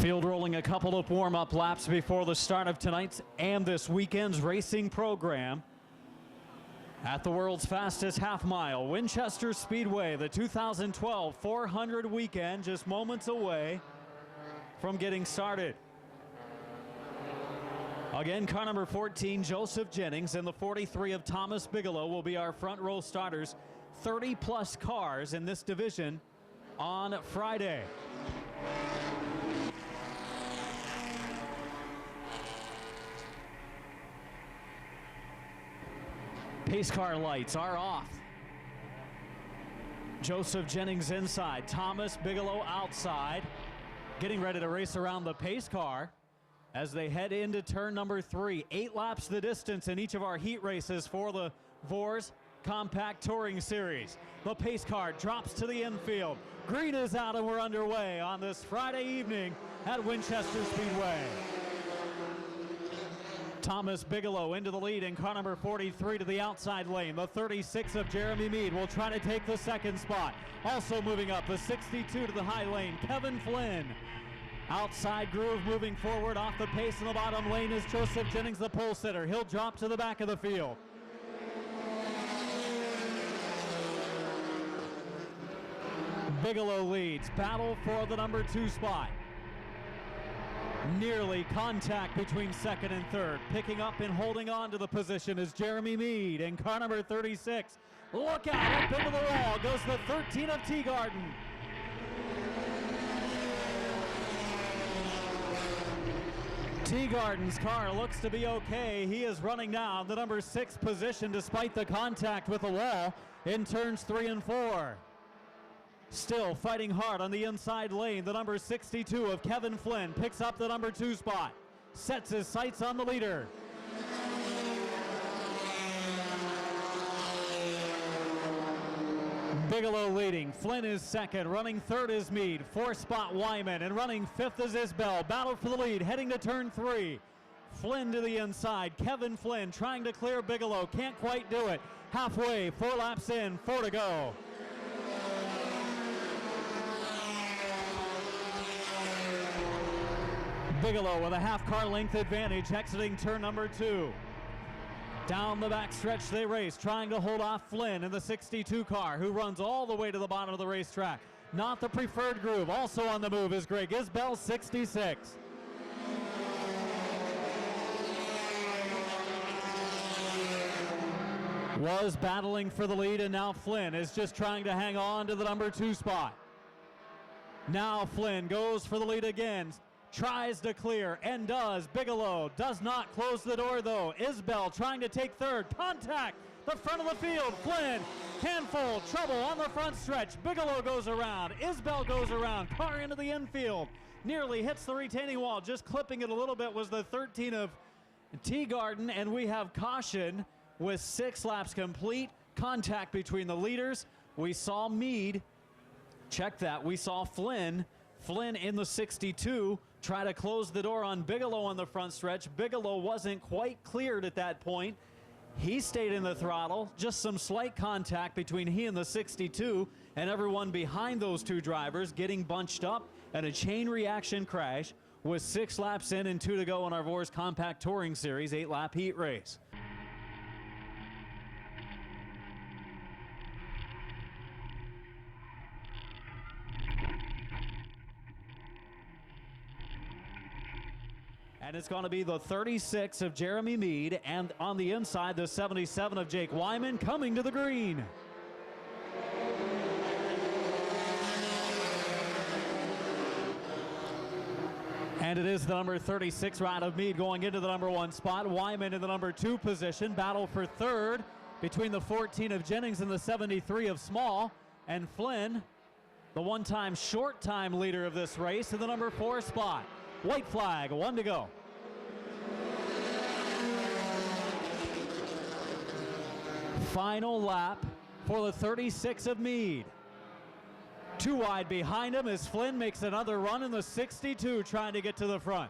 Field rolling a couple of warm-up laps before the start of tonight's and this weekend's racing program. At the world's fastest half mile, Winchester Speedway, the 2012 400 weekend, just moments away from getting started. Again, car number 14, Joseph Jennings, and the 43 of Thomas Bigelow will be our front row starters. 30-plus cars in this division on Friday. Pace car lights are off. Joseph Jennings inside, Thomas Bigelow outside, getting ready to race around the pace car as they head into turn number 3. 8 laps the distance in each of our heat races for the VORS Compact Touring Series. The pace car drops to the infield. Green is out and we're underway on this Friday evening at Winchester Speedway. Thomas Bigelow into the lead in car number 43 to the outside lane. The 36 of Jeremy Mead will try to take the second spot. Also moving up, the 62 to the high lane, Kevin Flynn. Outside groove moving forward off the pace in the bottom lane is Joseph Jennings, the pole sitter. He'll drop to the back of the field. Bigelow leads, battle for the number 2 spot. Nearly contact between second and third. Picking up and holding on to the position is Jeremy Mead in car number 36. Look out, up into the wall goes the 13 of Teagarden. Teagarden's car looks to be okay. He is running down the number 6 position despite the contact with the wall in turns 3 and 4. Still fighting hard on the inside lane. The number 62 of Kevin Flynn picks up the number 2 spot. Sets his sights on the leader. Bigelow leading. Flynn is second. Running third is Mead. 4th spot Wyman. And running 5th is Isbell. Battle for the lead heading to turn 3. Flynn to the inside. Kevin Flynn trying to clear Bigelow. Can't quite do it. Halfway. 4 laps in. 4 to go. Bigelow with a half car length advantage exiting turn number 2. Down the back stretch they race, trying to hold off Flynn in the 62 car, who runs all the way to the bottom of the racetrack. Not the preferred groove. Also on the move is Greg Isbell, 66. Was battling for the lead, and now Flynn is just trying to hang on to the number 2 spot. Now Flynn goes for the lead again. Tries to clear and does. Bigelow does not close the door though. Isbell trying to take third. Contact the front of the field. Flynn, handful, trouble on the front stretch. Bigelow goes around. Isbell goes around. Car into the infield. Nearly hits the retaining wall. Just clipping it a little bit was the 13 of Teagarden, and we have caution with 6 laps complete. Contact between the leaders. We saw Mead. Check that. We saw Flynn in the 62 try to close the door on Bigelow on the front stretch. Bigelow wasn't quite cleared at that point. He stayed in the throttle. Just some slight contact between he and the 62, and everyone behind those 2 drivers getting bunched up, and a chain reaction crash with 6 laps in and 2 to go in our VORS Compact Touring Series 8-lap heat race. And it's going to be the 36 of Jeremy Mead, and on the inside, the 77 of Jake Wyman coming to the green. And it is the number 36 ride of Mead going into the number 1 spot. Wyman in the number 2 position. Battle for third between the 14 of Jennings and the 73 of Small. And Flynn, the one-time short-time leader of this race, in the number 4 spot. White flag, 1 to go. Final lap for the 36 of Mead. 2 wide behind him as Flynn makes another run in the 62, trying to get to the front.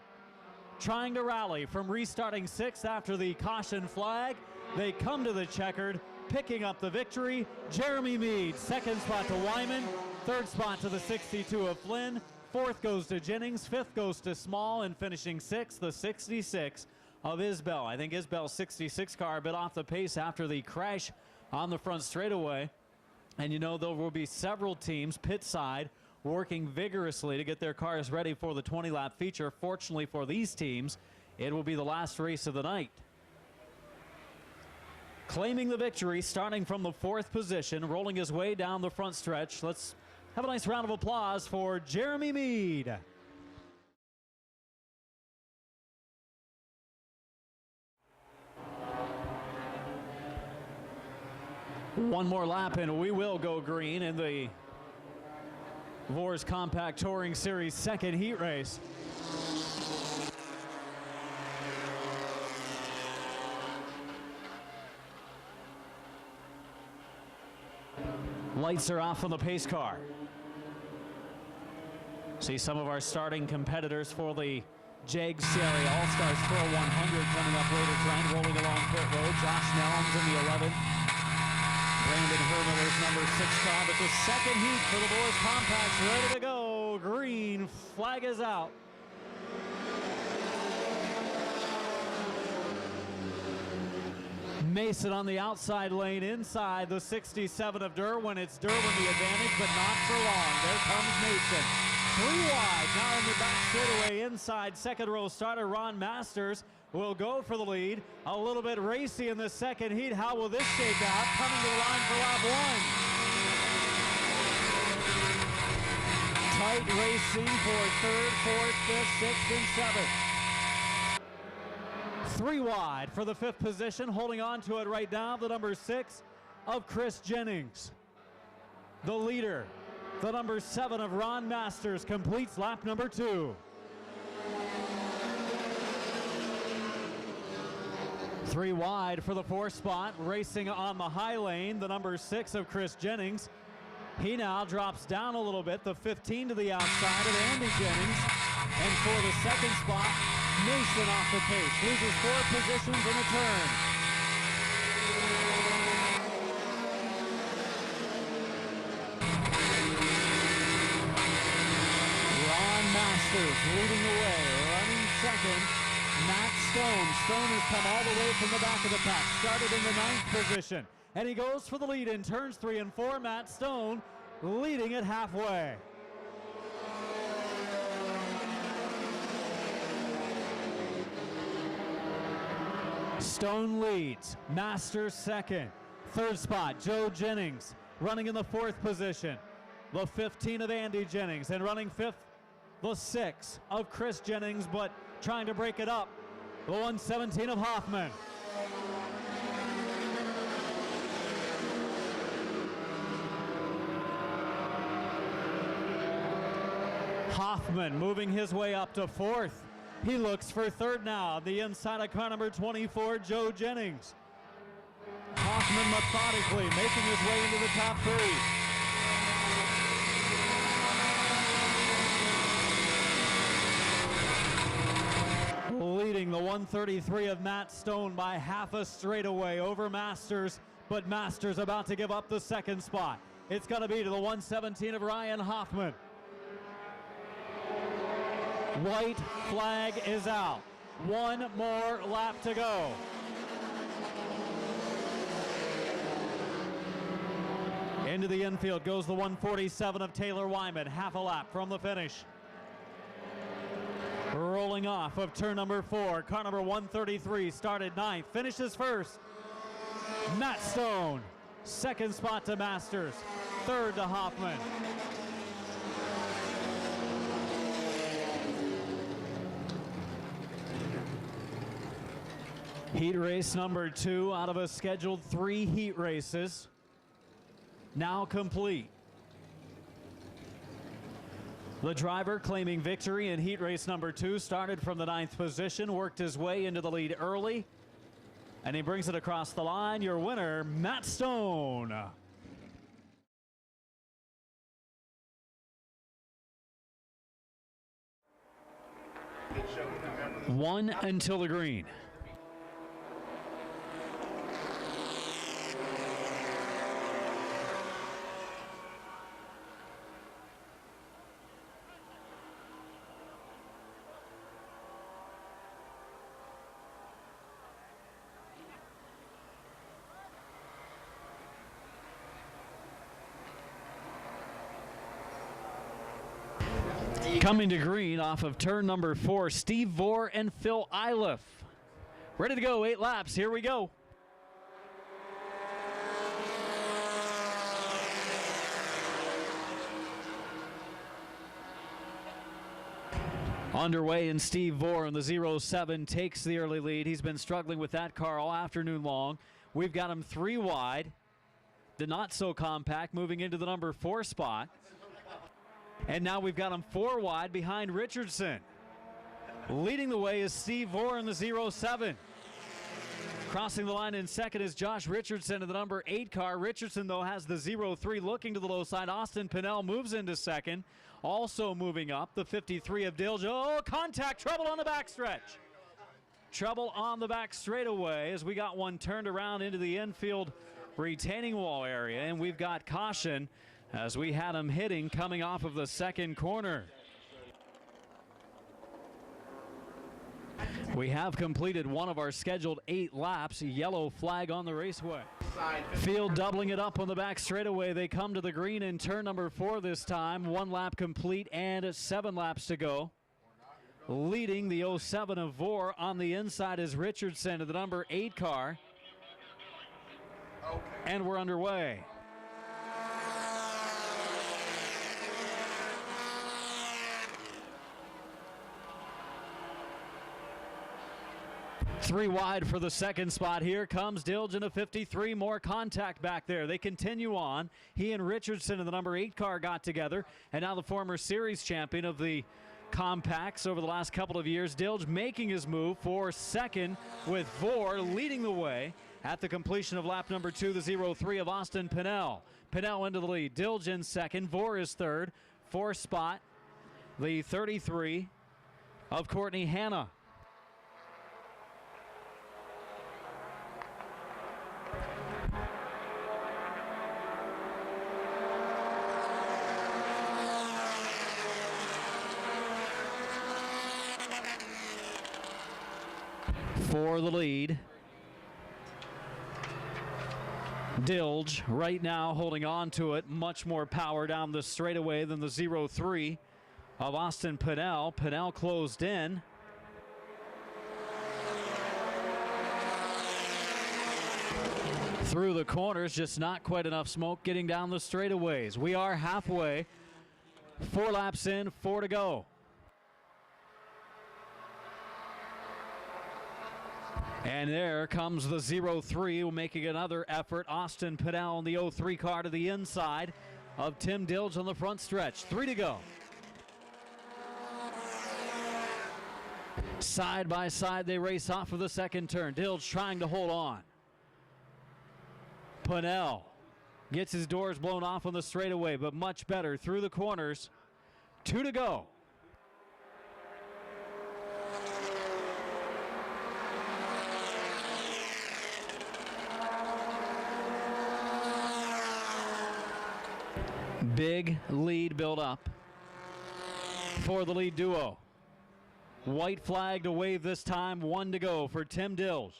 Trying to rally from restarting 6th after the caution flag. They come to the checkered, picking up the victory. Jeremy Mead, 2nd spot to Wyman, 3rd spot to the 62 of Flynn, Fourth goes to Jennings, fifth goes to Small, and finishing sixth, the 66 of Isbell. I think Isbell's 66 car a bit off the pace after the crash on the front straightaway. And you know, there will be several teams pit side working vigorously to get their cars ready for the 20-lap feature. Fortunately for these teams, it will be the last race of the night. Claiming the victory, starting from the fourth position, rolling his way down the front stretch. Let's have a nice round of applause for Jeremy Mead. One more lap and we will go green in the Vors Compact Touring Series second heat race. Lights are off on the pace car. See some of our starting competitors for the JEG Series All-Stars Pro 100 coming up later tonight, rolling along pit road. Josh Nellums in the 11. Brandon Hermiller's number 6 car, but the second heat for the Vors Compacts ready to go. Green flag is out. Mason on the outside lane inside the 67 of Derwin. It's Derwin the advantage, but not for long. There comes Mason. 3 wide, now in the back straightaway inside. Second row starter Ron Masters will go for the lead. A little bit racy in the second heat. How will this shake out? Coming to the line for lap 1. Tight racing for third, fourth, fifth, sixth, and seventh. 3 wide for the fifth position. Holding on to it right now, the number 6 of Chris Jennings. The leader, the number 7 of Ron Masters, completes lap number 2. 3 wide for the 4th spot, racing on the high lane, the number 6 of Chris Jennings. He now drops down a little bit, the 15 to the outside of Andy Jennings. And for the second spot, Mason off the pace, loses 4 positions in a turn. Ron Masters leading the way, running second. Matt Stone. Stone has come all the way from the back of the pack, started in the 9th position, and he goes for the lead in turns 3 and 4. Matt Stone leading it halfway. Stone leads, Masters second. 3rd spot, Joe Jennings running in the 4th position. The 15 of Andy Jennings, and running 5th, the 6 of Chris Jennings, but trying to break it up, the 117 of Hoffman. Hoffman moving his way up to 4th. He looks for 3rd now. The inside of car number 24, Joe Jennings. Hoffman methodically making his way into the top 3. Leading the 133 of Matt Stone by half a straightaway over Masters, but Masters about to give up the 2nd spot. It's going to be to the 117 of Ryan Hoffman. White flag is out. 1 more lap to go. Into the infield goes the 147 of Taylor Wyman. Half a lap from the finish. Rolling off of turn number 4. Car number 133 started 9th, finishes 1st. Matt Stone. 2nd spot to Masters. 3rd to Hoffman. Heat race number 2 out of a scheduled 3 heat races. Now complete. The driver claiming victory in heat race number 2 started from the 9th position, worked his way into the lead early, and he brings it across the line. Your winner, Matt Stone. 1 until the green. Coming to green off of turn number 4, Steve Vore and Phil Iliff. Ready to go, 8 laps, here we go. Underway, and Steve Vore in the 07 takes the early lead. He's been struggling with that car all afternoon long. We've got him 3 wide. The not so compact moving into the number 4 spot. And now we've got him 4 wide behind Richardson. Leading the way is Steve Vore in the 07. Crossing the line in second is Josh Richardson in the number 8 car. Richardson, though, has the 03 looking to the low side. Austin Pinnell moves into second. Also moving up, the 53 of Dilge. Oh, contact, trouble on the backstretch. Trouble on the back straightaway as we got one turned around into the infield retaining wall area, and we've got caution as we had him hitting coming off of the second corner. We have completed one of our scheduled 8 laps. Yellow flag on the raceway. Field doubling it up on the back straightaway. They come to the green in turn number 4 this time. 1 lap complete and 7 laps to go. Leading the 07 of Vore on the inside is Richardson of the number 8 car. And we're underway. Three wide for the second spot. Here comes Dilge in a 53. More contact back there. They continue on. He and Richardson in the number 8 car got together. And now the former series champion of the compacts over the last couple of years, Dilge making his move for second with Vore leading the way at the completion of lap number 2, the 03 of Austin Pinnell. Pinnell into the lead. Dilge in second. Vore is third. 4th spot, the 33 of Courtney Hanna. For the lead, Dilge right now holding on to it. Much more power down the straightaway than the 03 of Austin Pinnell. Pinnell closed in. Through the corners, just not quite enough smoke getting down the straightaways. We are halfway. 4 laps in, 4 to go. And there comes the 03 making another effort. Austin Pinnell in the 03 car to the inside of Tim Dilge on the front stretch. 3 to go. Side by side they race off of the second turn. Dilge trying to hold on. Pinnell gets his doors blown off on the straightaway, but much better through the corners. 2 to go. Big lead build up for the lead duo. White flag to wave this time. 1 to go for Tim Dilge.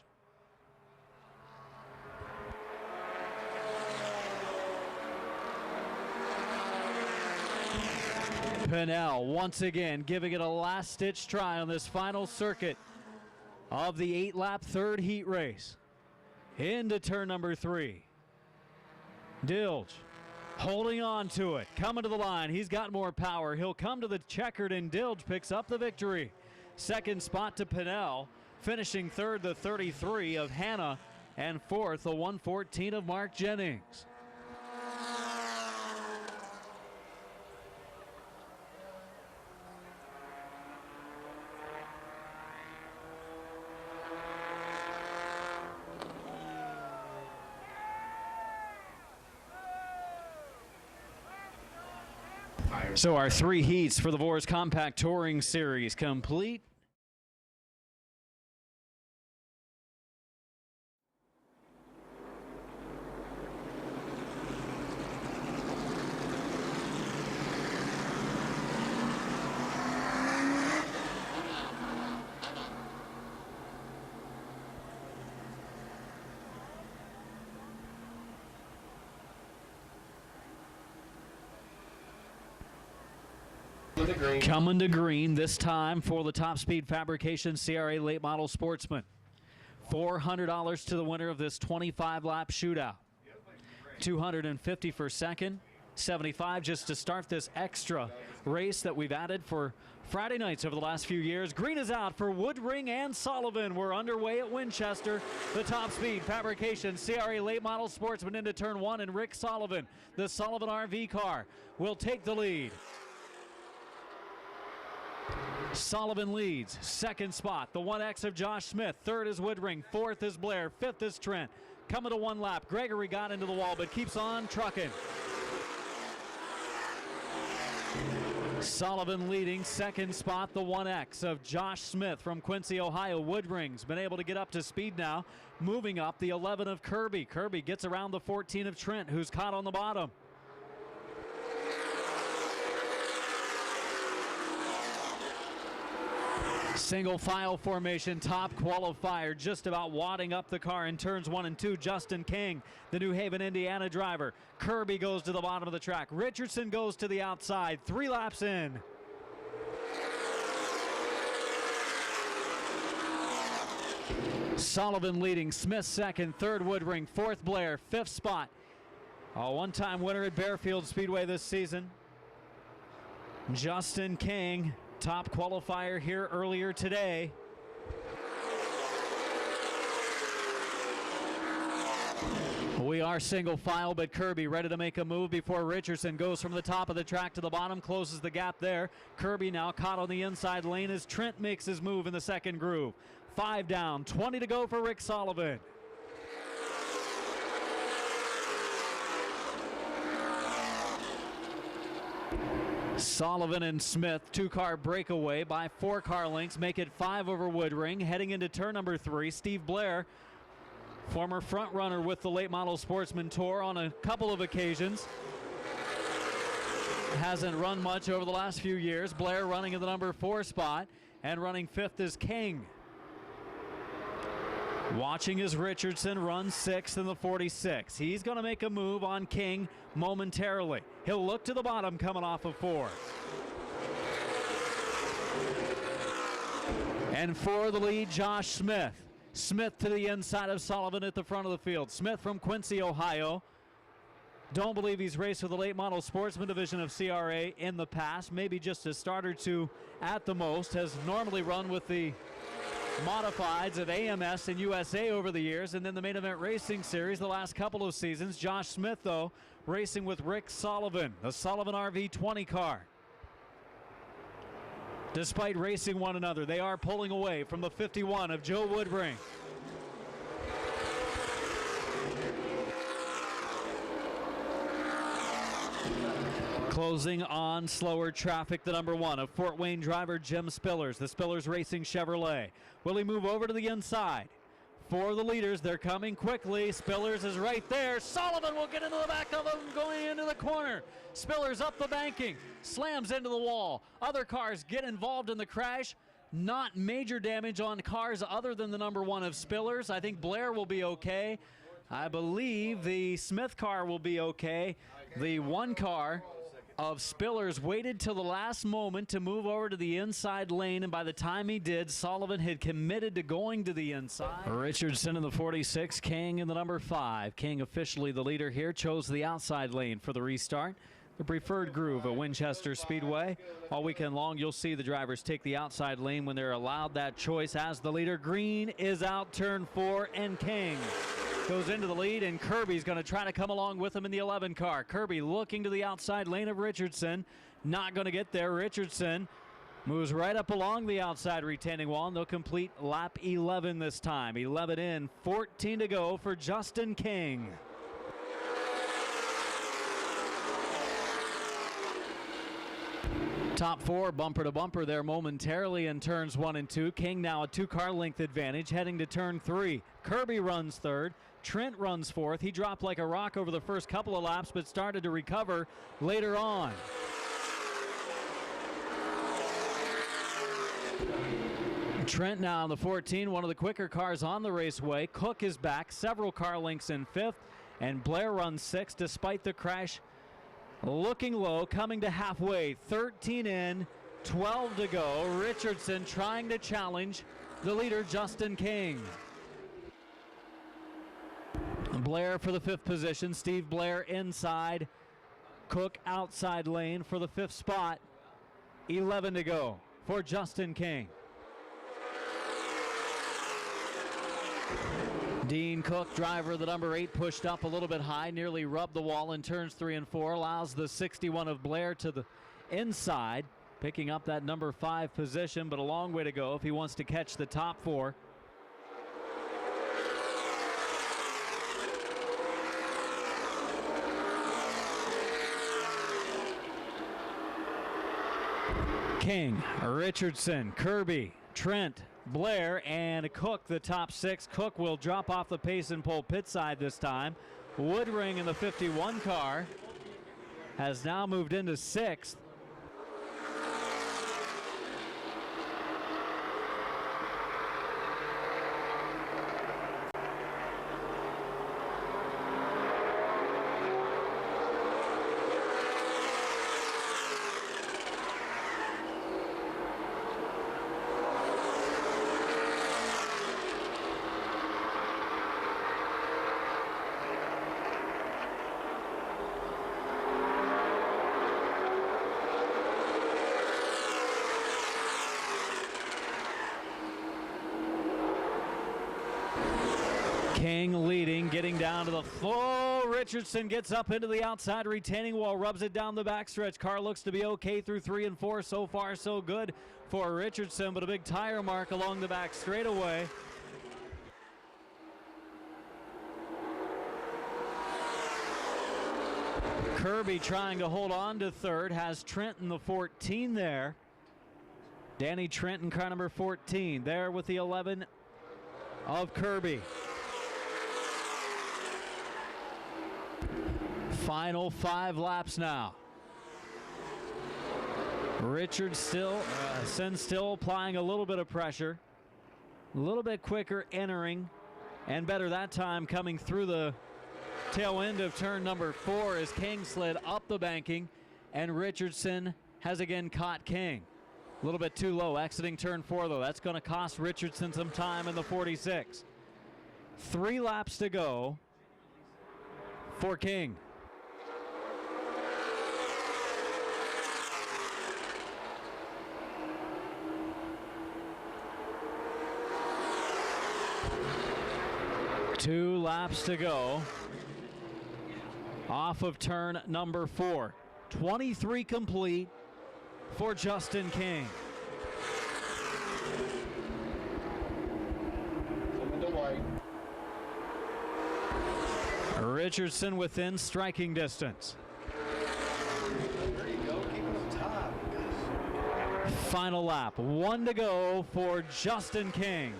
Pinnell once again giving it a last-ditch try on this final circuit of the 8-lap third heat race. Into turn number 3. Dilge holding on to it, coming to the line. He's got more power. He'll come to the checkered, and Dilge picks up the victory. Second spot to Pinnell, finishing third the 33 of Hanna, and fourth the 114 of Mark Jennings. So our 3 heats for the Vore's Compact Touring Series complete. coming to green. Coming to green this time for the Top Speed Fabrication CRA Late Model Sportsman. $400 to the winner of this 25-lap shootout. $250 for second, $75 just to start this extra race that we've added for Friday nights over the last few years. Green is out for Woodring and Sullivan. We're underway at Winchester. The Top Speed Fabrication CRA Late Model Sportsman into turn one, and Rick Sullivan, the Sullivan RV car, will take the lead. Sullivan leads. Second spot, the 1X of Josh Smith. Third is Woodring. Fourth is Blair. Fifth is Trent. Coming to one lap. Gregory got into the wall but keeps on trucking. Sullivan leading. Second spot, the 1X of Josh Smith from Quincy, Ohio. Woodring's been able to get up to speed now. Moving up, the 11 of Kirby. Kirby gets around the 14 of Trent, who's caught on the bottom. Single file formation, top qualifier, just about wadding up the car in turns 1 and 2. Justin King, the New Haven, Indiana driver. Kirby goes to the bottom of the track. Richardson goes to the outside. 3 laps in. Sullivan leading. Smith second. Third Woodring. Fourth Blair. Fifth spot. A one-time winner at Bearfield Speedway this season. Justin King, top qualifier here earlier today. We are single file, but Kirby ready to make a move before Richardson goes from the top of the track to the bottom, closes the gap there. Kirby now caught on the inside lane as Trent makes his move in the second groove. 5 down, 20 to go for Rick Sullivan. Sullivan and Smith, 2-car breakaway by 4 car lengths, make it 5 over Woodring. Heading into turn number 3, Steve Blair, former front runner with the Late Model Sportsman Tour on a couple of occasions. Hasn't run much over the last few years. Blair running in the number 4 spot, and running 5th is King. Watching as Richardson runs 6th in the 46. He's going to make a move on King momentarily. He'll look to the bottom coming off of 4. And for the lead, Josh Smith. Smith to the inside of Sullivan at the front of the field. Smith from Quincy, Ohio. Don't believe he's raced with the Late Model Sportsman division of CRA in the past. Maybe just a start or two at the most. Has normally run with the modifieds of AMS and USA over the years, and then the Main Event Racing Series the last couple of seasons. Josh Smith, though, racing with Rick Sullivan, the Sullivan RV 20 car. Despite racing one another, they are pulling away from the 51 of Joe Woodring. Closing on slower traffic, the number 1 of Fort Wayne driver Jim Spillers, the Spillers Racing Chevrolet. Will he move over to the inside? For the leaders, they're coming quickly. Spillers is right there. Sullivan will get into the back of him going into the corner. Spillers up the banking, slams into the wall. Other cars get involved in the crash. Not major damage on cars other than the number 1 of Spillers. I think Blair will be okay. I believe the Smith car will be okay. The 1 car of Spillers waited till the last moment to move over to the inside lane, and by the time he did, Sullivan had committed to going to the inside. Richardson in the 46, King in the number 5. King officially the leader here, chose the outside lane for the restart. The preferred groove at Winchester Speedway. All weekend long, you'll see the drivers take the outside lane when they're allowed that choice as the leader. Green is out turn 4, and King goes into the lead, and Kirby's going to try to come along with him in the 11 car. Kirby looking to the outside lane of Richardson. Not going to get there. Richardson moves right up along the outside retaining wall, and they'll complete lap 11 this time. 11 in, 14 to go for Justin King. Top 4 bumper to bumper there momentarily in turns 1 and 2. King now a 2-car length advantage heading to turn 3. Kirby runs 3rd. Trent runs 4th. He dropped like a rock over the first couple of laps, but started to recover later on. Trent now on the 14, one of the quicker cars on the raceway. Cook is back, several car lengths in 5th, and Blair runs 6th despite the crash. Looking low, coming to halfway, 13 in, 12 to go. Richardson trying to challenge the leader, Justin King. Blair for the 5th position. Steve Blair inside. Cook outside lane for the 5th spot. 11 to go for Justin King. Dean Cook, driver of the number 8, pushed up a little bit high, nearly rubbed the wall in turns 3 and 4, allows the 61 of Blair to the inside, picking up that number 5 position, but a long way to go if he wants to catch the top 4. King, Richardson, Kirby, Trent, Blair, and Cook, the top 6. Cook will drop off the pace and pull pit side this time. Woodring in the 51 car has now moved into 6th. King leading, getting down to the floor. Richardson gets up into the outside retaining wall, rubs it down the backstretch. Car looks to be okay through 3 and 4. So far, so good for Richardson, but a big tire mark along the back straightaway. Kirby trying to hold on to 3rd, has Trenton the 14 there. Danny Trenton, car number 14, there with the 11 of Kirby. Final 5 laps now. Richard still applying a little bit of pressure. A little bit quicker entering, and better that time coming through the tail end of turn number 4 as King slid up the banking, and Richardson has again caught King. A little bit too low exiting turn 4 though. That's going to cost Richardson some time in the 46. 3 laps to go for King. Two laps to go off of turn number 4. 23 complete for Justin King. Richardson within striking distance. There you go, keep it up top. Final lap, 1 to go for Justin King.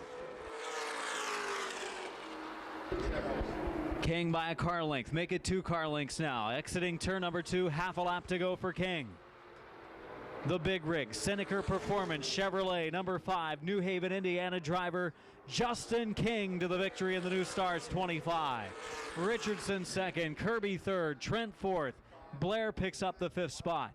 King by a car length, make it 2 car lengths now. Exiting turn number 2, half a lap to go for King. The big rig, Seneca Performance Chevrolet, number 5, New Haven, Indiana driver Justin King to the victory in the New Stars 25. Richardson 2nd, Kirby 3rd, Trent 4th. Blair picks up the 5th spot.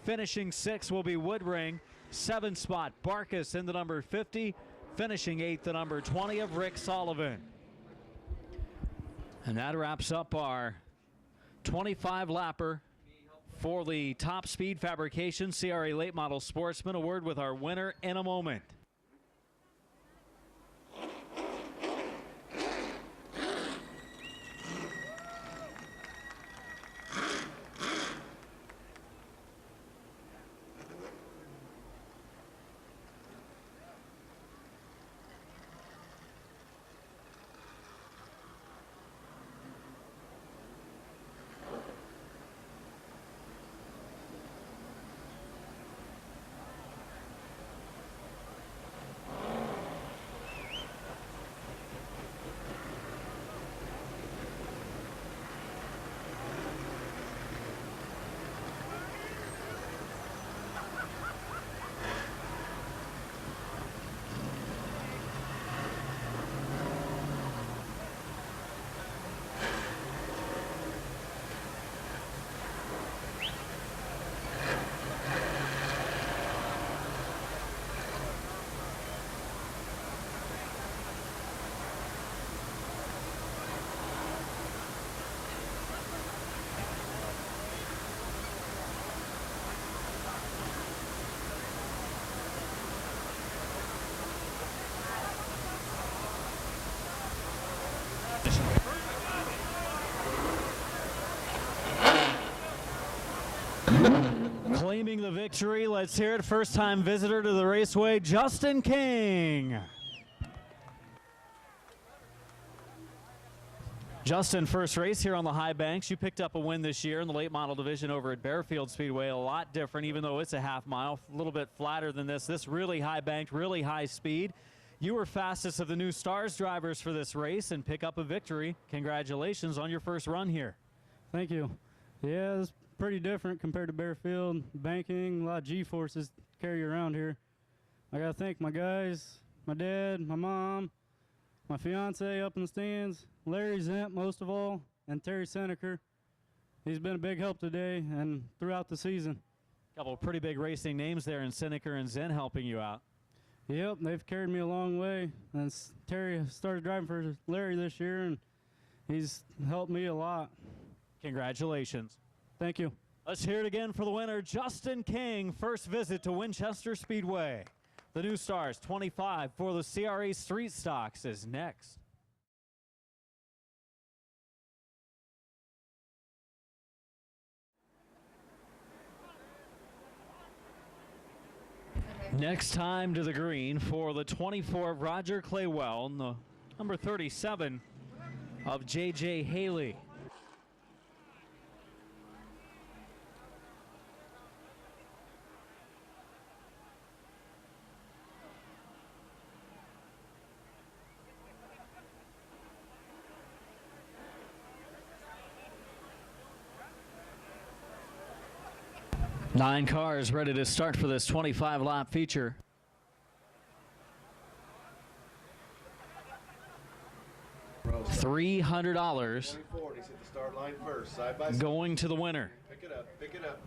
Finishing 6th will be Woodring. 7th spot, Barkas in the number 50. Finishing 8th, the number 20 of Rick Sullivan. And that wraps up our 25-lapper for the Top Speed Fabrication CRA Late Model Sportsman. A word with our winner in a moment. Claiming the victory, let's hear it. First-time visitor to the raceway, Justin King. Justin, first race here on the high banks. You picked up a win this year in the late model division over at Bearfield Speedway. A lot different, even though it's a half mile, a little bit flatter than this. This really high banked, really high speed. You were fastest of the new Stars drivers for this race and pick up a victory. Congratulations on your first run here. Thank you. Yeah, it's pretty different compared to Bearfield. Banking, a lot of G-forces to carry around here. I got to thank my guys, my dad, my mom, my fiance up in the stands, Larry Zent most of all, and Terry Seneker. He's been a big help today and throughout the season. A couple of pretty big racing names there in Seneker and Zent helping you out. Yep, they've carried me a long way. And Terry started driving for Larry this year, and he's helped me a lot. Congratulations. Thank you. Let's hear it again for the winner, Justin King. First visit to Winchester Speedway. The new Stars 25 for the CRA Street Stocks is next. Next time to the green for the 24 of Roger Claywell and the number 37 of J.J. Haley. Nine cars ready to start for this 25-lap feature. $300 going to the winner. Pick it up, pick it up.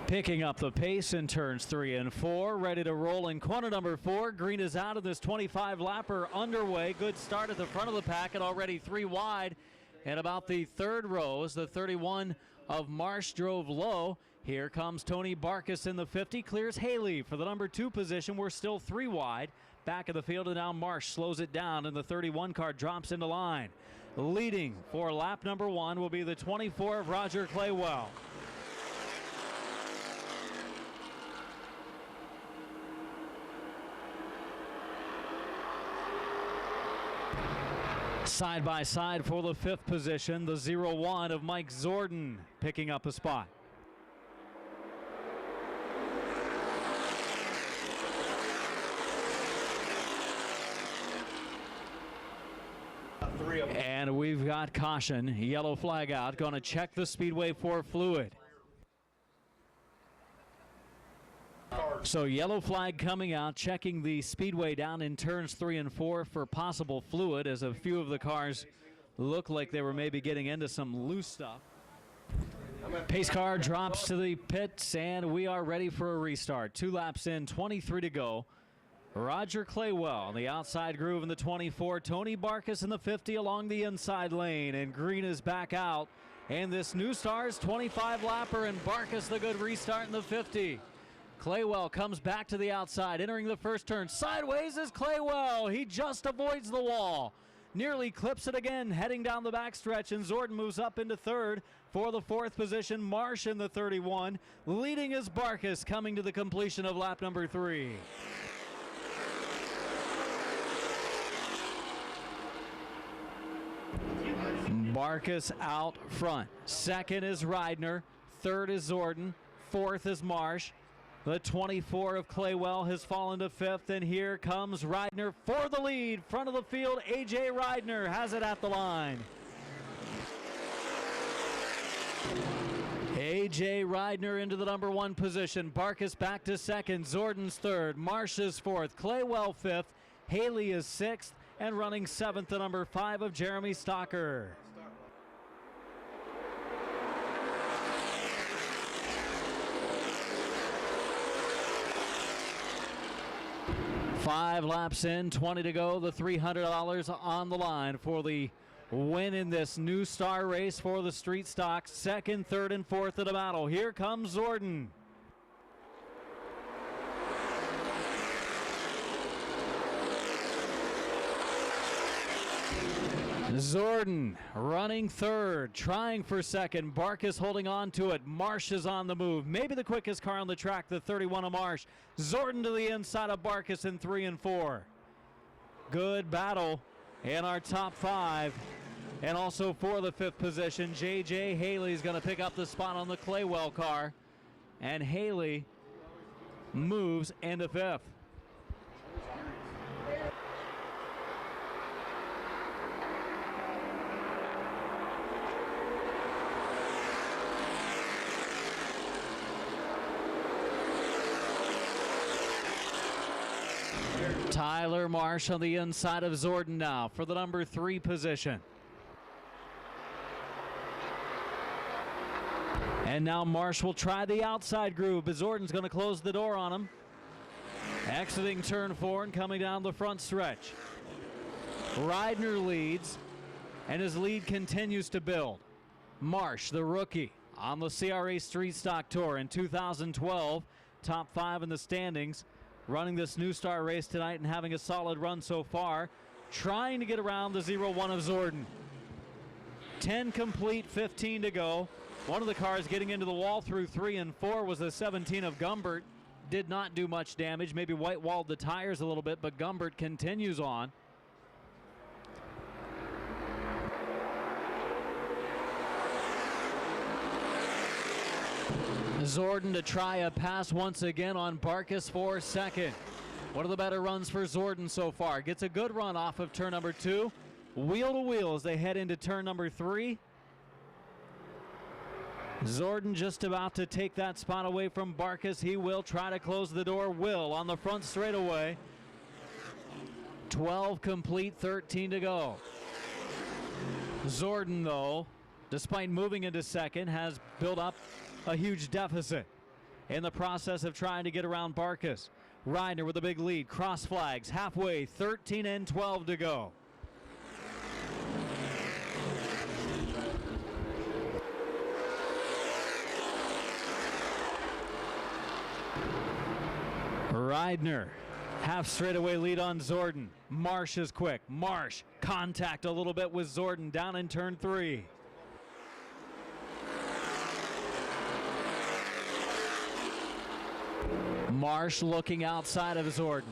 Picking up the pace in turns 3 and 4, ready to roll in corner number 4. Green is out of this 25-lapper underway. Good start at the front of the pack and already 3 wide. And about the third row as the 31 of Marsh drove low. Here comes Tony Barkas in the 50, clears Haley for the number 2 position. We're still 3 wide. Back of the field and now Marsh slows it down and the 31 car drops into line. Leading for lap number 1 will be the 24 of Roger Claywell. Side by side for the 5th position, the 01 of Mike Zordon picking up a spot. And we've got caution, yellow flag out, going to check the speedway for fluid. So yellow flag coming out, checking the speedway down in turns 3 and 4 for possible fluid, as a few of the cars look like they were maybe getting into some loose stuff. Pace car drops to the pits and we are ready for a restart. 2 laps in, 23 to go. Roger Claywell, the outside groove in the 24. Tony Barkas in the 50 along the inside lane, and Green is back out. And this new Stars 25-lapper and Barkas the good restart in the 50. Claywell comes back to the outside, entering the first turn. Sideways is Claywell. He just avoids the wall. Nearly clips it again, heading down the backstretch, and Zordon moves up into 3rd for the 4th position. Marsh in the 31. Leading is Barkas, coming to the completion of lap number 3. Barkas out front. 2nd is Reidner. 3rd is Zordon. 4th is Marsh. The 24 of Claywell has fallen to 5th, and here comes Reidner for the lead. Front of the field, A.J. Reidner has it at the line. A.J. Reidner into the number 1 position. Barkas back to 2nd. Zordon's 3rd. Marsh is 4th. Claywell 5th. Haley is 6th. And running 7th, the number 5 of Jeremy Stocker. Five laps in, 20 to go, the $300 on the line for the win in this new Star race for the Street Stocks. 2nd, 3rd, and 4th of the battle. Here comes Zordon. Zorden running third, trying for second. Barkas holding on to it. Marsh is on the move. Maybe the quickest car on the track, the 31 of Marsh. Zorden to the inside of Barkas in 3 and 4. Good battle in our top 5. And also for the 5th position, J.J. Haley's going to pick up the spot on the Claywell car. And Haley moves into 5th. Tyler Marsh on the inside of Zorden now for the number 3 position. And now Marsh will try the outside groove, but Zorden's going to close the door on him. Exiting turn 4 and coming down the front stretch. Reidner leads, and his lead continues to build. Marsh, the rookie, on the CRA Street Stock Tour in 2012, top 5 in the standings. Running this New Star race tonight and having a solid run so far. Trying to get around the 0-1 of Zorden. 10 complete, 15 to go. One of the cars getting into the wall through 3 and 4 was the 17 of Gumbert. Did not do much damage, maybe white-walled the tires a little bit, but Gumbert continues on. Zorden to try a pass once again on Barkas for second. One of the better runs for Zorden so far. Gets a good run off of turn number 2. Wheel to wheel as they head into turn number 3. Zorden just about to take that spot away from Barkas. He will try to close the door. Will on the front straightaway. 12 complete, 13 to go. Zorden, though, despite moving into second, has built up a huge deficit in the process of trying to get around Barkas. Reidner with a big lead. Cross flags halfway, 13 and 12 to go. Reidner, half straightaway lead on Zorden. Marsh is quick. Marsh, contact a little bit with Zorden down in turn 3. Marsh looking outside of Zorden.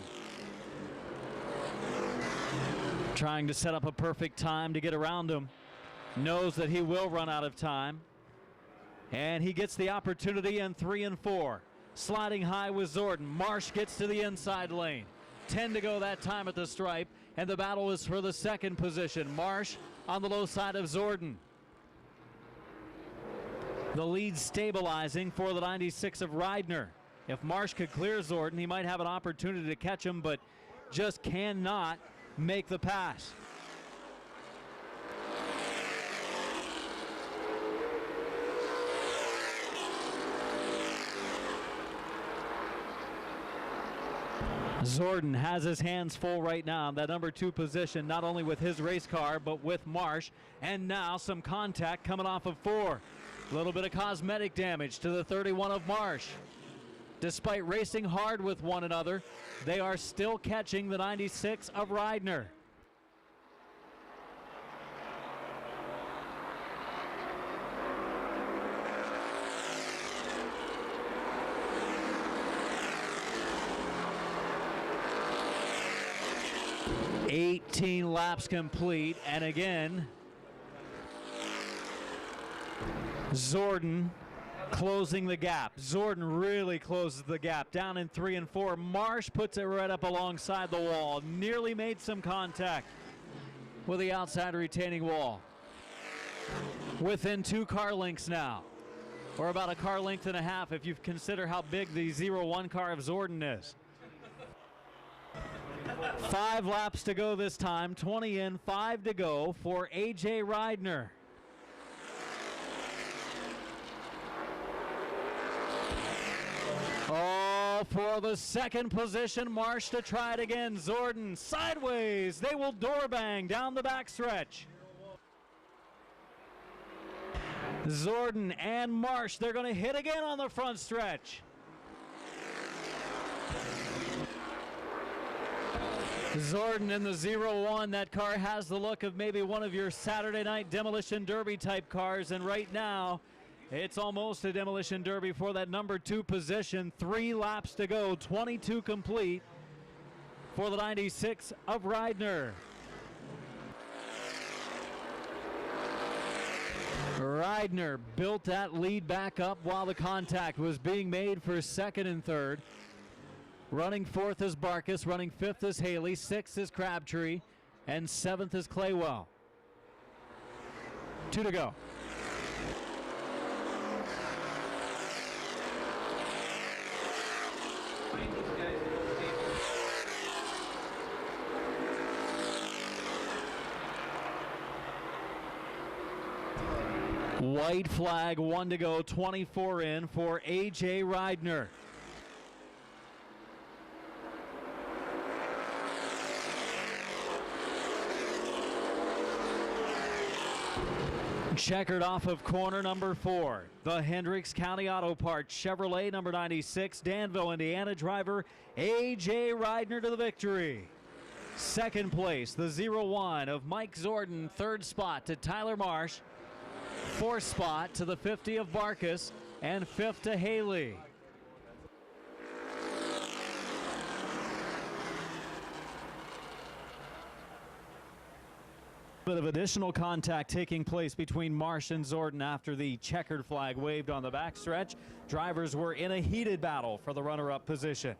Trying to set up a perfect time to get around him. Knows that he will run out of time. And he gets the opportunity in 3 and 4. Sliding high with Zorden. Marsh gets to the inside lane. 10 to go that time at the stripe. And the battle is for the 2nd position. Marsh on the low side of Zorden. The lead stabilizing for the 96 of Reidner. If Marsh could clear Zorden, he might have an opportunity to catch him, but just cannot make the pass. Zorden has his hands full right now in that number 2 position, not only with his race car, but with Marsh. And now some contact coming off of 4. A little bit of cosmetic damage to the 31 of Marsh. Despite racing hard with one another, they are still catching the 96 of Reidner. "18 laps complete," and again, Zorden closing the gap. Zorden really closes the gap. Down in 3 and 4. Marsh puts it right up alongside the wall. Nearly made some contact with the outside retaining wall. Within 2 car lengths now. Or about a car length and a half if you consider how big the 0-1 car of Zorden is. 5 laps to go this time. 20 in, 5 to go for A.J. Reidner. Oh, for the 2nd position, Marsh to try it again. Zorden sideways. They will door bang down the backstretch. Zorden and Marsh, they're going to hit again on the front stretch. Zordon in the 0-1. That car has the look of maybe one of your Saturday night demolition derby type cars, and right now it's almost a demolition derby for that number 2 position. 3 laps to go, 22 complete for the 96 of Reidner. Reidner built that lead back up while the contact was being made for second and third. Running fourth is Barkas, running fifth is Haley, sixth is Crabtree, and seventh is Claywell. 2 to go. White flag, 1 to go, 24 in for A.J. Reidner. Checkered off of corner number 4, the Hendricks County Auto Parts Chevrolet number 96, Danville, Indiana driver A.J. Reidner to the victory. Second place, the 0-1 of Mike Zordon. Third spot to Tyler Marsh. Fourth spot to the 50 of Barkas, and fifth to Haley. Bit of additional contact taking place between Marsh and Zordon after the checkered flag waved on the backstretch. Drivers were in a heated battle for the runner-up position.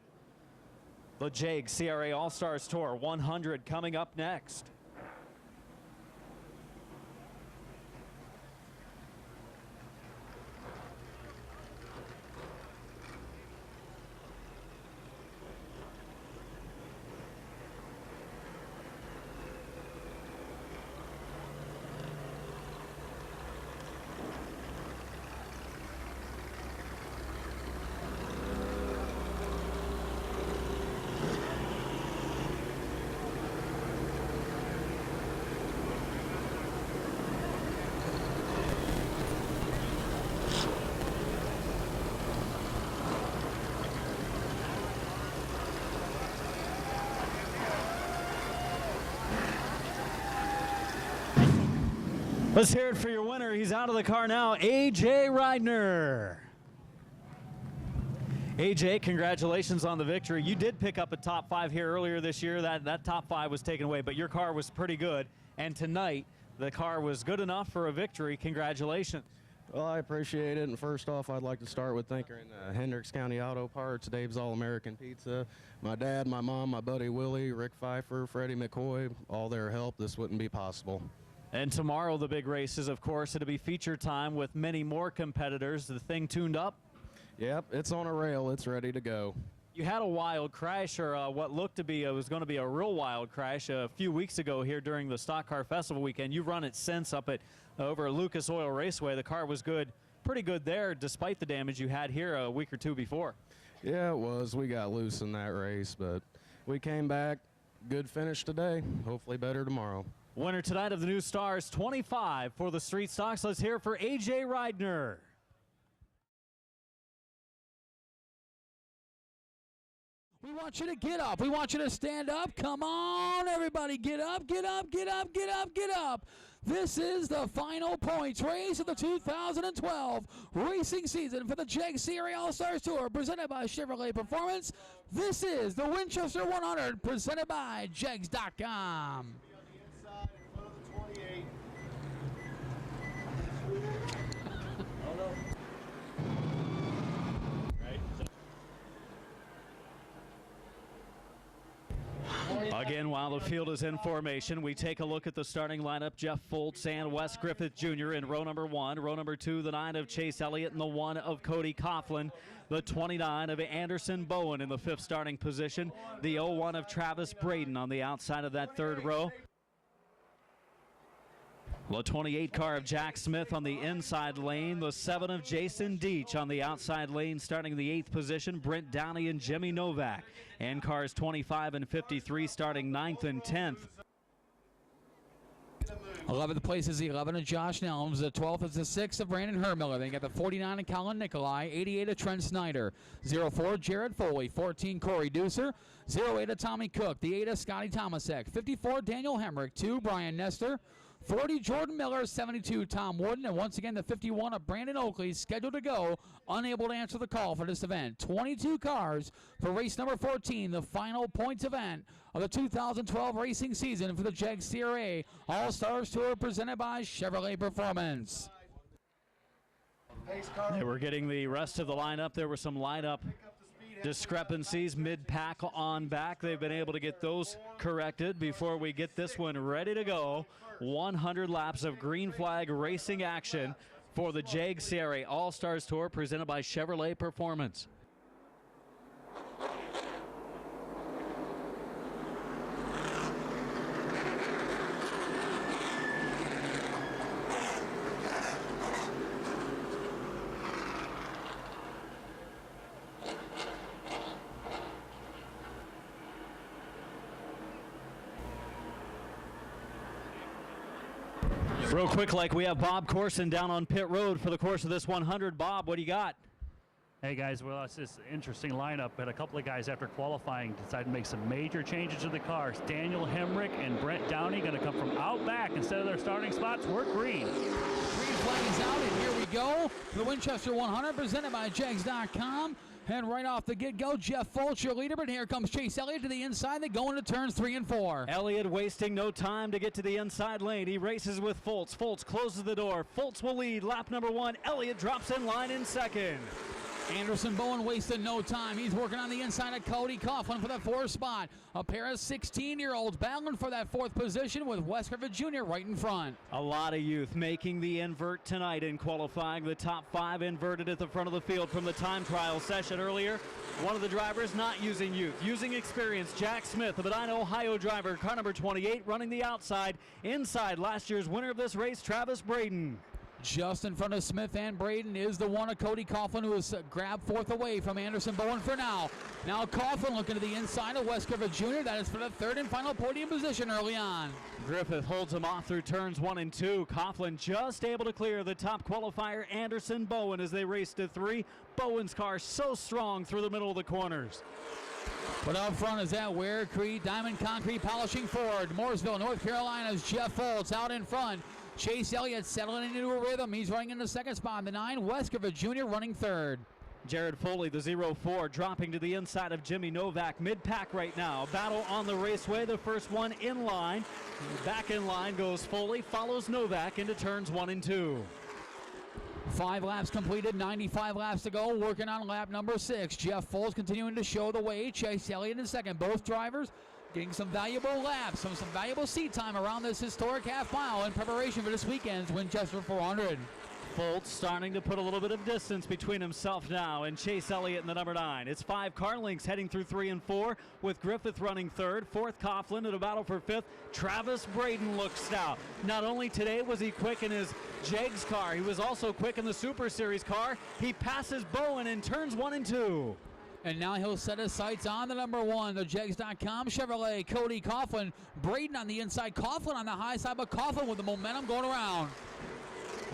The JAG CRA All-Stars Tour 100 coming up next. Let's hear it for your winner. He's out of the car now, A.J. Reidner. A.J., congratulations on the victory. You did pick up a top 5 here earlier this year. That top 5 was taken away, but your car was pretty good. And tonight, the car was good enough for a victory. Congratulations. Well, I appreciate it. And first off, I'd like to start with thanking Hendricks County Auto Parts, Dave's All-American Pizza, my dad, my mom, my buddy Willie, Rick Pfeiffer, Freddie McCoy, all their help. This wouldn't be possible. And tomorrow the big race is, of course, it'll be feature time with many more competitors. The thing tuned up? Yep, it's on a rail. It's ready to go. You had a wild crash, or what looked to be, was going to be a real wild crash a few weeks ago here during the Stock Car Festival weekend. You've run it since up at over Lucas Oil Raceway. The car was good, pretty good there, despite the damage you had here a week or two before. Yeah, it was. We got loose in that race, but we came back. Good finish today. Hopefully better tomorrow. Winner tonight of the New Stars 25 for the Street Stocks. Let's hear it for A.J. Reidner. We want you to get up. We want you to stand up. Come on, everybody, get up, get up, get up, get up, get up. This is the final points race of the 2012 racing season for the JAG CRA All-Stars Tour, presented by Chevrolet Performance. This is the Winchester 100, presented by JAGS.com. Again, while the field is in formation, we take a look at the starting lineup. Jeff Foltz and Wes Griffith Jr. in row number 1. Row number 2, the 9 of Chase Elliott and the 1 of Cody Coughlin. The 29 of Anderson Bowen in the 5th starting position. The 01 of Travis Braden on the outside of that 3rd row. The 28 car of Jack Smith on the inside lane. The 7 of Jason Deach on the outside lane, starting the 8th position. Brent Downey and Jimmy Novak. And cars 25 and 53 starting 9th and 10th. 11th place is the 11 of Josh Nelms. The 12th is the 6 of Brandon Hermiller. Then you got the 49 of Colin Nikolai. 88 of Trent Snyder. 04 Jared Foley. 14 Corey Deucer. 08 of Tommy Cook. The 8 of Scotty Tomasek. 54 Daniel Hemrick. 2 Brian Nestor. 40 Jordan Miller, 72 Tom Wooden, and once again the 51 of Brandon Oakley scheduled to go, unable to answer the call for this event. 22 cars for race number 14, the final points event of the 2012 racing season for the Jag CRA All-Stars Tour presented by Chevrolet Performance. They were getting the rest of the lineup. There were some lineup discrepancies mid-pack on back. They've been able to get those corrected before we get this one ready to go. 100 laps of green flag racing action for the Jag CRA All-Stars Tour presented by Chevrolet Performance. Real quick, like we have Bob Corson down on pit road for the course of this 100. Bob, what do you got? Hey guys, well, it's this interesting lineup, but a couple of guys after qualifying decided to make some major changes to the cars. Daniel Hemrick and Brent Downey going to come from out back instead of their starting spots. We're green. Green flag is out, and here we go. The Winchester 100 presented by Jags.com. And right off the get-go, Jeff Foltz, your leader, but here comes Chase Elliott to the inside. They go into turns 3 and 4. Elliott wasting no time to get to the inside lane. He races with Foltz. Foltz closes the door. Foltz will lead lap number 1. Elliott drops in line in second. Anderson Bowen wasted no time. He's working on the inside of Cody Coughlin for that 4th spot. A pair of 16-year-olds battling for that 4th position with Wes Griffith Jr. right in front. A lot of youth making the invert tonight in qualifying. The top 5 inverted at the front of the field from the time trial session earlier. One of the drivers not using youth, using experience. Jack Smith, a Medina, Ohio driver, car number 28, running the outside. Inside, last year's winner of this race, Travis Braden. Just in front of Smith and Braden is the one of Cody Coughlin, who has grabbed 4th away from Anderson Bowen for now. Now Coughlin looking to the inside of Wes Griffith Jr. That is for the 3rd and final podium position early on. Griffith holds him off through turns 1 and 2. Coughlin just able to clear the top qualifier, Anderson Bowen, as they race to 3. Bowen's car so strong through the middle of the corners. But up front is that Ware Creed Diamond Concrete Polishing Ford. Mooresville, North Carolina's Jeff Foltz out in front. Chase Elliott settling into a rhythm. He's running in the 2nd spot. The 9, Wes Griffith Jr. running 3rd. Jared Foley, the 04, dropping to the inside of Jimmy Novak. Mid-pack right now. Battle on the raceway. The first one in line. Back in line goes Foley. Follows Novak into turns 1 and 2. 5 laps completed, 95 laps to go. Working on lap number 6. Jeff Foltz continuing to show the way. Chase Elliott in 2nd. Both drivers getting some valuable laps, some valuable seat time around this historic half mile in preparation for this weekend's Winchester 400. Foltz starting to put a little bit of distance between himself now and Chase Elliott in the number 9. It's 5 car lengths heading through 3 and 4 with Griffith running 3rd. 4th Coughlin in a battle for 5th. Travis Braden looks stout. Not only today was he quick in his Jags car, he was also quick in the Super Series car. He passes Bowen in turns 1 and 2. And now he'll set his sights on the number 1, the Jags.com Chevrolet, Cody Coughlin. Braden on the inside, Coughlin on the high side, but Coughlin with the momentum going around.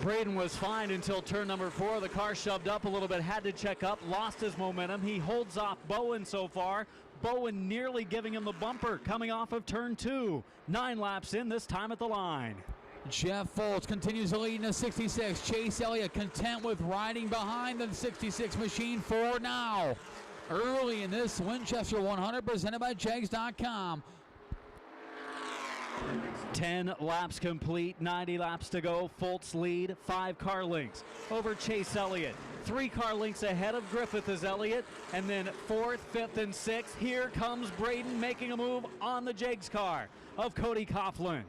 Braden was fine until turn number 4. The car shoved up a little bit, had to check up, lost his momentum. He holds off Bowen so far. Bowen nearly giving him the bumper coming off of turn 2. 9 laps in, this time at the line. Jeff Foltz continues to lead in the 66. Chase Elliott content with riding behind the 66 machine for now. Early in this Winchester 100 presented by Jags.com. 10 laps complete, 90 laps to go. Foltz lead, 5 car lengths over Chase Elliott. 3 car lengths ahead of Griffith is Elliott, and then 4th, 5th, and 6th. Here comes Braden making a move on the Jags car of Cody Coughlin.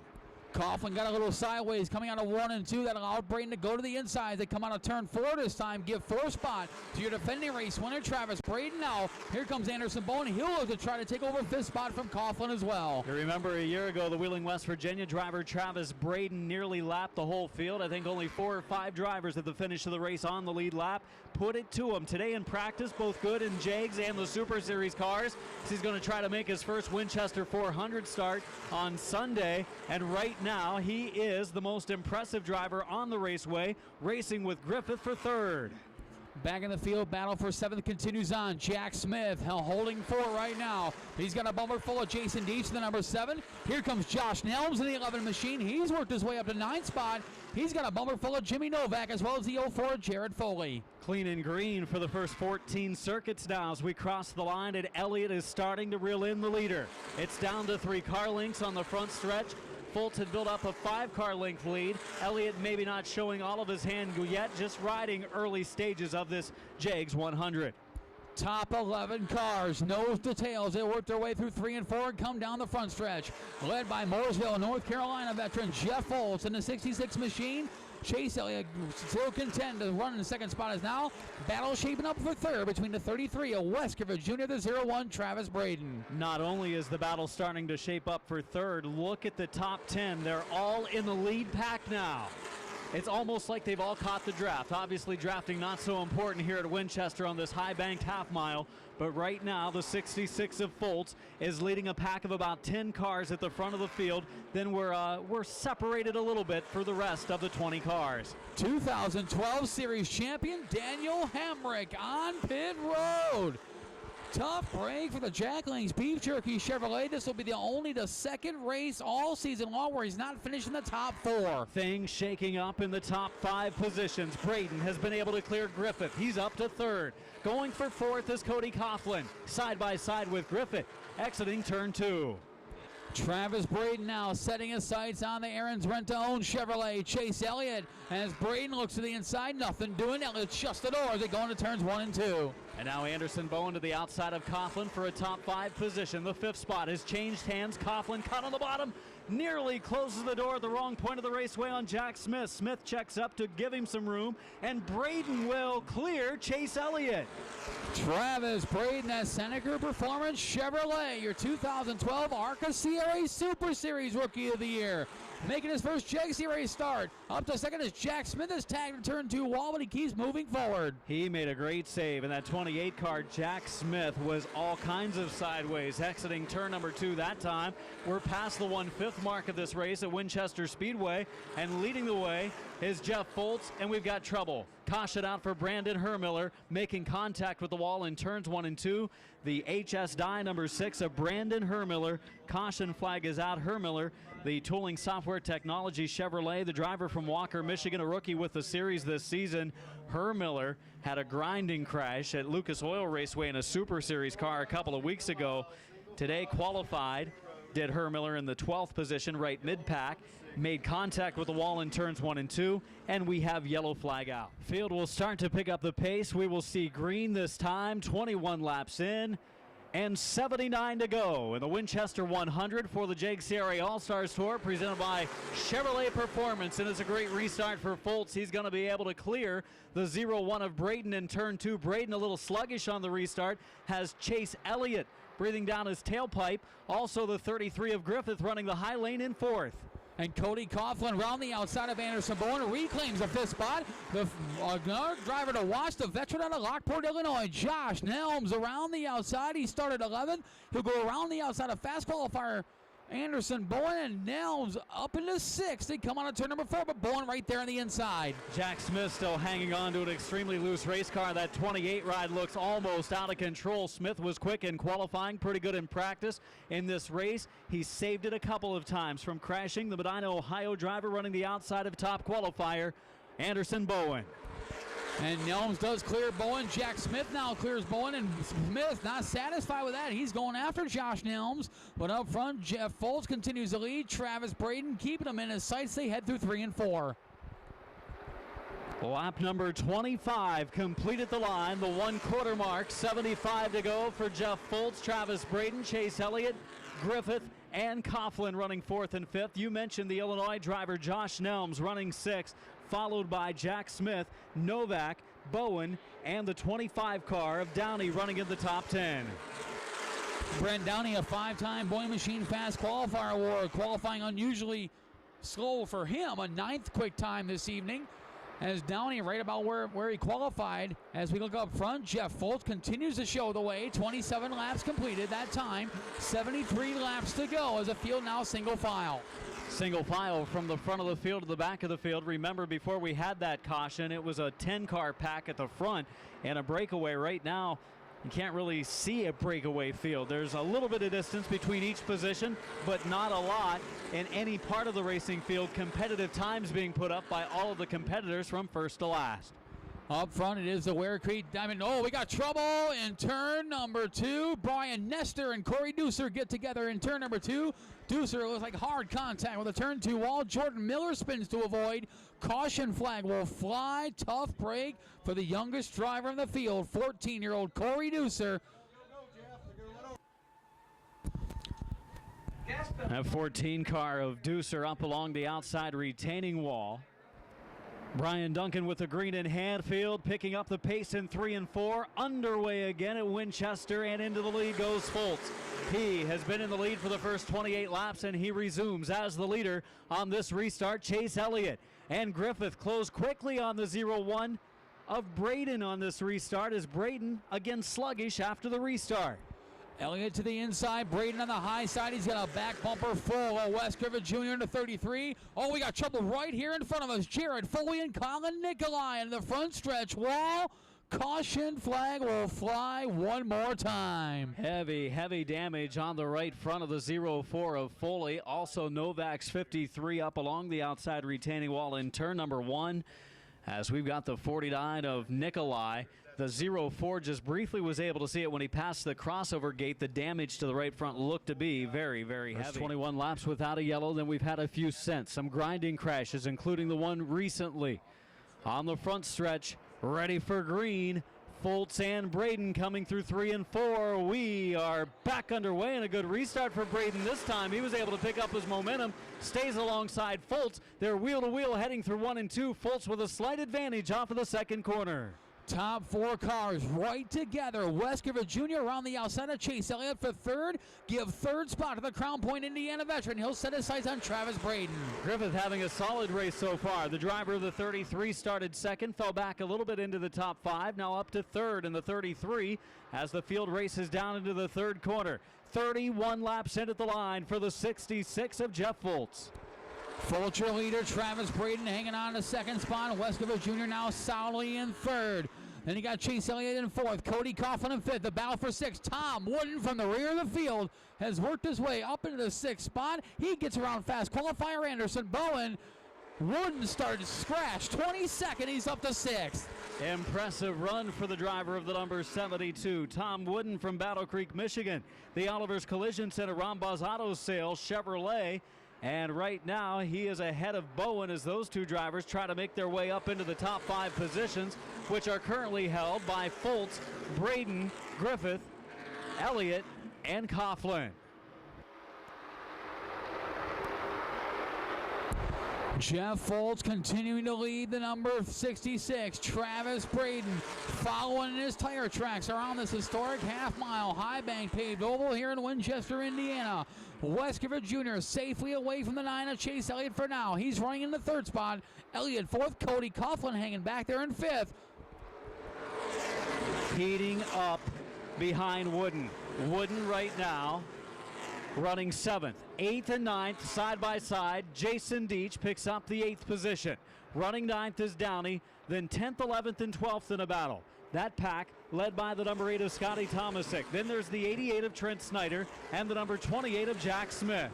Coughlin got a little sideways coming out of 1 and 2. That allowed Braden to go to the inside. They come out of turn 4 this time. Give 4th spot to your defending race winner, Travis Braden. Now, here comes Anderson Bowen. He'll look to try to take over 5th spot from Coughlin as well. You remember a year ago, the Wheeling, West Virginia driver Travis Braden nearly lapped the whole field. I think only 4 or 5 drivers at the finish of the race on the lead lap. put it to him. Today in practice, both good in Jags and the Super Series cars. He's going to try to make his first Winchester 400 start on Sunday. And right now, he is the most impressive driver on the raceway, racing with Griffith for third. Back in the field, battle for seventh continues on. Jack Smith holding 4 right now. He's got a bumper full of Jason Deach, the number 7. Here comes Josh Nelms in the 11 machine. He's worked his way up to 9th spot. He's got a bumper full of Jimmy Novak as well as the 04 Jared Foley. Clean and green for the first 14 circuits now as we cross the line, and Elliott is starting to reel in the leader. It's down to 3 car lengths on the front stretch. Fultz had built up a 5-car length lead. Elliott maybe not showing all of his hand yet, just riding early stages of this Jags 100. Top 11 cars, nose to tails. They work their way through 3 and 4 and come down the front stretch. Led by Mooresville, North Carolina veteran Jeff Fultz in the 66 machine. Chase Elliott still contend to run in the second spot as now. Battle shaping up for third between the 33 of Wesker Jr., the 01 Travis Braden. Not only is the battle starting to shape up for third, look at the top 10. They're all in the lead pack now. It's almost like they've all caught the draft. Obviously, drafting not so important here at Winchester on this high-banked half mile. But right now, the 66 of Fultz is leading a pack of about 10 cars at the front of the field. Then we're separated a little bit for the rest of the 20 cars. 2012 Series champion Daniel Hemrick on pit road. Tough break for the Jacklings Beef Jerky Chevrolet. This will be the second race all season long where he's not finishing the top 4. Things shaking up in the top 5 positions. Braden has been able to clear Griffith. He's up to third. Going for fourth is Cody Coughlin, side by side with Griffith, exiting turn 2. Travis Braden now setting his sights on the Aaron's rent-to-own Chevrolet. Chase Elliott, as Braden looks to the inside, nothing doing. Elliott shuts the door as they go into turns 1 and 2. And now Anderson Bowen to the outside of Coughlin for a top 5 position. The 5th spot has changed hands. Coughlin caught on the bottom, nearly closes the door at the wrong point of the raceway on Jack Smith. Smith checks up to give him some room, and Braden will clear Chase Elliott. Travis Braden at Seneca Performance Chevrolet, your 2012 ARCA CRA Super Series Rookie of the Year. Making his first Jag Series start. Up to second is Jack Smith, is tagged in turn 2 wall, but he keeps moving forward. He made a great save, and that 28 car Jack Smith was all kinds of sideways, exiting turn number 2 that time. We're past the 1/5 mark of this race at Winchester Speedway, and leading the way is Jeff Fultz, and we've got trouble. Caution out for Brandon Hermiller, making contact with the wall in turns 1 and 2. The HS die number 6 of Brandon Hermiller. Caution flag is out. Hermiller, the tooling software technology Chevrolet, the driver from Walker, Michigan, a rookie with the series this season. Hermiller had a grinding crash at Lucas Oil Raceway in a Super Series car a couple of weeks ago. Today qualified, did Hermiller in the 12th position, right mid-pack. Made contact with the wall in turns 1 and 2, and we have yellow flag out. Field will start to pick up the pace. We will see green this time, 21 laps in, and 79 to go in the Winchester 100 for the Jag CRA All-Stars Tour, presented by Chevrolet Performance, and it's a great restart for Fultz. He's going to be able to clear the 0-1 of Braden in turn 2. Braden a little sluggish on the restart, has Chase Elliott breathing down his tailpipe. Also the 33 of Griffith running the high lane in 4th. And Cody Coughlin around the outside of Anderson Bowen reclaims the 5th spot. The driver to watch, the veteran out of Lockport, Illinois, Josh Nelms around the outside. He started 11th. He'll go around the outside of fast qualifier Anderson Bowen, and Nelms up into 6th. They come on to turn number 4, but Bowen right there on the inside. Jack Smith still hanging on to an extremely loose race car. That 28 ride looks almost out of control. Smith was quick in qualifying, pretty good in practice. In this race, he saved it a couple of times from crashing. The Medina, Ohio driver running the outside of top qualifier, Anderson Bowen. And Nelms does clear Bowen. Jack Smith now clears Bowen, and Smith not satisfied with that. He's going after Josh Nelms. But up front, Jeff Fultz continues to lead. Travis Braden keeping him in his sights. They head through 3 and 4. Lap number 25 completed the line, the 1/4 mark. 75 to go for Jeff Fultz, Travis Braden, Chase Elliott, Griffith, and Coughlin running 4th and 5th. You mentioned the Illinois driver Josh Nelms running 6th, followed by Jack Smith, Novak, Bowen, and the 25 car of Downey running in the top 10. Brent Downey, a 5-time Boeing Machine Fast Qualifier Award, qualifying unusually slow for him, a 9th quick time this evening. as Downey right about where he qualified. As we look up front, Jeff Foltz continues to show the way. 27 laps completed that time. 73 laps to go as a field now single file. Single file from the front of the field to the back of the field. Remember, before we had that caution, it was a 10-car pack at the front and a breakaway. Right now, you can't really see a breakaway field. There's a little bit of distance between each position, but not a lot in any part of the racing field. Competitive times being put up by all of the competitors from first to last. Up front, it is the Ware Creek Diamond. Oh, we got trouble in turn number 2. Brian Nestor and Corey Deucer get together in turn number 2. Deucer looks like hard contact with a turn 2 wall. Jordan Miller spins to avoid. Caution flag will fly. Tough break for the youngest driver in the field, 14-year-old Corey Deucer. That 14 car of Deucer up along the outside retaining wall. Brian Duncan with the green in hand. Field picking up the pace in 3 and 4. Underway again at Winchester, and into the lead goes Foltz. He has been in the lead for the first 28 laps, and he resumes as the leader on this restart. Chase Elliott and Griffith close quickly on the 0-1 of Braden on this restart, as Braden again sluggish after the restart. Elliott to the inside, Braden on the high side. He's got a back bumper full of Wes Griffith Jr. into 33. Oh, we got trouble right here in front of us. Jared Foley and Colin Nikolai in the front stretch wall. Caution flag will fly one more time. Heavy damage on the right front of the 0-4 of Foley. Also Novak's 53 up along the outside retaining wall in turn number 1. As we've got the 49 of Nikolai. The 0-4 just briefly was able to see it when he passed the crossover gate. The damage to the right front looked to be very heavy. 21 laps without a yellow, then we've had a few since. Some grinding crashes, including the one recently. On the front stretch, ready for green. Foltz and Braden coming through 3 and 4. We are back underway, and a good restart for Braden this time. He was able to pick up his momentum, stays alongside Foltz. They're wheel to wheel heading through 1 and 2. Foltz with a slight advantage off of the second corner. Top 4 cars right together. Wes Griffith Jr. around the outside of Chase Elliott for third. Give third spot to the Crown Point Indiana veteran. He'll set his sights on Travis Braden. Griffith having a solid race so far. The driver of the 33 started second, fell back a little bit into the top 5, now up to third in the 33 as the field races down into the third corner. 31 laps in at the line for the 66 of Jeff Foltz. Fulcher leader Travis Braden hanging on to second spot. Wes Griffith Jr. now solidly in third. Then you got Chase Elliott in fourth. Cody Coughlin in fifth. The battle for sixth. Tom Wooden from the rear of the field has worked his way up into the sixth spot. He gets around fast. Qualifier Anderson Bowen. Wooden started scratch. 22nd. He's up to sixth. Impressive run for the driver of the number 72, Tom Wooden from Battle Creek, Michigan. The Oliver's Collision Center, Rambaz Auto Sales, Chevrolet. And right now, he is ahead of Bowen as those two drivers try to make their way up into the top 5 positions, which are currently held by Foltz, Braden, Griffith, Elliott, and Coughlin. Jeff Foltz continuing to lead the number 66. Travis Braden following in his tire tracks around this historic half-mile high bank paved oval here in Winchester, Indiana. Wes Griffith Jr. safely away from the 9 of Chase Elliott for now. He's running in the third spot. Elliott fourth. Cody Coughlin hanging back there in fifth. Heating up behind Wooden. Wooden right now running 7th. 8th and 9th side by side. Jason Deach picks up the 8th position. Running 9th is Downey, then 10th, 11th, and 12th in a battle. That pack led by the number 8 of Scotty Tomasic. Then there's the 88 of Trent Snyder and the number 28 of Jack Smith.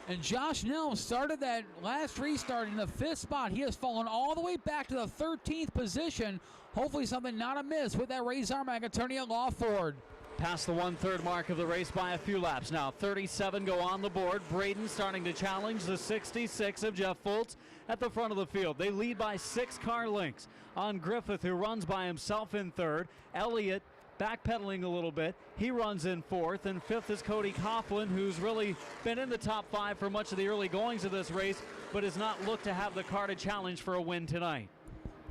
And Josh Nelm started that last restart in the 5th spot. He has fallen all the way back to the 13th position. Hopefully something not amiss with that Ray Zarmak attorney at law Ford. Past the 1/3 mark of the race by a few laps. Now 37 go on the board. Braden starting to challenge the 66 of Jeff Foltz at the front of the field. They lead by 6 car lengths on Griffith, who runs by himself in 3rd. Elliott backpedaling a little bit. He runs in 4th, and 5th is Cody Coughlin, who's really been in the top 5 for much of the early goings of this race, but has not looked to have the car to challenge for a win tonight.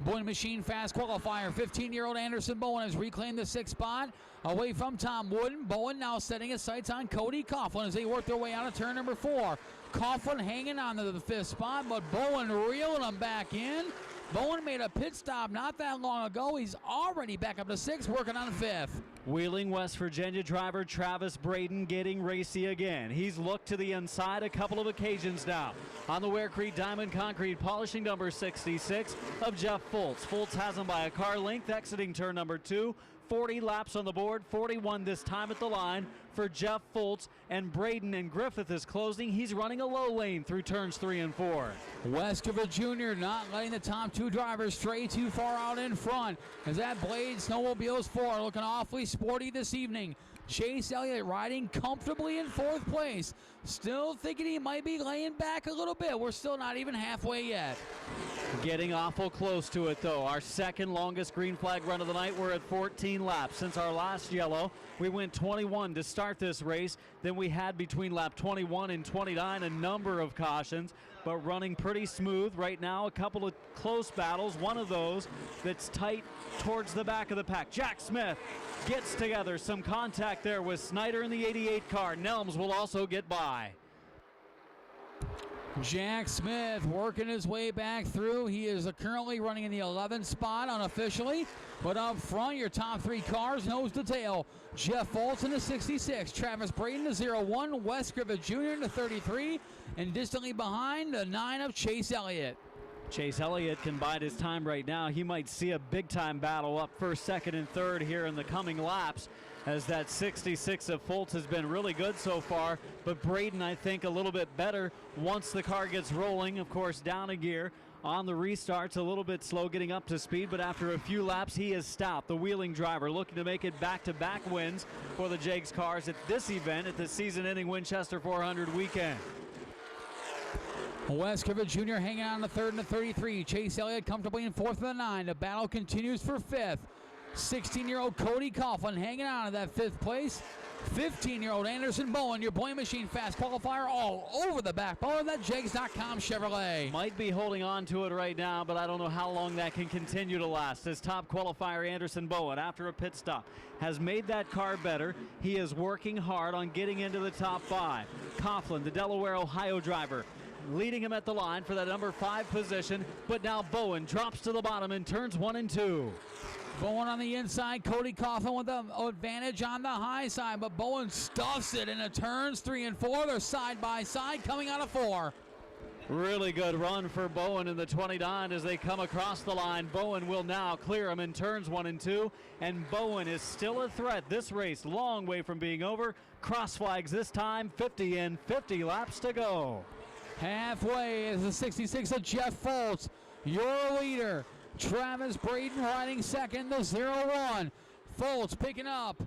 Bowen Machine Fast qualifier. 15-year-old Anderson Bowen has reclaimed the 6th spot away from Tom Wooden. Bowen now setting his sights on Cody Coughlin as they work their way out of turn number 4. Coughlin hanging on to the 5th spot, but Bowen reeling him back in. Bowen made a pit stop not that long ago. He's already back up to 6th, working on 5th. Wheeling, West Virginia driver Travis Braden getting racy again. He's looked to the inside a couple of occasions now. On the Ware Creek Diamond Concrete, polishing number 66 of Jeff Fultz. Fultz has him by a car length, exiting turn number 2. 40 laps on the board, 41 this time at the line for Jeff Fultz, and Braden and Griffith is closing. He's running a low lane through turns 3 and 4. Weskiver Jr. not letting the top 2 drivers stray too far out in front, as that Blade Snowmobiles 4 looking awfully sporty this evening. Chase Elliott riding comfortably in 4th place. Still thinking he might be laying back a little bit. We're still not even halfway yet. Getting awful close to it, though. Our second longest green flag run of the night. We're at 14 laps. Since our last yellow, we went 21 to start this race. Then we had between lap 21 and 29 a number of cautions, but running pretty smooth right now. A couple of close battles. One of those that's tight towards the back of the pack. Jack Smith gets together. Some contact there with Snyder in the 88 car. Nelms will also get by. Jack Smith working his way back through. He is currently running in the 11th spot unofficially. But up front, your top 3 cars, nose to tail. Jeff Fultz in the 66, Travis Braden to 01, Wes Griffith Jr. in the 33, and distantly behind, the 9 of Chase Elliott. Chase Elliott can bide his time right now. He might see a big-time battle up first, second, and third here in the coming laps, as that 66 of Fultz has been really good so far, but Braden, I think, a little bit better once the car gets rolling. Of course, down a gear on the restarts, a little bit slow getting up to speed, but after a few laps, he is stout. The Wheeling driver looking to make it back-to-back wins for the Jags cars at this event at the season-ending Winchester 400 weekend. Wes Griffith Jr. hanging on the 3rd and the 33. Chase Elliott comfortably in 4th and the 9. The battle continues for 5th. 16-year-old Cody Coughlin hanging on to that 5th place. 15-year-old Anderson Bowen, your Boy Machine fast qualifier, all over the backbone of that Jags.com Chevrolet. Might be holding on to it right now, but I don't know how long that can continue to last. His top qualifier, Anderson Bowen, after a pit stop, has made that car better. He is working hard on getting into the top 5. Coughlin, the Delaware, Ohio driver, leading him at the line for that number 5 position, but now Bowen drops to the bottom in turns 1 and 2. Bowen on the inside, Cody Coughlin with the advantage on the high side, but Bowen stuffs it into turns 3 and 4. They're side by side coming out of 4. Really good run for Bowen in the 29 as they come across the line. Bowen will now clear him in turns 1 and 2, and Bowen is still a threat. This race, long way from being over. Cross flags this time, 50 in, 50 laps to go. Halfway is the 66 of Jeff Fultz, your leader. Travis Braden riding second, the 01. Fultz picking up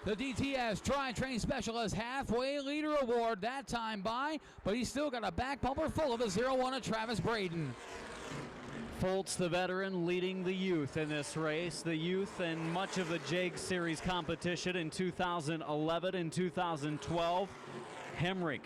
the DTS Drivetrain Specialist halfway leader award that time by, but he's still got a back bumper full of the 01 of Travis Braden. Fultz, the veteran, leading the youth in this race. The youth and much of the JAG Series competition in 2011 and 2012. Hemrick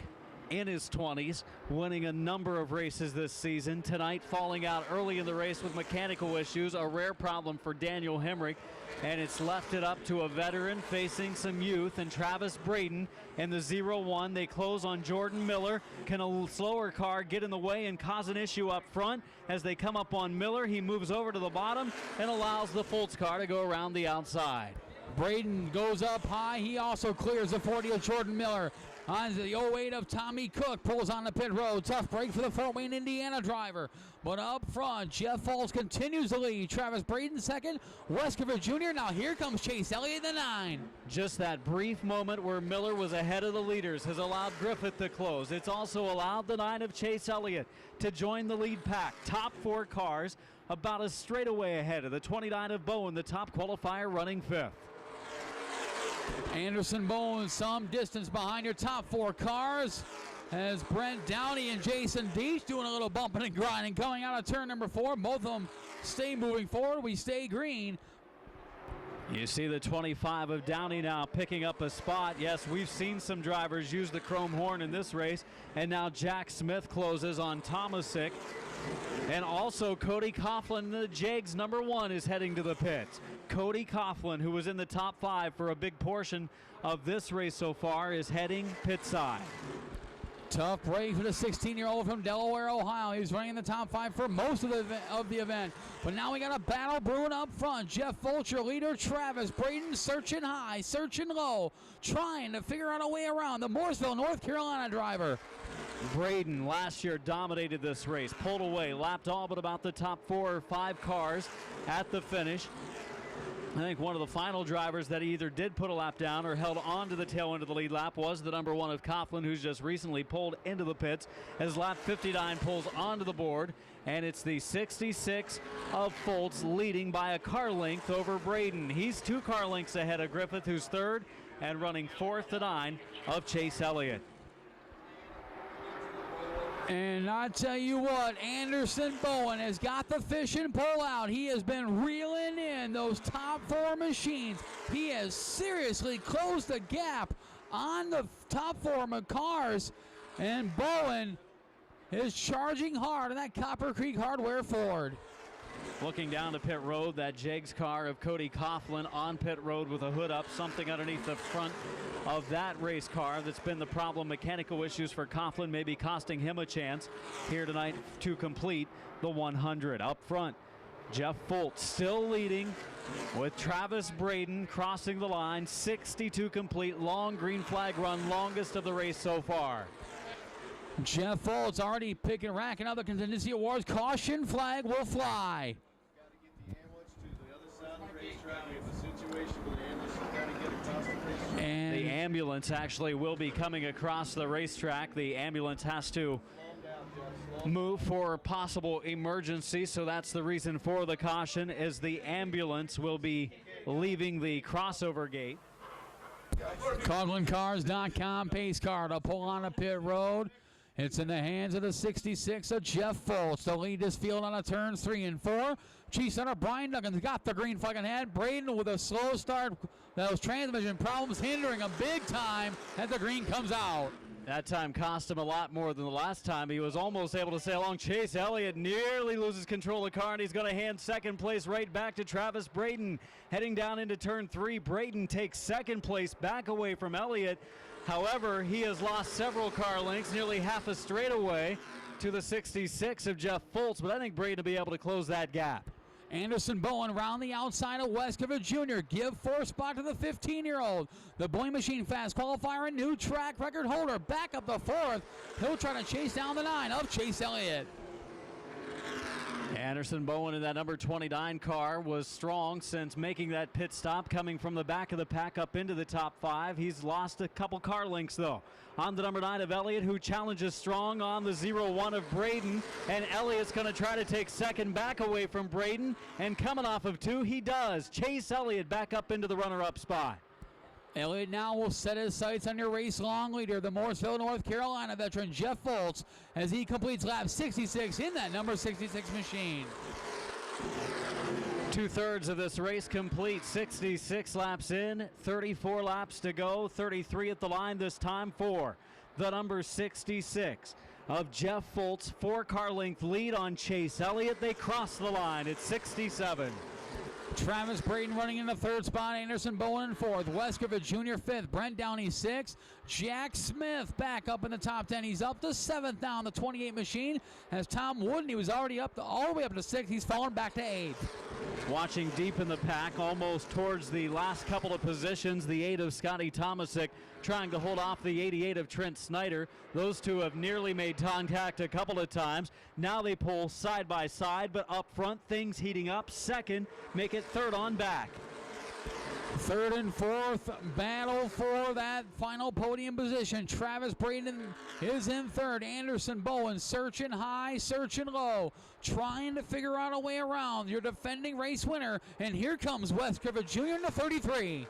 in his 20s, winning a number of races this season. Tonight falling out early in the race with mechanical issues, a rare problem for Daniel Hemrick, and it's left it up to a veteran facing some youth, and Travis Braden in the 01. They close on Jordan Miller. Can a slower car get in the way and cause an issue up front? As they come up on Miller, he moves over to the bottom and allows the Fultz car to go around the outside. Braden goes up high. He also clears the 40 of Jordan Miller. On the 08 of Tommy Cook, pulls on the pit road. Tough break for the Fort Wayne, Indiana driver. But up front, Jeff Fultz continues to lead. Travis Braden second. Wes Griffith Jr. Now here comes Chase Elliott, the 9. Just that brief moment where Miller was ahead of the leaders has allowed Griffith to close. It's also allowed the 9 of Chase Elliott to join the lead pack. Top 4 cars about a straightaway ahead of the 29 of Bowen, the top qualifier, running 5th. Anderson Bowen some distance behind your top 4 cars as Brent Downey and Jason Deach doing a little bumping and grinding coming out of turn number 4. Both of them stay moving forward. We stay green. You see the 25 of Downey now picking up a spot. Yes, we've seen some drivers use the chrome horn in this race, and now Jack Smith closes on Tomasic. And also Cody Coughlin, the Jags number 1, is heading to the pits. Cody Coughlin, who was in the top 5 for a big portion of this race so far, is heading pit side. Tough break for the 16-year-old from Delaware, Ohio. He was running in the top 5 for most of the event. But now we got a battle brewing up front. Jeff Fulcher, leader Travis Braden, searching high, searching low, trying to figure out a way around the Mooresville, North Carolina driver. Braden last year dominated this race, pulled away, lapped all but about the top 4 or 5 cars at the finish. I think one of the final drivers that he either did put a lap down or held on to the tail end of the lead lap was the number 1 of Coughlin, who's just recently pulled into the pits as lap 59 pulls onto the board. And it's the 66 of Foltz leading by a car length over Braden. He's 2 car lengths ahead of Griffith, who's 3rd, and running 4th to 9 of Chase Elliott. And I tell you what, Anderson Bowen has got the fishing pole out. He has been reeling in those top 4 machines. He has seriously closed the gap on the top 4 cars. And Bowen is charging hard on that Copper Creek Hardware Ford. Looking down to pit road, that Jegs car of Cody Coughlin on pit road with a hood up, something underneath the front of that race car that's been the problem. Mechanical issues for Coughlin may be costing him a chance here tonight to complete the 100. Up front, Jeff Fultz still leading with Travis Braden crossing the line. 62 complete, long green flag run, longest of the race so far. Jeff Fultz already racking up the contingency awards. Caution flag will fly. Got to get the ambulance to the other side of the racetrack. We have a situation where the ambulance has got to get across the racetrack. And the ambulance actually will be coming across the racetrack. The ambulance has to move for possible emergency, so that's the reason for the caution, is the ambulance will be leaving the crossover gate. CoglinCars.com pace car to pull on a pit road. It's in the hands of the 66 of Jeff Fultz. The lead is field on a turns 3 and 4. Chief Center Brian Duggins got the green flag in hand. Braden with a slow start. Those transmission problems hindering him big time as the green comes out. That time cost him a lot more than the last time. He was almost able to stay along. Chase Elliott nearly loses control of the car, and he's going to hand second place right back to Travis Braden. Heading down into turn 3, Braden takes second place back away from Elliott. However, he has lost several car lengths, nearly half a straightaway to the 66 of Jeff Fultz, but I think Braden will be able to close that gap. Anderson Bowen around the outside of Weskovic Jr. Give 4th spot to the 15-year-old. The Boeing Machine Fast qualifier and new track record holder back up the 4th. He'll try to chase down the 9 of Chase Elliott. Anderson Bowen in that number 29 car was strong since making that pit stop, coming from the back of the pack up into the top 5. He's lost a couple car lengths though. On the number 9 of Elliott, who challenges strong on the 0-1 of Braden, and Elliott's going to try to take second back away from Braden, and coming off of 2, he does. Chase Elliott back up into the runner-up spot. Elliott now will set his sights on your race-long leader, the Mooresville, North Carolina veteran Jeff Fultz, as he completes lap 66 in that number 66 machine. 2/3 of this race complete, 66 laps in, 34 laps to go, 33 at the line this time for the number 66 of Jeff Fultz. 4-car length lead on Chase Elliott. They cross the line at 67. Travis Braden running in the 3rd spot. Anderson Bowen in 4th. Weskovic Jr. 5th. Brent Downey 6th. Jack Smith back up in the top 10. He's up to 7th now on the 28 machine. As Tom Wooden, he was already up to all the way up to 6th. He's fallen back to 8th. Watching deep in the pack, almost towards the last couple of positions, the 8 of Scotty Tomasic trying to hold off the 88 of Trent Snyder. Those two have nearly made contact a couple of times. Now they pull side by side, but up front, things heating up. Second, make it 3rd on back. 3rd and 4th battle for that final podium position. Travis Braden is in 3rd. Anderson Bowen searching high, searching low, trying to figure out a way around your defending race winner. And here comes Weskovic Jr. in the 33.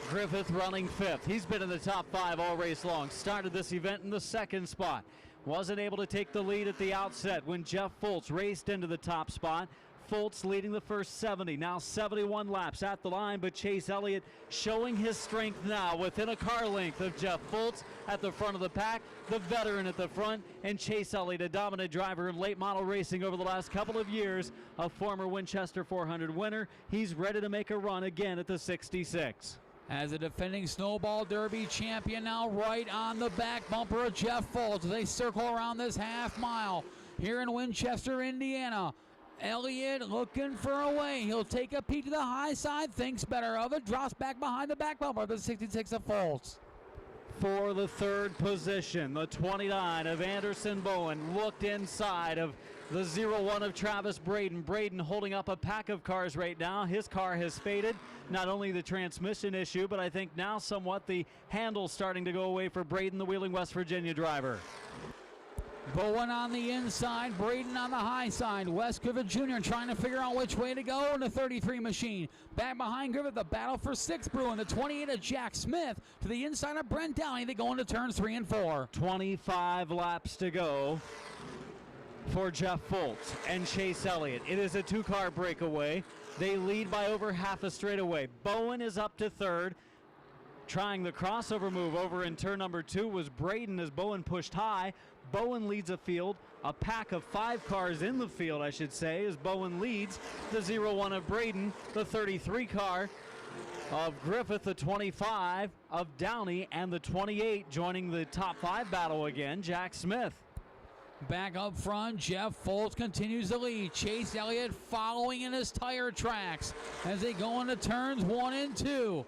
Griffith running 5th. He's been in the top 5 all race long. Started this event in the 2nd spot. Wasn't able to take the lead at the outset when Jeff Fultz raced into the top spot. Fultz leading the first 70, now 71 laps at the line, but Chase Elliott showing his strength now within a car length of Jeff Fultz at the front of the pack, the veteran at the front, and Chase Elliott, a dominant driver in late model racing over the last couple of years, a former Winchester 400 winner. He's ready to make a run again at the 66. as the defending Snowball Derby champion now right on the back bumper of Jeff Foltz as they circle around this half mile here in Winchester, Indiana. Elliott looking for a way. He'll take a peek to the high side, thinks better of it, drops back behind the back bumper of the 66 of Foltz. For the third position, the 29 of Anderson Bowen looked inside of the 01 of Travis Braden. Braden holding up a pack of cars right now. His car has faded. Not only the transmission issue, but I think now somewhat the handle starting to go away for Braden, the Wheeling, West Virginia driver. Bowen on the inside, Braden on the high side. Wes Griffith Jr. trying to figure out which way to go in the 33 machine. Back behind Griffith, the battle for sixth brewing. The 28 of Jack Smith to the inside of Brent Downey. They go into turns 3 and 4. 25 laps to go for Jeff Foltz and Chase Elliott. It is a 2-car breakaway. They lead by over half a straightaway. Bowen is up to third. Trying the crossover move over in turn number 2 was Braden as Bowen pushed high. Bowen leads a field, a pack of 5 cars in the field, I should say, as Bowen leads the 01 of Braden, the 33 car of Griffith, the 25 of Downey, and the 28 joining the top 5 battle again, Jack Smith. Back up front, Jeff Foltz continues to lead. Chase Elliott following in his tire tracks as they go into turns 1 and 2.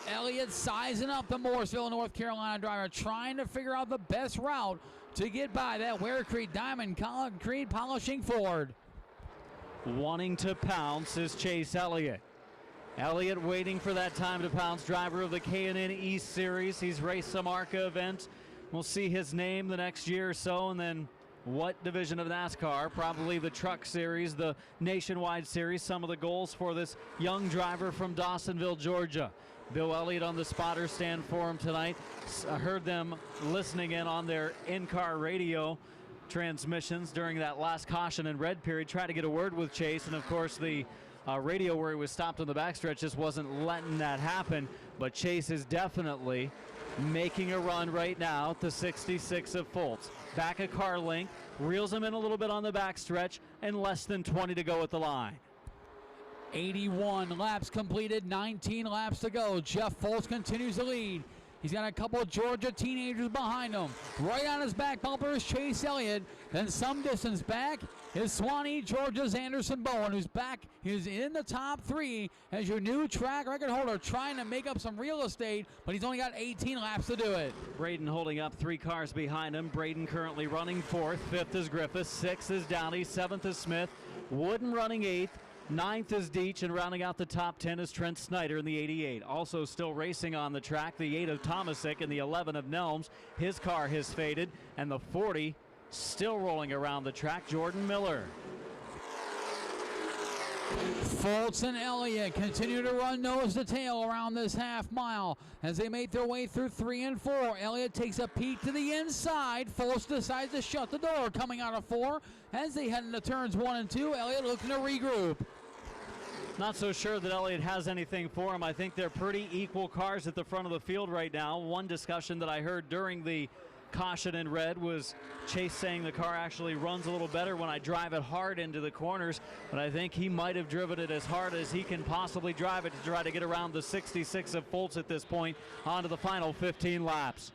Elliott sizing up the Morrisville, North Carolina driver, trying to figure out the best route to get by that Ware Creek Diamond Concrete Polishing Ford. Wanting to pounce is Chase Elliott. Elliott waiting for that time to pounce, driver of the K&N East Series. He's raced some ARCA events. We'll see his name the next year or so, and then what division of NASCAR? Probably the Truck Series, the Nationwide Series. Some of the goals for this young driver from Dawsonville, Georgia. Bill Elliott on the spotter stand for him tonight. I heard them listening in on their in-car radio transmissions during that last caution and red period. Tried to get a word with Chase, and of course the radio where he was stopped on the backstretch just wasn't letting that happen. But Chase is definitely making a run right now at the 66 of Foltz. Back a car length, reels him in a little bit on the backstretch, and less than 20 to go at the line. 81 laps completed, 19 laps to go. Jeff Foltz continues to lead. He's got a couple of Georgia teenagers behind him. Right on his back bumper is Chase Elliott. Then some distance back is Swanee, Georgia's Anderson Bowen, who's back. He's in the top 3 as your new track record holder, trying to make up some real estate, but he's only got 18 laps to do it. Braden holding up 3 cars behind him. Braden currently running 4th. 5th is Griffith. 6th is Downey. 7th is Smith. Wooden running 8th. 9th is Deach, and rounding out the top 10 is Trent Snyder in the 88. Also still racing on the track, the 8 of Tomasic and the 11 of Nelms. His car has faded, and the 40 still rolling around the track, Jordan Miller. Foltz and Elliott continue to run nose to tail around this half mile as they make their way through 3 and 4. Elliott takes a peek to the inside. Foltz decides to shut the door coming out of 4 as they head into turns 1 and 2. Elliott looking to regroup. Not so sure that Elliott has anything for him. I think they're pretty equal cars at the front of the field right now. One discussion that I heard during the caution in red was Chase saying the car actually runs a little better when I drive it hard into the corners, but I think he might have driven it as hard as he can possibly drive it to try to get around the 66 of Foltz at this point onto the final 15 laps.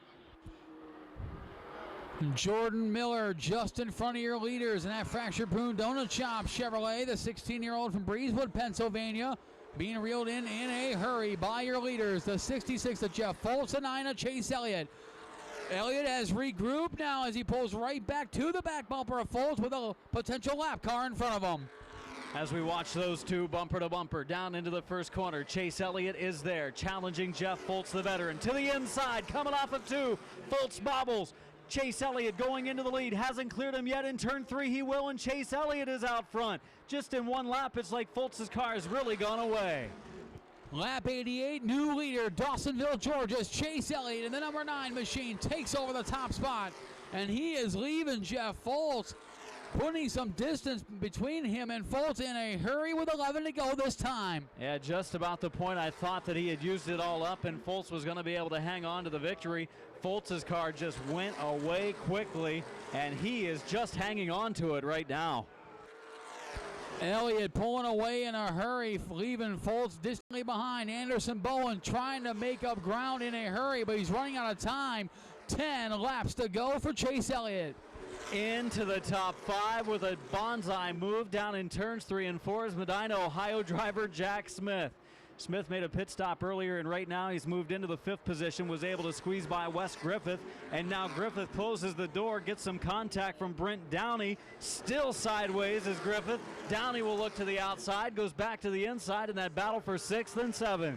Jordan Miller just in front of your leaders in that Fractured Prune Donut Shop Chevrolet, the 16-year-old from Breezewood, Pennsylvania, being reeled in a hurry by your leaders, the 66 of Jeff Foltz and 9 of Chase Elliott. Elliott has regrouped now as he pulls right back to the back bumper of Foltz with a potential lap car in front of him. As we watch those two bumper to bumper down into the first corner, Chase Elliott is there challenging Jeff Foltz, the veteran, to the inside, coming off of 2. Foltz bobbles. Chase Elliott going into the lead, hasn't cleared him yet. In turn 3 he will, and Chase Elliott is out front. Just in one lap, it's like Foltz's car has really gone away. Lap 88, new leader, Dawsonville, Georgia's Chase Elliott, and the number 9 machine takes over the top spot, and he is leaving Jeff Foltz, putting some distance between him and Foltz in a hurry with 11 to go this time. Yeah, just about the point I thought that he had used it all up and Foltz was going to be able to hang on to the victory. Foltz's car just went away quickly, and he is just hanging on to it right now. Elliott pulling away in a hurry, leaving Foltz distantly behind. Anderson Bowen trying to make up ground in a hurry, but he's running out of time. 10 laps to go for Chase Elliott. Into the top 5 with a bonsai move down in turns 3 and 4 is Medina, Ohio driver Jack Smith. Smith made a pit stop earlier, and right now he's moved into the 5th position, was able to squeeze by Wes Griffith, and now Griffith closes the door, gets some contact from Brent Downey, still sideways as Griffith. Downey will look to the outside, goes back to the inside in that battle for 6th and 7th.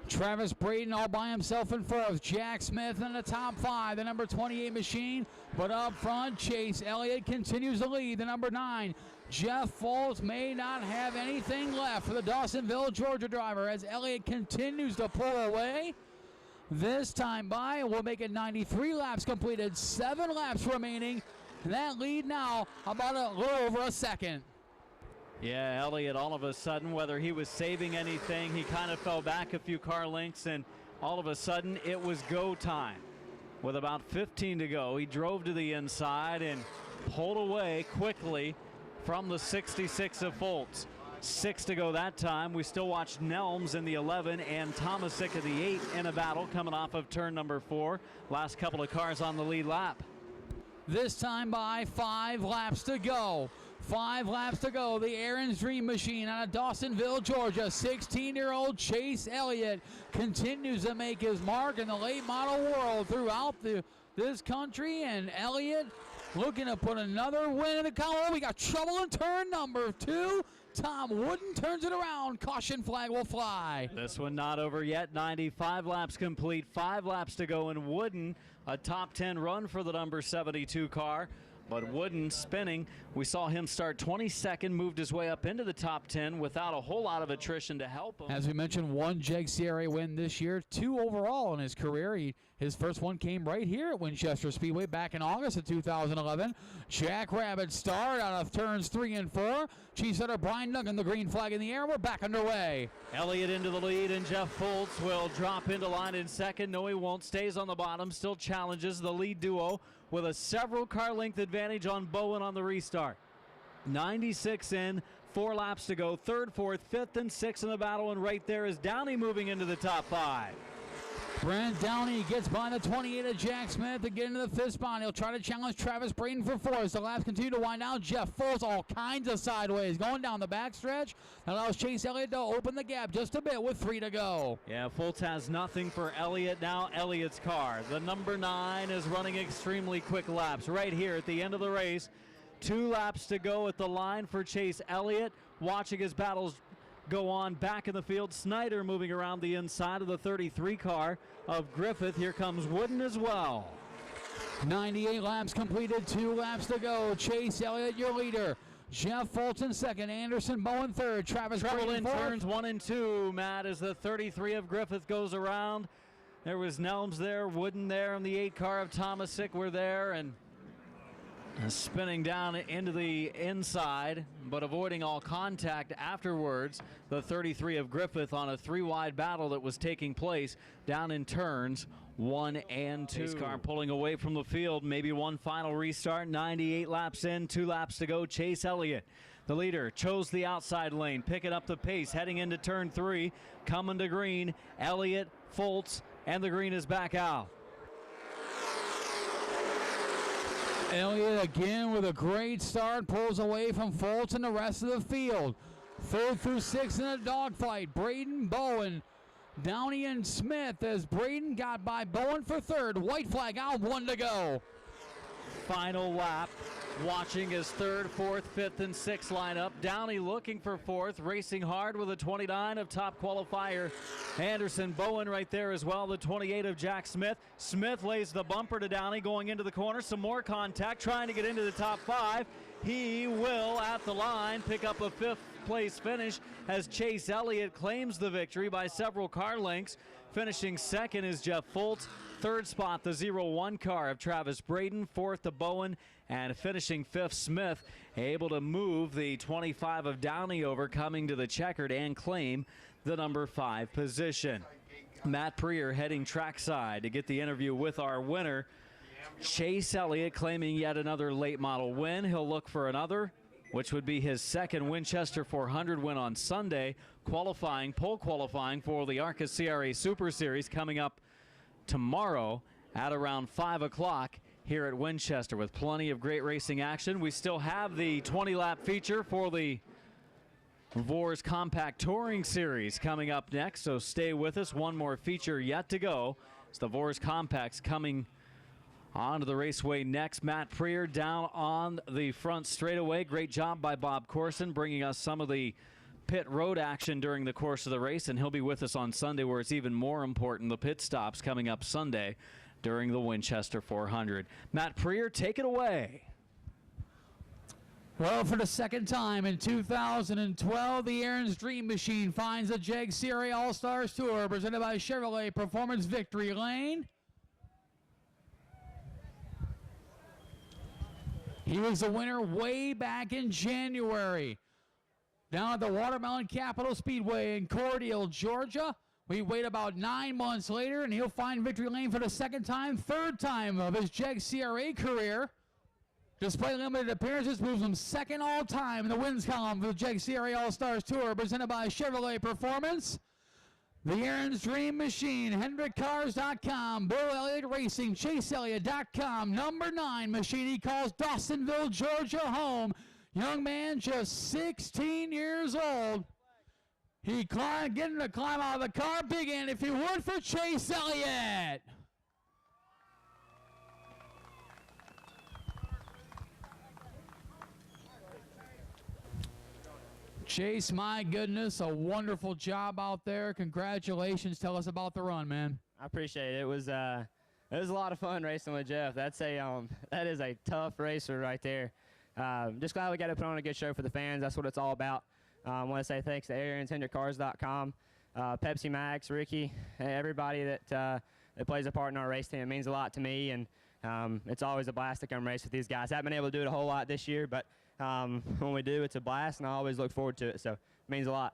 Travis Braden all by himself in 4th. Jack Smith in the top 5, the number 28 machine. But up front, Chase Elliott continues to lead, the number 9. Jeff Foltz may not have anything left for the Dawsonville, Georgia driver as Elliott continues to pull away. This time by will make it 93 laps completed, 7 laps remaining. And that lead now about a little over a second. Yeah, Elliott all of a sudden, whether he was saving anything, he kind of fell back a few car lengths, and all of a sudden it was go time. With about 15 to go, he drove to the inside and pulled away quickly from the 66 of Foltz. 6 to go that time. We still watch Nelms in the 11 and Tomasic in the 8 in a battle coming off of turn number 4. Last couple of cars on the lead lap. This time by 5 laps to go. 5 laps to go. The Aaron's Dream Machine out of Dawsonville, Georgia. 16-year-old Chase Elliott continues to make his mark in the late model world throughout this country. And Elliott looking to put another win in the column. We got trouble in turn number 2. Tom Wooden turns it around. Caution flag will fly. This one not over yet. 95 laps complete. 5 laps to go in Wooden. A top 10 run for the number 72 car. But Wooden spinning, we saw him start 22nd, moved his way up into the top 10 without a whole lot of attrition to help him. As we mentioned, 1 Jag CRA win this year, 2 overall in his career. His first one came right here at Winchester Speedway back in August of 2011. Jack Rabbit start out of turns 3 and 4. Chief Setter Brian Duggan, the green flag in the air. We're back underway. Elliott into the lead, and Jeff Foltz will drop into line in second. No, he won't. Stays on the bottom, still challenges the lead duo with a several car length advantage on Bowen on the restart. 96 in, 4 laps to go. 3rd, 4th, 5th, and 6th in the battle, and right there is Downey moving into the top 5. Brent Downey gets by the 28 of Jack Smith to get into the 5th spot. He'll try to challenge Travis Braden for 4th. The laps continue to wind out. Jeff Foltz all kinds of sideways going down the backstretch. That allows Chase Elliott to open the gap just a bit with 3 to go. Yeah, Foltz has nothing for Elliott now. Elliott's car, the number 9, is running extremely quick laps right here at the end of the race. 2 laps to go at the line for Chase Elliott. Watching his battles go on back in the field. Snyder moving around the inside of the 33 car of Griffith. Here comes Wooden as well. 98 laps completed, 2 laps to go. Chase Elliott, your leader. Jeff Foltz in second. Anderson Bowen third. Travis Trouble Braden in fourth. turns 1 and 2, Matt, as the 33 of Griffith goes around. There was Nelms there, Wooden there, and the 8 car of Tomasic were there, and spinning down into the inside, but avoiding all contact afterwards. The 33 of Griffith on a 3-wide battle that was taking place down in turns 1 and 2. His car pulling away from the field. Maybe one final restart. 98 laps in, 2 laps to go. Chase Elliott, the leader, chose the outside lane, picking up the pace, heading into turn 3, coming to green. Elliott, Foltz, and the green is back out. Elliott again with a great start, pulls away from Foltz and the rest of the field. 3rd through 6th in a dogfight. Braden, Bowen, Downey, and Smith as Braden got by Bowen for 3rd. White flag out, 1 to go. Final lap. Watching his 3rd, 4th, 5th, and 6th lineup. Downey looking for 4th, racing hard with a 29 of top qualifier Anderson Bowen right there as well, the 28 of Jack Smith. Smith lays the bumper to Downey going into the corner. Some more contact, trying to get into the top 5. He will, at the line, pick up a 5th place finish as Chase Elliott claims the victory by several car lengths. Finishing 2nd is Jeff Foltz. 3rd spot, the 0-1 car of Travis Braden. 4th to Bowen. And finishing 5th, Smith, able to move the 25 of Downey over, coming to the checkered and claim the number 5 position. Matt Preer heading trackside to get the interview with our winner. Chase Elliott claiming yet another late model win. He'll look for another which would be his second Winchester 400 win on Sunday, pole qualifying for the ARCA CRA Super Series coming up tomorrow at around 5 o'clock here at Winchester with plenty of great racing action. We still have the 20-lap feature for the Vors Compact Touring Series coming up next, so stay with us. One more feature yet to go. It's the Vors Compacts coming onto the raceway next. Matt Preer down on the front straightaway. Great job by Bob Corson bringing us some of the pit road action during the course of the race, and he'll be with us on Sunday where it's even more important, the pit stops coming up Sunday during the Winchester 400. Matt Preer, take it away. Well, for the second time in 2012, the Aaron's Dream Machine finds the Jeg CRA All-Stars Tour presented by Chevrolet Performance Victory Lane. He was the winner way back in January down at the Watermelon Capital Speedway in Cordele, Georgia. We wait about 9 months later, and he'll find victory lane for the second time, third time of his Jeg CRA career. Despite limited appearances, moves him second all-time in the wins column for the Jeg CRA All-Stars Tour presented by Chevrolet Performance. The Aaron's Dream Machine, HendrickCars.com, Bill Elliott Racing, ChaseElliott.com, number 9 machine he calls Dawsonville, Georgia home. Young man, just 16 years old. He getting to climb out of the car. Big end, if you would, for Chase Elliott. Chase, my goodness, a wonderful job out there. Congratulations. Tell us about the run, man. I appreciate it. It was a lot of fun racing with Jeff. That is a tough racer right there. Just glad we got to put on a good show for the fans. That's what it's all about. I want to say thanks to Aaron's, HendrickCars.com, Pepsi Max, Ricky, everybody that plays a part in our race team. It means a lot to me, and it's always a blast to come race with these guys. I haven't been able to do it a whole lot this year, but when we do, it's a blast, and I always look forward to it, so it means a lot.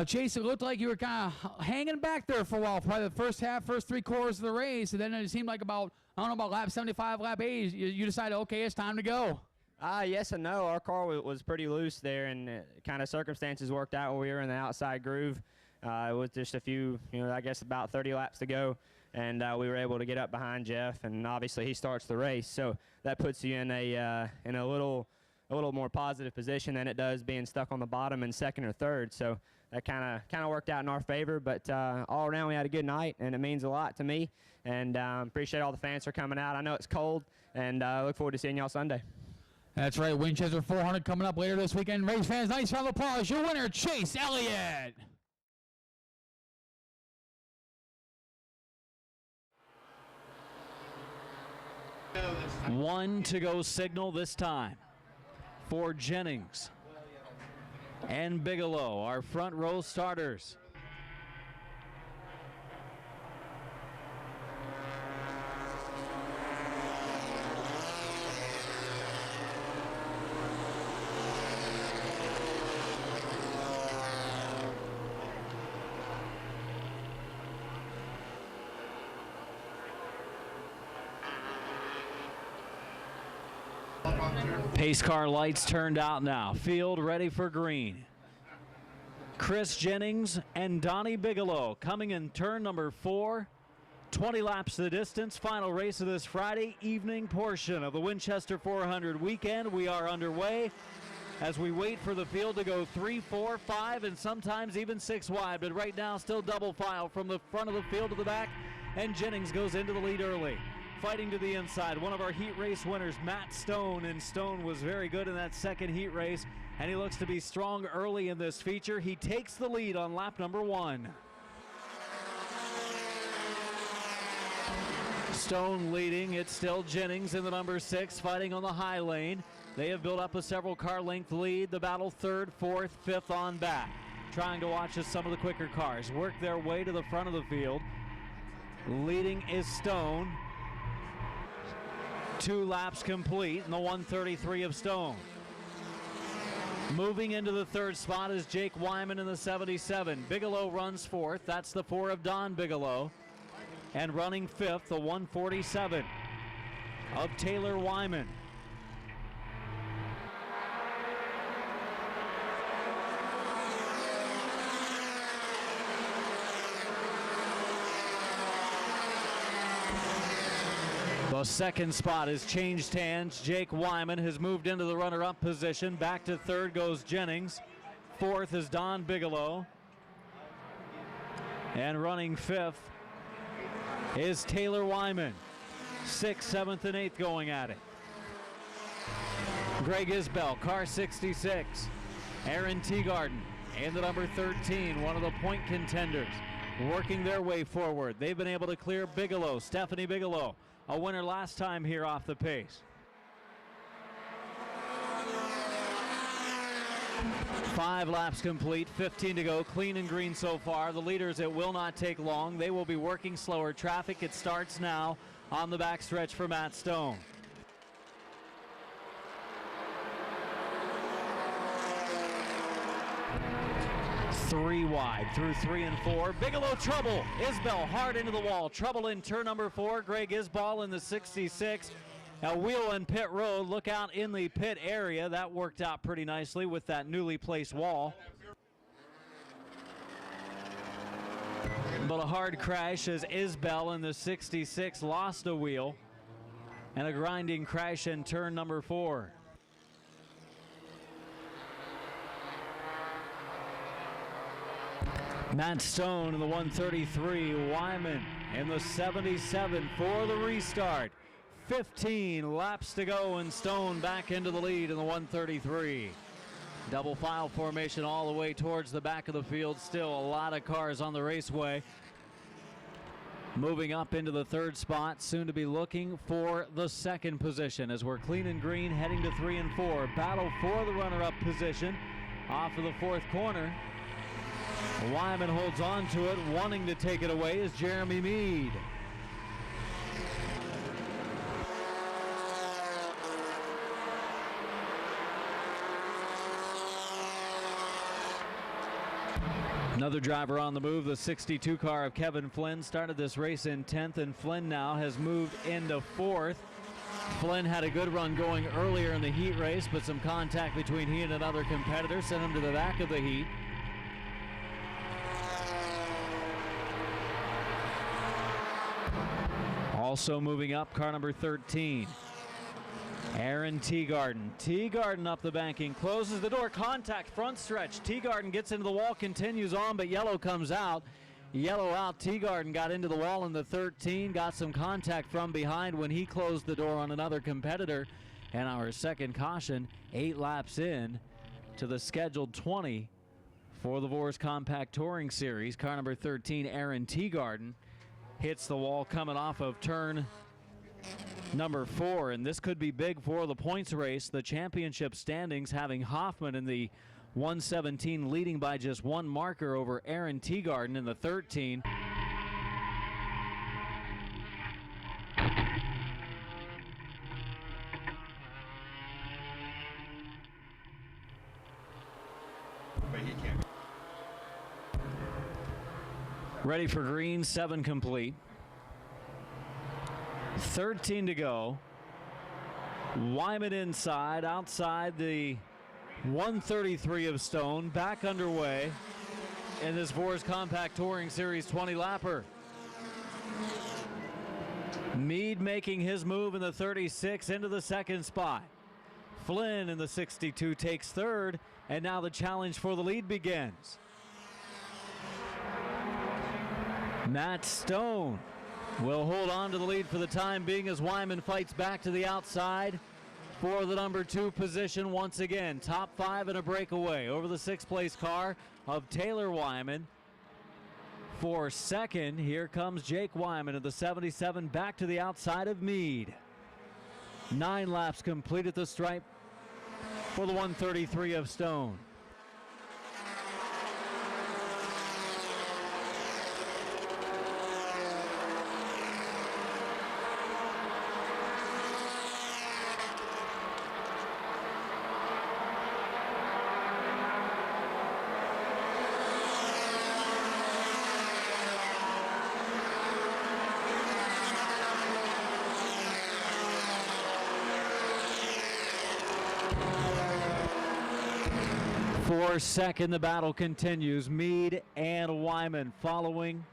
Chase, it looked like you were kind of hanging back there for a while, probably the first half, first 3 quarters of the race, and then it seemed like about lap 75, lap 80, you decided, okay, it's time to go. Yes and no. Our car was pretty loose there, and kind of circumstances worked out when we were in the outside groove. It was just a few, I guess about 30 laps to go, and we were able to get up behind Jeff, and obviously he starts the race, so that puts you in a little more positive position than it does being stuck on the bottom in second or third. So that kind of worked out in our favor. But all around, we had a good night, and it means a lot to me. And appreciate all the fans for coming out. I know it's cold, and look forward to seeing y'all Sunday. That's right, Winchester 400 coming up later this weekend. Race fans, nice round of applause. Your winner, Chase Elliott. One to go signal this time for Jennings and Bigelow, our front row starters. Pace car lights turned out now. Field ready for green. Chris Jennings and Donnie Bigelow coming in turn number 4. 20 laps the distance. Final race of this Friday evening portion of the Winchester 400 weekend. We are underway as we wait for the field to go 3, 4, 5, and sometimes even 6 wide. But right now still double file from the front of the field to the back. And Jennings goes into the lead early. Fighting to the inside, one of our heat race winners, Matt Stone, and Stone was very good in that second heat race, and he looks to be strong early in this feature. He takes the lead on lap number 1. Stone leading, it's still Jennings in the number 6, fighting on the high lane. They have built up a several car length lead, the battle 3rd, 4th, 5th on back. Trying to watch as some of the quicker cars work their way to the front of the field. Leading is Stone. 2 laps complete in the 133 of Stone. Moving into the 3rd spot is Jake Wyman in the 77. Bigelow runs 4th. That's the 4 of Don Bigelow. And running 5th, the 147 of Taylor Wyman. The second spot has changed hands. Jake Wyman has moved into the runner-up position. Back to third goes Jennings. Fourth is Don Bigelow. And running fifth is Taylor Wyman. Sixth, seventh, and eighth going at it. Greg Isbell, car 66. Aaron Teagarden in the number 13, one of the point contenders, working their way forward. They've been able to clear Bigelow, Stephanie Bigelow, a winner last time here off the pace. 5 laps complete, 15 to go, clean and green so far. The leaders, it will not take long. They will be working slower traffic. It starts now on the backstretch for Matt Stone. Three wide through 3 and 4. Bigelow trouble. Isbell hard into the wall. Trouble in turn number 4. Greg Isbell in the 66. A wheel in pit road. Look out in the pit area. That worked out pretty nicely with that newly placed wall. But a hard crash as Isbell in the 66 lost a wheel. And a grinding crash in turn number 4. Matt Stone in the 133, Wyman in the 77 for the restart. 15 laps to go and Stone back into the lead in the 133. Double file formation all the way towards the back of the field. Still a lot of cars on the raceway. Moving up into the third spot, soon to be looking for the second position as we're clean and green heading to 3 and 4. Battle for the runner-up position off of the fourth corner. Wyman holds on to it, wanting to take it away is Jeremy Mead. Another driver on the move, the 62 car of Kevin Flynn started this race in 10th, and Flynn now has moved into 4th. Flynn had a good run going earlier in the heat race, but some contact between he and another competitor sent him to the back of the heat. Also moving up, car number 13, Aaron Teagarden. Teagarden up the banking, closes the door, contact, front stretch. Teagarden gets into the wall, continues on, but yellow comes out. Yellow out, Teagarden got into the wall in the 13, got some contact from behind when he closed the door on another competitor. And our second caution, 8 laps in to the scheduled 20 for the Vors Compact Touring Series. Car number 13, Aaron Teagarden, hits the wall coming off of turn number 4, and this could be big for the points race. The championship standings having Hoffman in the 117 leading by just 1 marker over Aaron Teagarden in the 13. But he can't. Ready for green, 7 complete. 13 to go. Wyman inside, outside the 133 of Stone, back underway in this Vors Compact Touring Series 20 lapper. Mead making his move in the 36 into the second spot. Flynn in the 62 takes third, and now the challenge for the lead begins. Matt Stone will hold on to the lead for the time being as Wyman fights back to the outside for the number 2 position once again. Top 5 and a breakaway over the 6th place car of Taylor Wyman. For second, here comes Jake Wyman of the 77 back to the outside of Mead. 9 laps complete at the stripe for the 133 of Stone. For second, the battle continues. Mead and Wyman following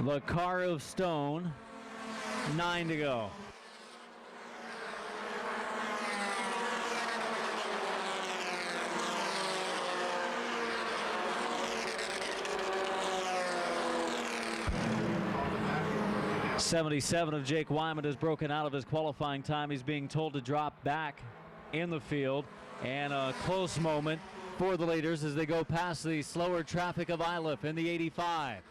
the car of Stone. 9 to go. .77 of Jake Wyman has broken out of his qualifying time. He's being told to drop back in the field, and a close moment for the leaders as they go past the slower traffic of Iliff in the 85.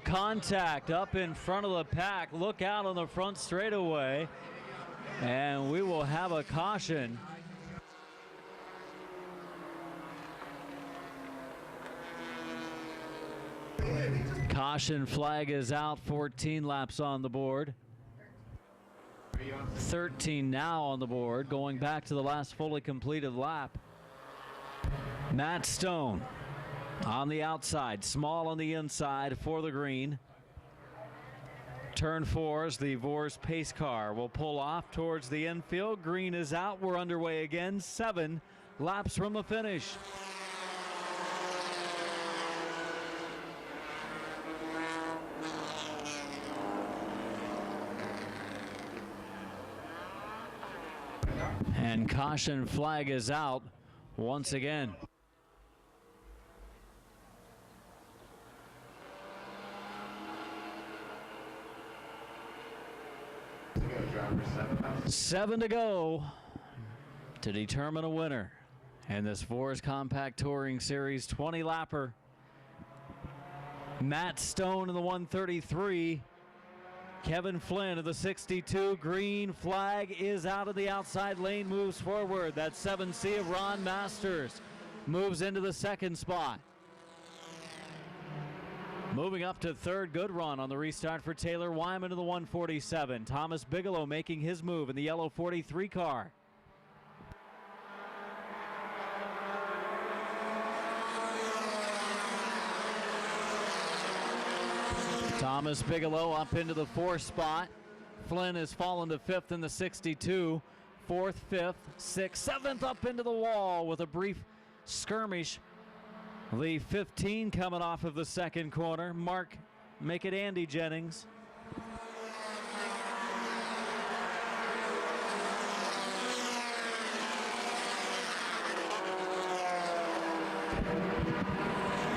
Contact up in front of the pack. Look out on the front straightaway, and we will have a caution. Caution flag is out. 14 laps on the board. 13 now on the board, going back to the last fully completed lap. Matt Stone on the outside, Small on the inside for the green. Turn 4 as the Vors pace car will pull off towards the infield. Green is out. We're underway again. 7 laps from the finish. And caution flag is out once again. Seven to go to determine a winner in this Vors Compact Touring Series 20-lapper. Matt Stone in the 133. Kevin Flynn of the 62. Green flag is out of the outside lane, moves forward. That 7C of Ron Masters moves into the second spot. Moving up to third, good run on the restart for Taylor Wyman in the 147. Thomas Bigelow making his move in the yellow 43 car. Thomas Bigelow up into the 4th spot. Flynn has fallen to 5th in the 62. 4th, 5th, 6th, 7th up into the wall with a brief skirmish. The 15 coming off of the second corner. Mark, make it Andy Jennings.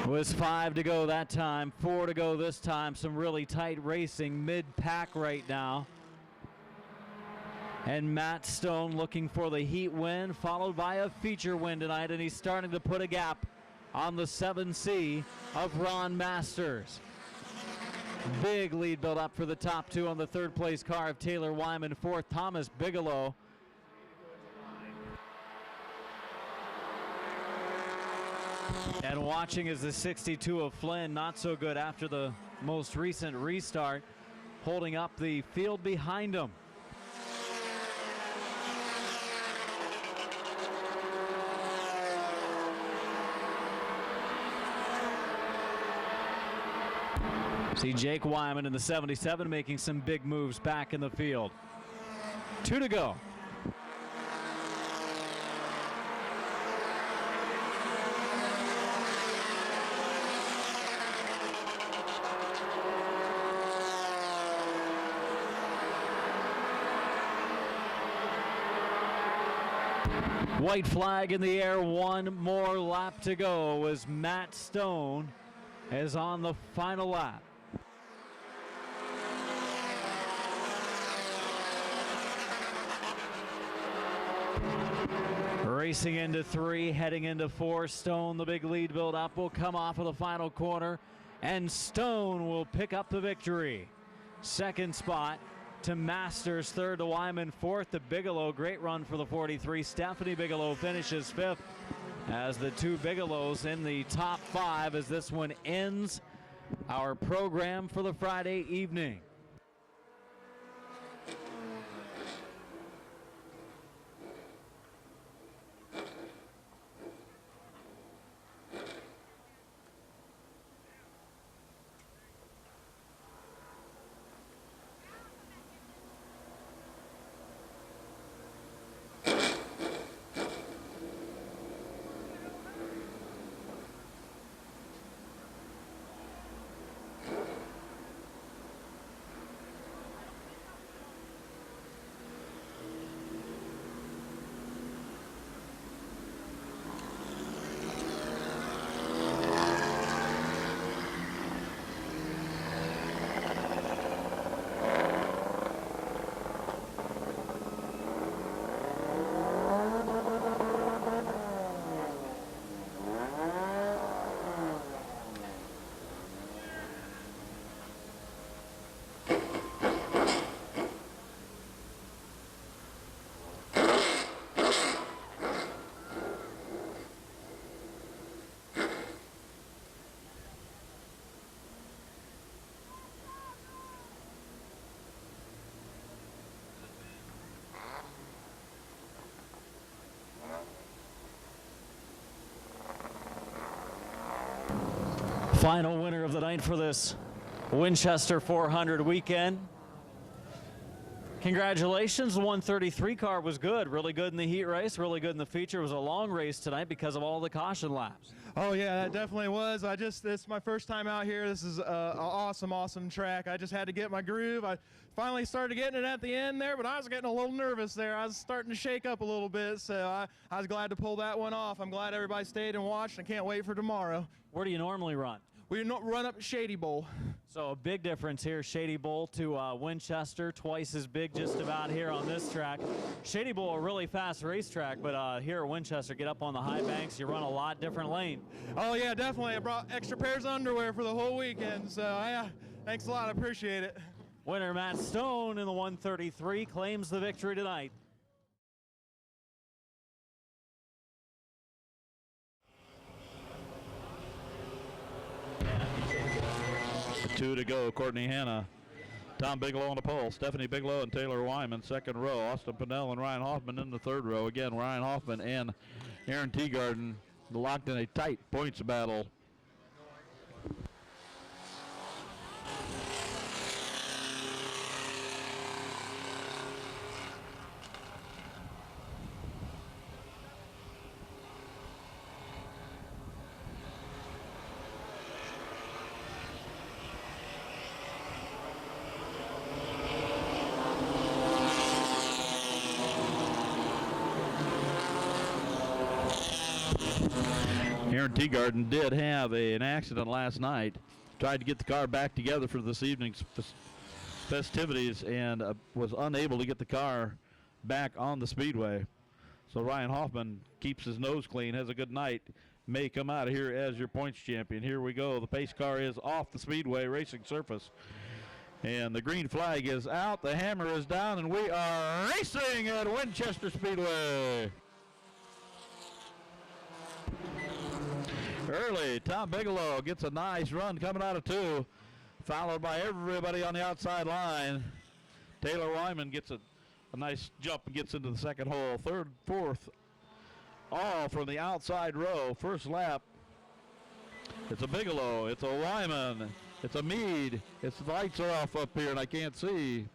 Was 5 to go that time, 4 to go this time. Some really tight racing mid-pack right now. And Matt Stone looking for the heat win, followed by a feature win tonight, and he's starting to put a gap on the 7C of Ron Masters. Big lead build up for the top 2 on the 3rd place car of Taylor Wyman. 4th, Thomas Bigelow. And watching is the 62 of Flynn, not so good after the most recent restart, holding up the field behind him. See Jake Wyman in the 77 making some big moves back in the field. 2 to go. White flag in the air, 1 more lap to go as Matt Stone is on the final lap. Racing into 3, heading into 4. Stone, the big lead build up, will come off of the final corner, and Stone will pick up the victory. 2nd spot to Masters, 3rd to Wyman, 4th to Bigelow. Great run for the 43. Stephanie Bigelow finishes 5th as the 2 Bigelows in the top 5 as this one ends our program for the Friday evening. Final winner of the night for this Winchester 400 weekend. Congratulations, the 133 car was good, really good in the heat race, really good in the feature. It was a long race tonight because of all the caution laps. Oh yeah, that definitely was. This is my first time out here. This is an awesome track. I just had to get my groove. I finally started getting it at the end there, but I was getting a little nervous there. I was starting to shake up a little bit, so I was glad to pull that one off. I'm glad everybody stayed and watched. I can't wait for tomorrow. Where do you normally run? We run up Shady Bowl. So a big difference here, Shady Bowl to Winchester, twice as big just about here on this track. Shady Bowl, a really fast racetrack, but here at Winchester, get up on the high banks, you run a lot different lane. Oh yeah, definitely. I brought extra pairs of underwear for the whole weekend, so yeah, thanks a lot, I appreciate it. Winner Matt Stone in the 133 claims the victory tonight. 2 to go. Courtney Hanna, Tom Bigelow on the pole, Stephanie Bigelow and Taylor Wyman second row, Austin Pinnell and Ryan Hoffman in the third row. Again, Ryan Hoffman and Aaron Teagarden locked in a tight points battle. Aaron Teagarden did have an accident last night. Tried to get the car back together for this evening's festivities and was unable to get the car back on the speedway. So Ryan Hoffman keeps his nose clean, has a good night, may come out of here as your points champion. Here we go. The pace car is off the speedway racing surface. And the green flag is out, the hammer is down, and we are racing at Winchester Speedway. Early, Tom Bigelow gets a nice run coming out of 2, followed by everybody on the outside line. Taylor Wyman gets a nice jump and gets into the second hole. Third, fourth, all from the outside row. First lap, it's a Bigelow, it's a Wyman, it's a Mead. It's the lights are off up here and I can't see.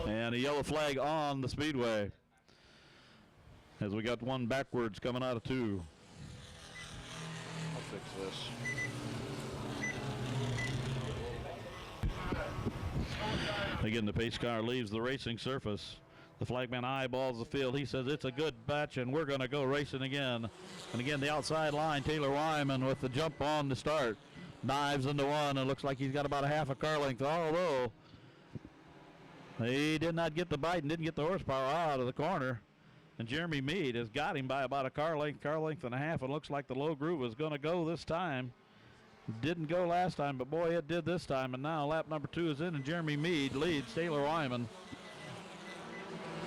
And a yellow flag on the speedway as we got one backwards coming out of 2. I'll fix this. Again, the pace car leaves the racing surface. The flagman eyeballs the field. He says it's a good batch and we're going to go racing again. And again, the outside line, Taylor Wyman with the jump on to start. Dives into 1 and looks like he's got about a half a car length, although he did not get the bite and didn't get the horsepower out of the corner. And Jeremy Mead has got him by about a car length and a half. It looks like the low groove is going to go this time. Didn't go last time, but boy, it did this time. And now lap number 2 is in, and Jeremy Mead leads Taylor Wyman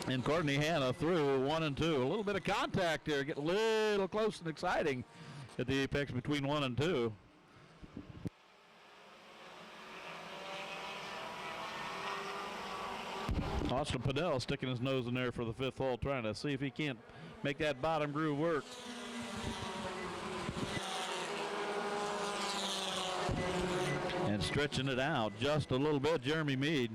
and Courtney Hanna through 1 and 2. A little bit of contact here, getting a little close and exciting at the apex between 1 and 2. Austin Pinnell sticking his nose in there for the 5th hole, trying to see if he can't make that bottom groove work. And stretching it out just a little bit, Jeremy Mead.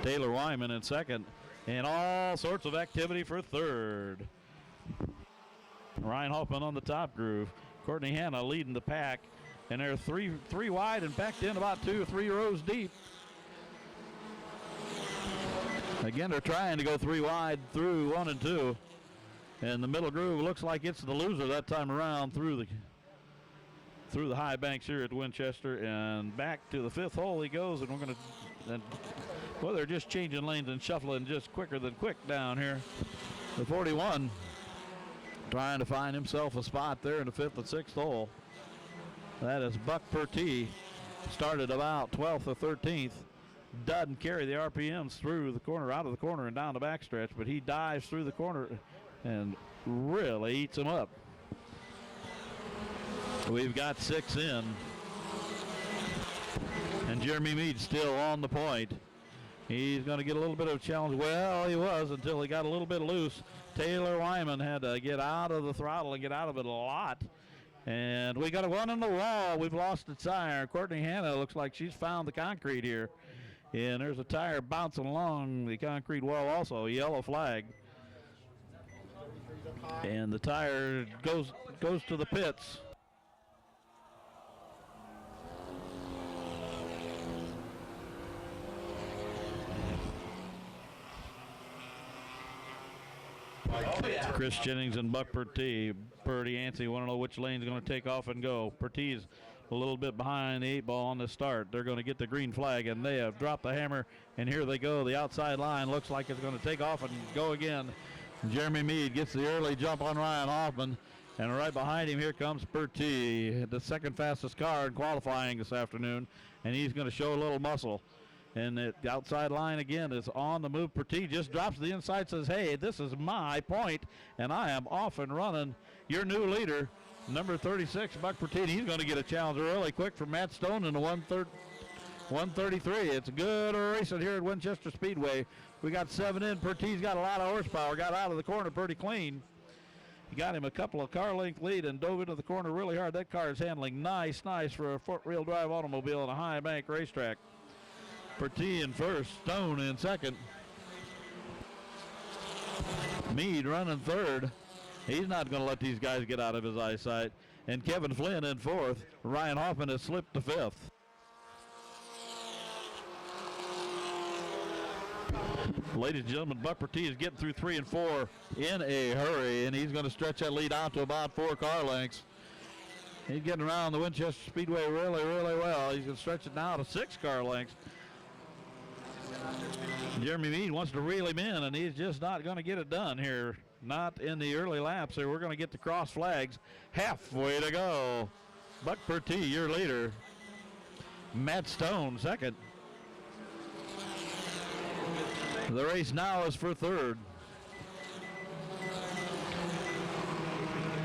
Taylor Wyman in second, and all sorts of activity for third. Ryan Hoffman on the top groove. Courtney Hanna leading the pack, and they're three wide and packed in about 2 or 3 rows deep. Again, they're trying to go 3 wide through 1 and 2. And the middle groove looks like it's the loser that time around through the high banks here at Winchester. And back to the 5th hole he goes, and we're going to, well, they're just changing lanes and shuffling just quicker than quick down here. The 41 trying to find himself a spot there in the 5th and 6th hole. That is Buck Pertee, started about 12th or 13th. Doesn't carry the RPMs through the corner, out of the corner and down the backstretch, but he dives through the corner and really eats him up. We've got 6 in, and Jeremy Mead still on the point. He's going to get a little bit of a challenge. Well, he was until he got a little bit loose. Taylor Wyman had to get out of the throttle and get out of it a lot. And we got a one on the wall. We've lost a tire. Courtney Hanna looks like she's found the concrete here. And there's a tire bouncing along the concrete wall also. A yellow flag. And the tire goes to the pits. Chris Jennings and Buck Purdy Yancey want to know which lane's going to take off and go. Purdy's a little bit behind the 8-ball on the start. They're going to get the green flag, and they have dropped the hammer, and here they go. The outside line looks like it's going to take off and go again. Jeremy Mead gets the early jump on Ryan Hoffman, and right behind him here comes Purdy, the second fastest car in qualifying this afternoon, and he's going to show a little muscle. And the outside line again is on the move. Purdy just drops the inside, says, hey, this is my point, and I am off and running. Your new leader, number 36, Buck Purdy. He's going to get a challenge really quick from Matt Stone in the 133. It's good racing here at Winchester Speedway. We got 7 in. Purdy's got a lot of horsepower. Got out of the corner pretty clean. He got him a couple of car length lead and dove into the corner really hard. That car is handling nice for a four-wheel drive automobile on a high bank racetrack. Purdy in first, Stone in second. Mead running third. He's not going to let these guys get out of his eyesight. And Kevin Flynn in fourth. Ryan Hoffman has slipped to fifth. Ladies and gentlemen, Buck Purdy is getting through 3 and 4 in a hurry, and he's going to stretch that lead out to about 4 car lengths. He's getting around the Winchester Speedway really well. He's going to stretch it now to 6 car lengths. Jeremy Mead wants to reel him in, and he's just not going to get it done here. Not in the early laps here. We're going to get the cross flags. Halfway to go. Buck Purdy, your leader. Matt Stone, second. The race now is for third.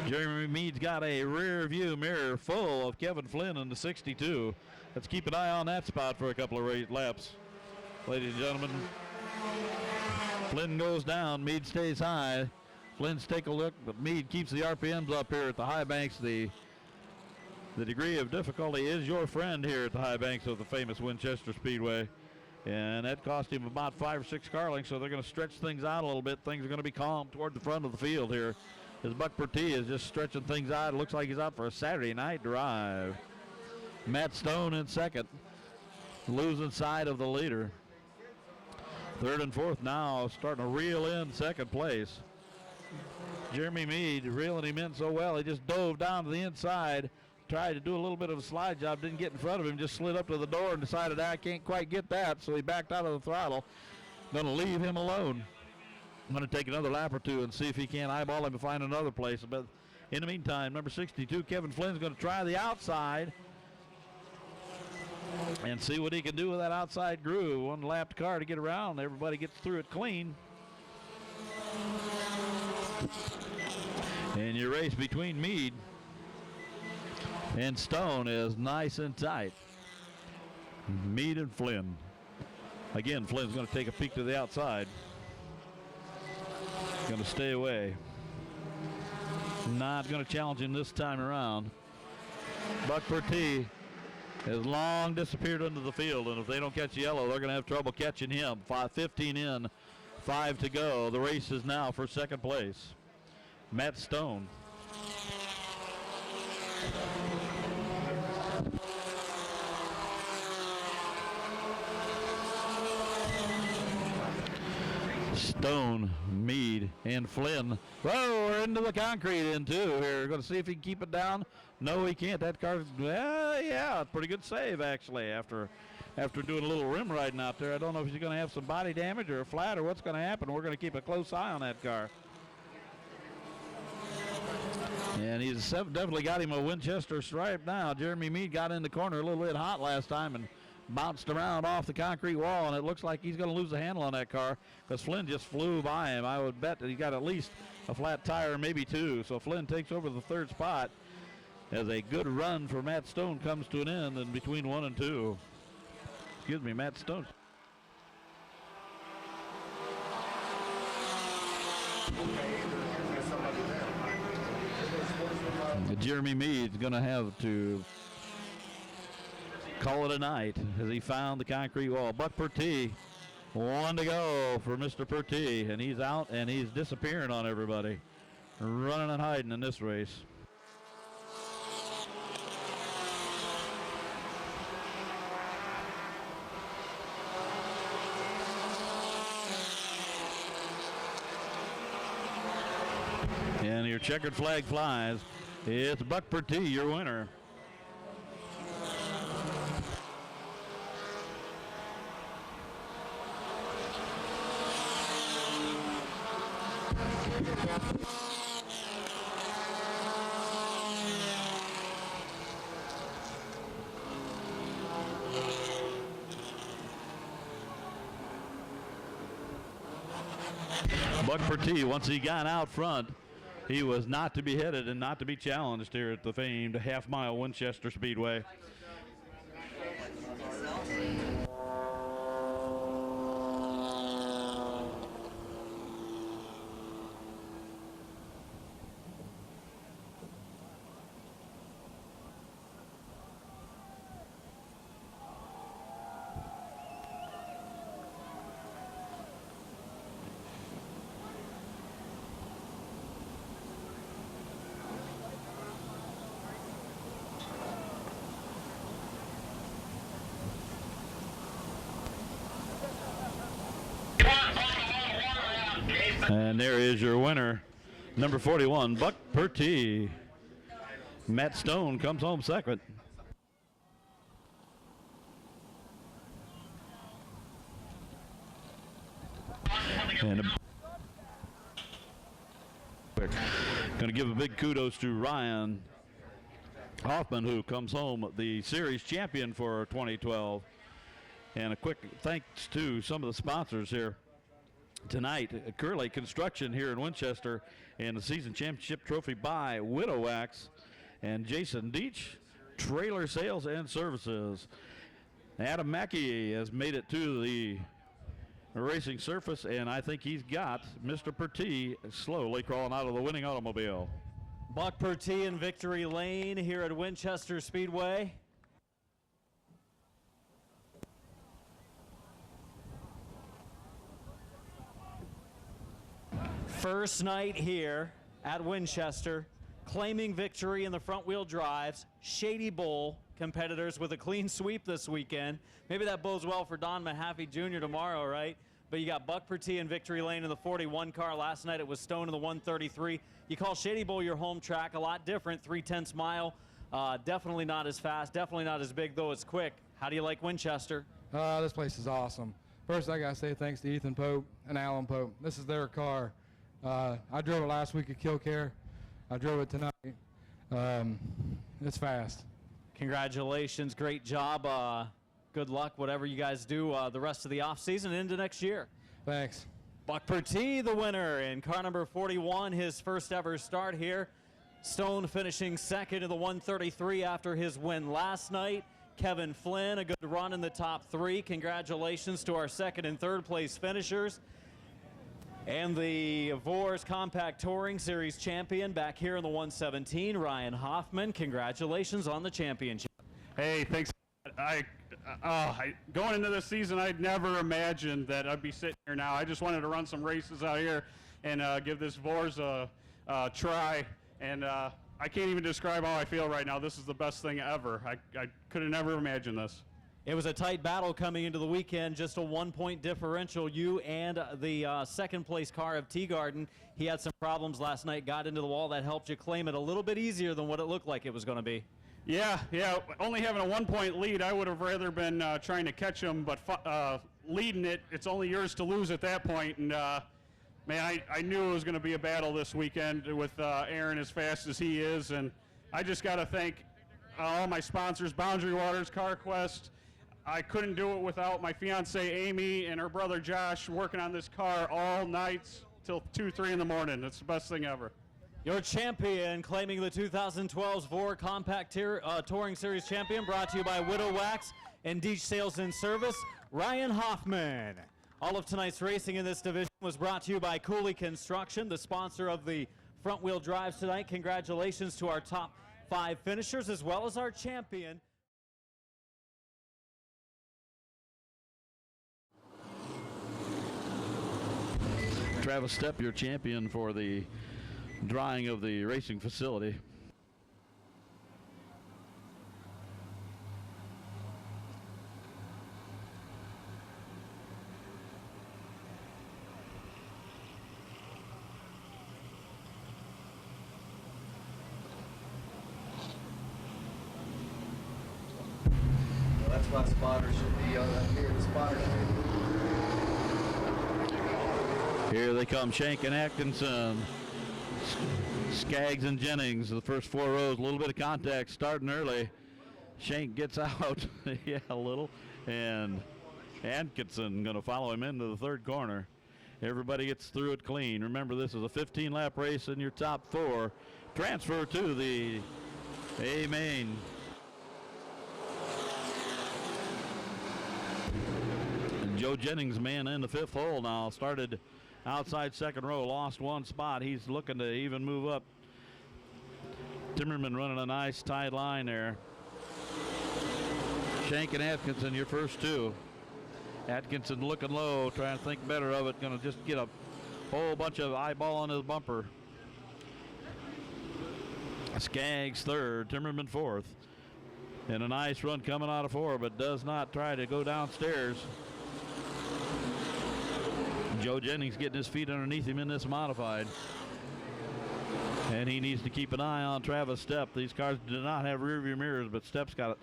Jeremy Mead's got a rear view mirror full of Kevin Flynn in the 62. Let's keep an eye on that spot for a couple of laps. Ladies and gentlemen, Flynn goes down, Mead stays high. Flynn's take a look, but Mead keeps the RPMs up here at the high banks. The degree of difficulty is your friend here at the high banks of the famous Winchester Speedway. And that cost him about 5 or 6 car lengths, so they're going to stretch things out a little bit. Things are going to be calm toward the front of the field here. As Buck Purdy is just stretching things out. It looks like he's out for a Saturday night drive. Matt Stone in second, losing sight of the leader. Third and fourth now starting to reel in second place. Jeremy Mead reeling him in so well, he just dove down to the inside, tried to do a little bit of a slide job, didn't get in front of him, just slid up to the door and decided, I can't quite get that, so he backed out of the throttle. Going to leave him alone. I'm going to take another lap or two and see if he can't eyeball him and find another place. But in the meantime, number 62, Kevin Flynn's going to try the outside and see what he can do with that outside groove. One lapped car to get around. Everybody gets through it clean. And your race between Mead and Stone is nice and tight. Mead and Flynn. Again, Flynn's going to take a peek to the outside. Going to stay away. Not going to challenge him this time around. Buck Purdy has long disappeared into the field, and if they don't catch yellow, they're going to have trouble catching him. 15 in, 5 to go. The race is now for second place. Matt Stone. Stone, Mead, and Flynn. Whoa, we're into the concrete in two here. Going to see if he can keep it down. No, he can't. That car's, well, yeah, pretty good save, actually, after doing a little rim riding out there. I don't know if he's going to have some body damage or a flat or what's going to happen. We're going to keep a close eye on that car. And he's definitely got him a Winchester stripe now. Jeremy Mead got in the corner a little bit hot last time and bounced around off the concrete wall, and it looks like he's going to lose the handle on that car because Flynn just flew by him. I would bet that he got at least a flat tire, maybe 2. So Flynn takes over the third spot as a good run for Matt Stone comes to an end in between 1 and 2. Excuse me, Matt Stone. Jeremy Mead's going to have to call it a night as he found the concrete wall. Buck Pertee, one to go for Mr. Pertee, and he's out and he's disappearing on everybody. Running and hiding in this race. And your checkered flag flies. It's Buck Pertee, your winner. Buck Pertee, once he got out front, he was not to be headed and not to be challenged here at the famed half-mile Winchester Speedway. And there is your winner, number 41, Buck Pertee. Matt Stone comes home second. And going to give a big kudos to Ryan Hoffman, who comes home the series champion for 2012. And a quick thanks to some of the sponsors here tonight. Curley Construction here in Winchester, and the season championship trophy by Widow Wax, and Jason Deach, Trailer Sales and Services. Adam Mackey has made it to the racing surface, and I think he's got Mr. Pertee slowly crawling out of the winning automobile. Buck Pertee in victory lane here at Winchester Speedway. First night here at Winchester, claiming victory in the front wheel drives. Shady Bull competitors with a clean sweep this weekend. Maybe that bodes well for Don Mahaffey Jr. tomorrow, right? But you got Buck Pertee in victory lane in the 41 car. Last night it was Stone in the 133. You call Shady Bull your home track, a lot different, 3/10 mile. Definitely not as fast, definitely not as big, though it's quick. How do you like Winchester? This place is awesome. First, I got to say thanks to Ethan Pope and Alan Pope. This is their car. I drove it last week at Killcare. I drove it tonight. It's fast. Congratulations, great job. Good luck, whatever you guys do the rest of the off season into next year. Thanks. Buck Pertee, the winner in car number 41, his first ever start here. Stone finishing second in the 133 after his win last night. Kevin Flynn, a good run in the top three. Congratulations to our second and third place finishers. And the Vors Compact Touring Series champion back here in the 117, Ryan Hoffman. Congratulations on the championship. Hey, thanks. Going into this season, I'd never imagined that I'd be sitting here now. I just wanted to run some races out here and give this Vors a try. And I can't even describe how I feel right now. This is the best thing ever. I could have never imagined this. It was a tight battle coming into the weekend, just a 1-point differential. You and the second place car of Teagarden. He had some problems last night, got into the wall. That helped you claim it a little bit easier than what it looked like it was going to be. Yeah. Only having a 1-point lead, I would have rather been trying to catch him, but leading it, it's only yours to lose at that point. And man, I knew it was going to be a battle this weekend with Aaron as fast as he is. And I just got to thank all my sponsors, Boundary Waters, CarQuest. I couldn't do it without my fiance Amy and her brother Josh working on this car all nights till 2, 3 in the morning. It's the best thing ever. Your champion, claiming the 2012 Vors Compact Touring Series champion, brought to you by Widow Wax and Deach Sales and Service, Ryan Hoffman. All of tonight's racing in this division was brought to you by Cooley Construction, the sponsor of the front-wheel drives tonight. Congratulations to our top 5 finishers as well as our champion. Travis Stepp, your champion for the drying of the racing facility. That's why spotter should be on here, the spotter table. Here they come, Shank and Atkinson, Skaggs and Jennings. The first 4 rows, a little bit of contact starting early. Shank gets out, yeah, a little, and Atkinson going to follow him into the 3rd corner. Everybody gets through it clean. Remember, this is a 15-lap race, and your top 4 transfer to the A main. And Joe Jennings, man, in the 5th hole now, started outside 2nd row, lost 1 spot. He's looking to even move up. Timmerman running a nice tight line there. Shank and Atkinson, your first 2. Atkinson looking low, trying to think better of it. Going to just get a whole bunch of eyeball on his bumper. Skaggs 3rd, Timmerman 4th. And a nice run coming out of 4, but does not try to go downstairs. Joe Jennings getting his feet underneath him in this modified. And he needs to keep an eye on Travis Stepp. These cars do not have rear view mirrors, but Stepp's got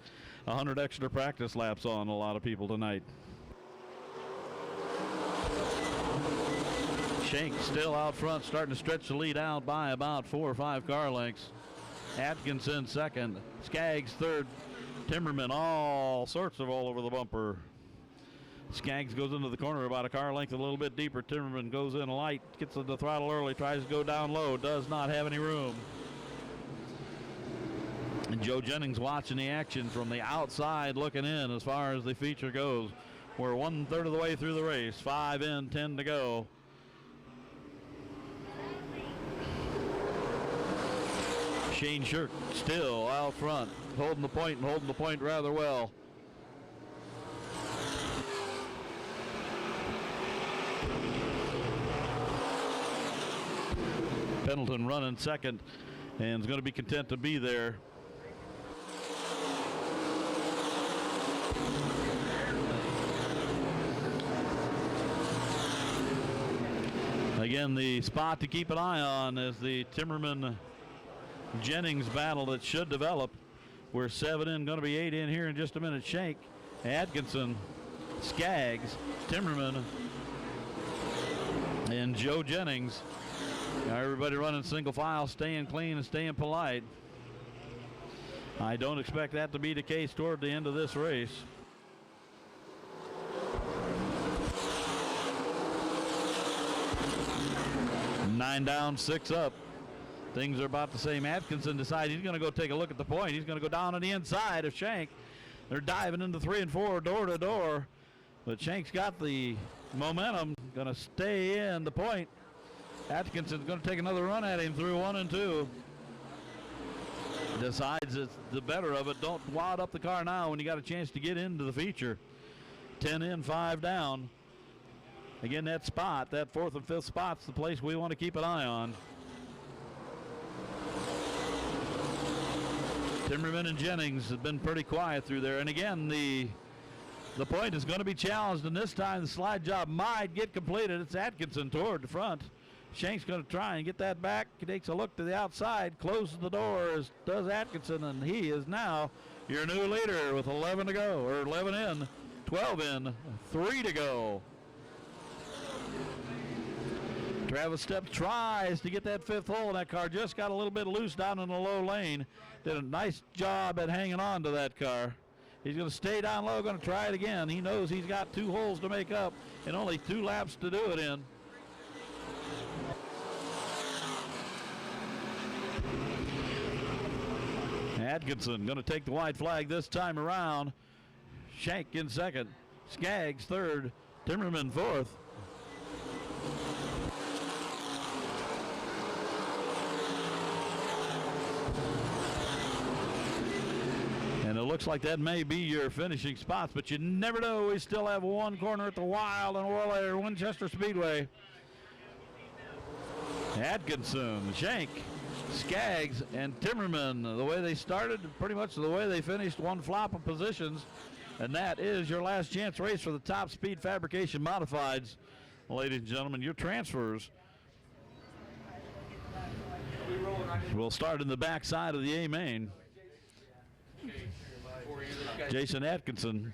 100 extra practice laps on a lot of people tonight. Shank still out front, starting to stretch the lead out by about 4 or 5 car lengths. Atkinson 2nd, Skaggs 3rd, Timmerman all over the bumper. Skaggs goes into the corner about a car length a little bit deeper. Timmerman goes in light, gets the throttle early, tries to go down low, does not have any room. And Joe Jennings watching the action from the outside looking in as far as the feature goes. We're 1/3 of the way through the race, 5 in, 10 to go. Shane Shirk still out front, holding the point rather well. Pendleton running 2nd and is going to be content to be there. Again, the spot to keep an eye on is the Timmerman-Jennings battle that should develop. We're 7 in, going to be 8 in here in just a minute. Shank, Atkinson, Skaggs, Timmerman, and Joe Jennings. Now everybody running single file, staying clean and staying polite. I don't expect that to be the case toward the end of this race. Nine down, 6 up. Things are about the same. Atkinson decides he's going to go take a look at the point. He's going to go down on the inside of Shank. They're diving into 3 and 4 door to door. But Shank's got the momentum, going to stay in the point. Atkinson's going to take another run at him through 1 and 2. Decides it's the better of it. Don't wad up the car now when you got a chance to get into the feature. 10 in, 5 down. Again, that spot, that 4th and 5th spot's the place we want to keep an eye on. Timmerman and Jennings have been pretty quiet through there. And again, the point is going to be challenged, and this time the slide job might get completed. It's Atkinson toward the front. Shank's going to try and get that back. He takes a look to the outside, closes the door, as does Atkinson, and he is now your new leader with 11 to go, or 11 in, 12 in, 3 to go. Travis Stepp tries to get that 5th hole, and that car just got a little bit loose down in the low lane. Did a nice job at hanging on to that car. He's going to stay down low, going to try it again. He knows he's got 2 holes to make up and only 2 laps to do it in. Atkinson going to take the white flag this time around. Shank in 2nd. Skaggs 3rd. Timmerman fourth. And it looks like that may be your finishing spots, but you never know. We still have one corner at the Wild and World Winchester Speedway. Atkinson, Shank, Skaggs, and Timmerman, the way they started, pretty much the way they finished, one flop of positions. And that is your last chance race for the Top Speed Fabrication Modifieds. Ladies and gentlemen, your transfers will start in the back side of the A main. Jason Atkinson.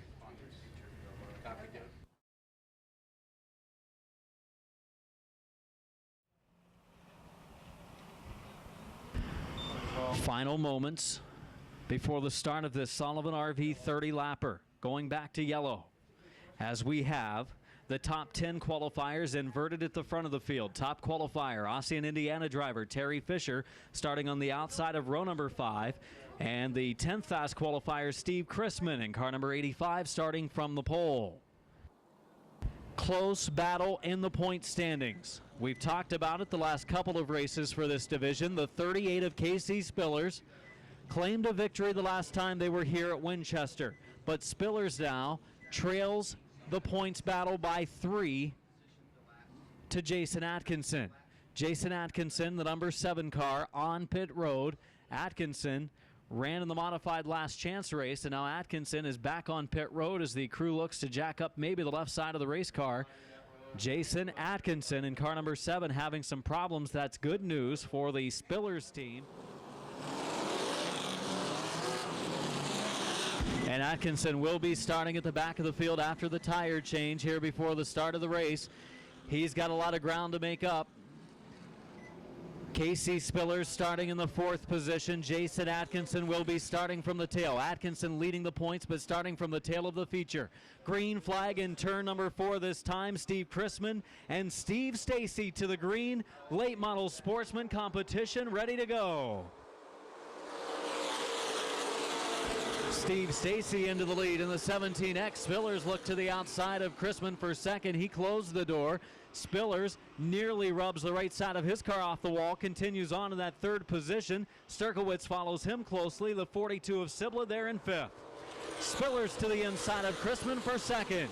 Final moments before the start of this Sullivan RV 30-lapper. Going back to yellow as we have the top 10 qualifiers inverted at the front of the field. Top qualifier, Aussie and Indiana driver Terry Fisher, starting on the outside of row number 5. And the 10th fast qualifier, Steve Chrisman, in car number 85, starting from the pole. Close battle in the point standings. We've talked about it the last couple of races for this division. The 38 of KC Spillers claimed a victory the last time they were here at Winchester. But Spillers now trails the points battle by 3 to Jason Atkinson. Jason Atkinson, the number 7 car on pit road. Atkinson ran in the modified last chance race, and now Atkinson is back on pit road as the crew looks to jack up maybe the left side of the race car. Jason Atkinson in car number 7 having some problems. That's good news for the Spillers team. And Atkinson will be starting at the back of the field after the tire change here before the start of the race. He's got a lot of ground to make up. KC Spillers starting in the 4th position. Jason Atkinson will be starting from the tail. Atkinson leading the points, but starting from the tail of the feature. Green flag in turn number 4 this time. Steve Chrisman and Steve Stacy to the green. Late model sportsman competition ready to go. Steve Stacy into the lead in the 17X. Spillers look to the outside of Chrisman for second. He closed the door. Spillers nearly rubs the right side of his car off the wall, continues on in that 3rd position. Sturkowitz follows him closely. The 42 of Sibla there in 5th. Spillers to the inside of Chrisman for second.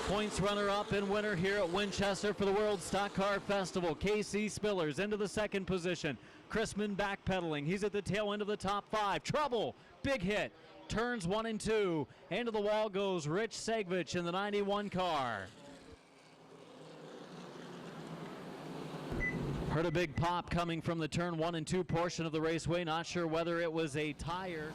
Points runner-up and winner here at Winchester for the World Stock Car Festival. KC Spillers into the 2nd position. Chrisman backpedaling. He's at the tail end of the top 5. Trouble. Big hit. Turns 1 and 2. Into the wall goes Rich Segvich in the 91 car. Heard a big pop coming from the turn 1 and 2 portion of the raceway. Not sure whether it was a tire.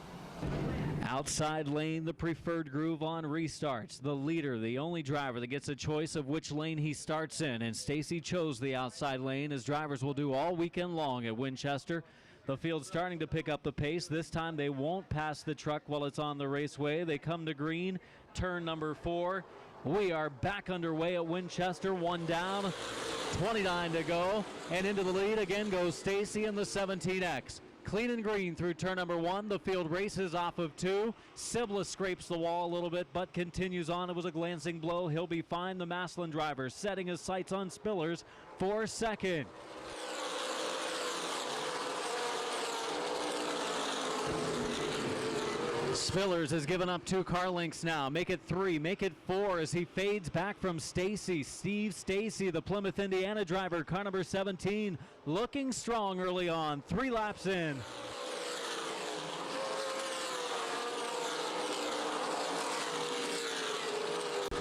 Outside lane, the preferred groove on restarts. The leader, the only driver that gets a choice of which lane he starts in. And Stacy chose the outside lane, as drivers will do all weekend long at Winchester. The field's starting to pick up the pace. This time they won't pass the truck while it's on the raceway. They come to green, turn number 4. We are back underway at Winchester. 1 down, 29 to go. And into the lead again goes Stacy in the 17X. Clean and green through turn number 1. The field races off of 2. Sibla scrapes the wall a little bit, but continues on. It was a glancing blow. He'll be fine. The Maslin driver setting his sights on Spillers for second. Spillers has given up 2 car lengths now. Make it 3, make it 4 as he fades back from Stacy. Steve Stacy, the Plymouth, Indiana driver, car number 17, looking strong early on. 3 laps in.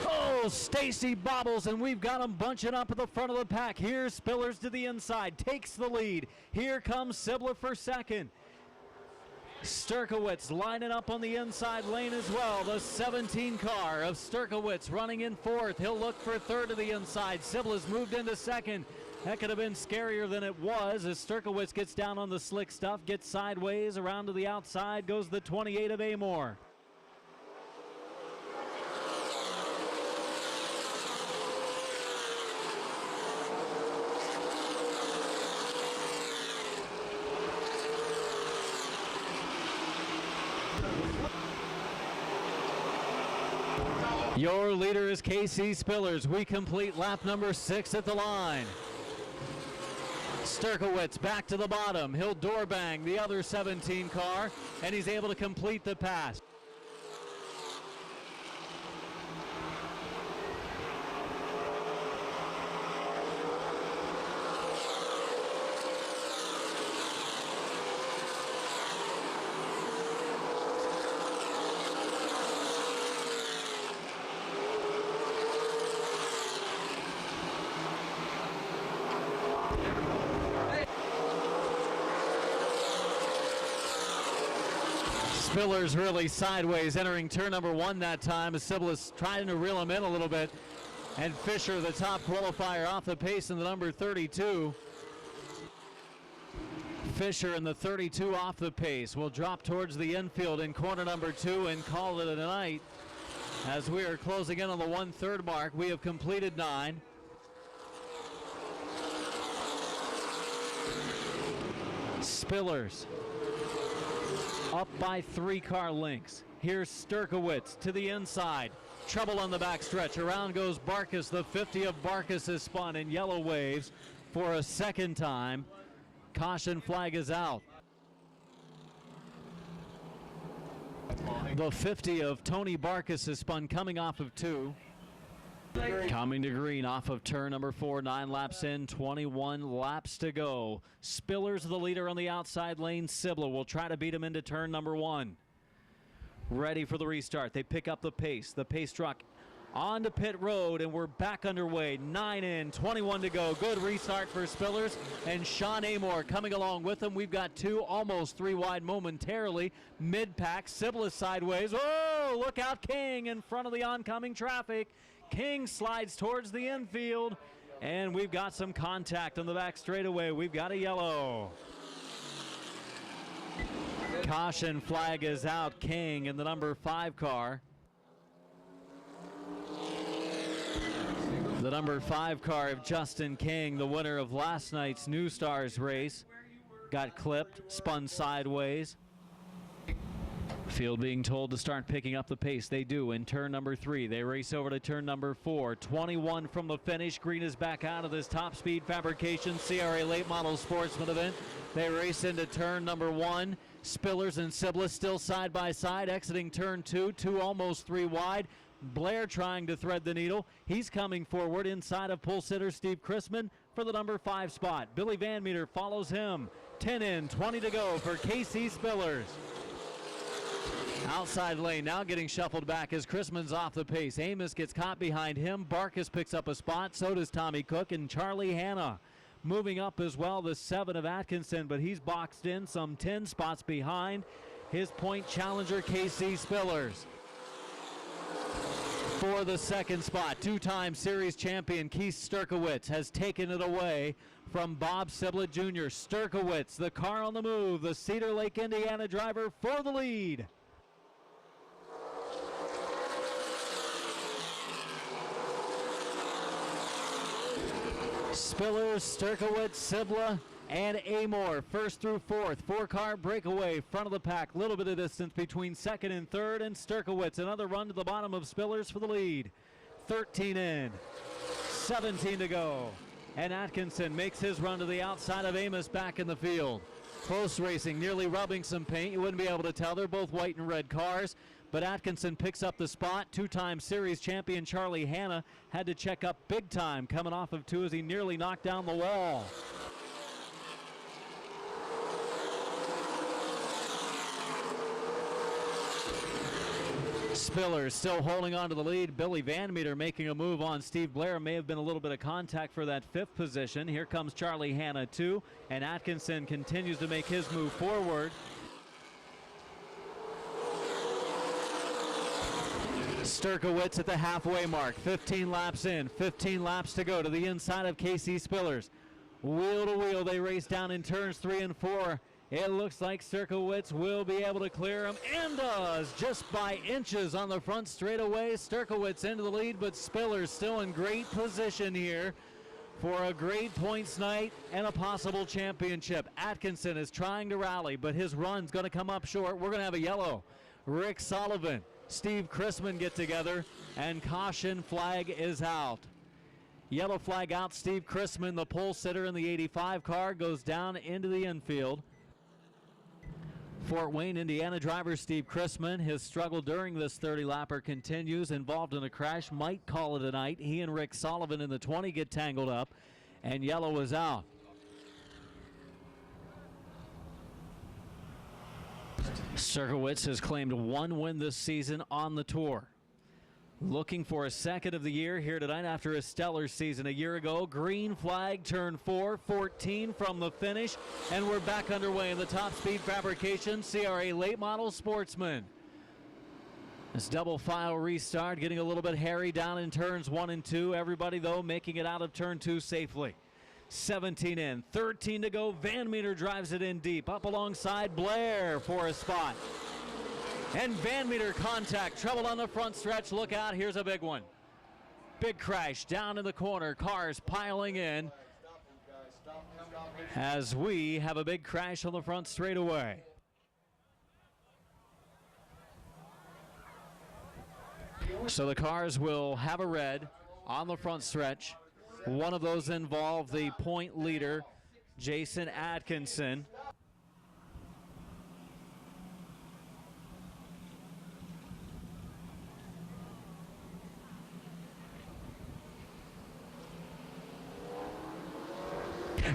Oh, Stacy bobbles, and we've got him bunching up at the front of the pack. Here's Spillers to the inside, takes the lead. Here comes Sibla for second. Sturkowitz lining up on the inside lane as well. The 17 car of Sturkowitz running in 4th. He'll look for 3rd to the inside. Sibla's moved into 2nd. That could have been scarier than it was as Sturkowitz gets down on the slick stuff, gets sideways, around to the outside goes the 28 of Amore. Your leader is KC Spillers. We complete lap number 6 at the line. Sturkowitz back to the bottom. He'll door bang the other 17 car, and he's able to complete the pass. Spillers really sideways entering turn number 1 that time as Sybilis trying to reel him in a little bit. And Fisher, the top qualifier, off the pace in the number 32. Fisher in the 32 off the pace will drop towards the infield in corner number 2 and call it a night. As we are closing in on the 1/3 mark, we have completed 9. Spillers up by 3 car lengths. Here's Sturkowitz to the inside. Trouble on the backstretch. Around goes Barkas. The 50 of Barkas is spun in yellow waves for a second time. Caution flag is out. The 50 of Tony Barkas is spun coming off of 2. Coming to green off of turn number 4, 9 laps in, 21 laps to go. Spillers the leader on the outside lane. Sibla will try to beat him into turn number 1. Ready for the restart. They pick up the pace. The pace truck onto pit road, and we're back underway. 9 in, 21 to go. Good restart for Spillers, and Sean Amor coming along with him. We've got 2, almost 3 wide momentarily. Mid-pack, Sibla sideways. Oh, look out, King in front of the oncoming traffic. King slides towards the infield, and we've got some contact on the back straightaway. We've got a yellow. Caution flag is out. King in the number 5 car. The number 5 car of Justin King, the winner of last night's New Stars race, got clipped, spun sideways. Field being told to start picking up the pace. They do in turn number 3. They race over to turn number 4. 21 from the finish. Green is back out of this Top Speed Fabrication CRA Late Model Sportsman event. They race into turn number 1. Spillers and Siblis still side by side, exiting turn 2. 2 almost 3 wide. Blair trying to thread the needle. He's coming forward inside of pole sitter Steve Chrisman for the number 5 spot. Billy Van Meter follows him. 10 in, 20 to go for KC Spillers. Outside lane now getting shuffled back as Chrisman's off the pace. Amos gets caught behind him. Barkas picks up a spot. So does Tommy Cook and Charlie Hanna. Moving up as well, the 7 of Atkinson, but he's boxed in some 10 spots behind his point challenger, KC Spillers. For the 2nd spot, 2-time series champion Keith Sturkowitz has taken it away from Bob Siblet Jr. Sturkowitz, the car on the move, the Cedar Lake, Indiana driver for the lead. Spillers, Sturkowitz, Sibla, and Amor, 1st through 4th. 4-car breakaway, front of the pack. Little bit of distance between 2nd and 3rd, and Sturkowitz, another run to the bottom of Spillers for the lead. 13 in, 17 to go. And Atkinson makes his run to the outside of Amos back in the field. Close racing, nearly rubbing some paint. You wouldn't be able to tell. They're both white and red cars. But Atkinson picks up the spot. 2-time series champion Charlie Hanna had to check up big time coming off of 2 as he nearly knocked down the wall. Spillers still holding on to the lead. Billy Van Meter making a move on Steve Blair. May have been a little bit of contact for that 5th position. Here comes Charlie Hanna too, and Atkinson continues to make his move forward. Sturkowitz at the halfway mark, 15 laps in, 15 laps to go to the inside of KC Spillers. Wheel to wheel, they race down in turns 3 and 4. It looks like Sturkowitz will be able to clear him, and does, just by inches on the front straightaway. Sturkowitz into the lead, but Spillers still in great position here for a great points night and a possible championship. Atkinson is trying to rally, but his run's going to come up short. We're going to have a yellow. Rick Sullivan Steve Chrisman get together, and caution flag is out. Yellow flag out. Steve Chrisman, the pole sitter in the 85 car, goes down into the infield. Fort Wayne, Indiana driver Steve Chrisman, his struggle during this 30-lapper continues, involved in a crash, might call it a night. He and Rick Sullivan in the 20 get tangled up, and yellow is out. Sturkowitz has claimed 1 win this season on the tour. Looking for a second of the year here tonight after a stellar season a year ago. Green flag, turn 4, 14 from the finish, and we're back underway in the Top Speed Fabrication CRA Late Model Sportsman. This double file restart getting a little bit hairy down in turns 1 and 2. Everybody, though, making it out of turn 2 safely. 17 in, 13 to go. Van Meter drives it in deep, up alongside Blair for a spot. And Van Meter contact, trouble on the front stretch. Look out, here's a big one. Big crash down in the corner, cars piling in as we have a big crash on the front straightaway. So the cars will have a red on the front stretch. One of those involved the point leader, Jason Atkinson.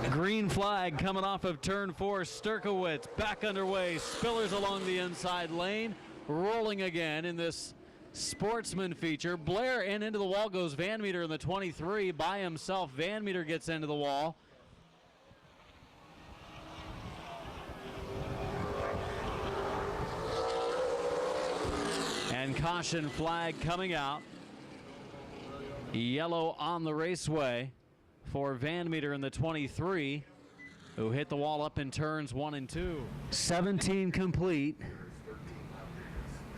Green flag coming off of turn 4. Sturkowitz back underway. Spillers along the inside lane. Rolling again in this sportsman feature. Blair into the wall goes Van Meter in the 23 by himself. Van Meter gets into the wall. And caution flag coming out. Yellow on the raceway for Van Meter in the 23, who hit the wall up in turns 1 and 2. 17 complete.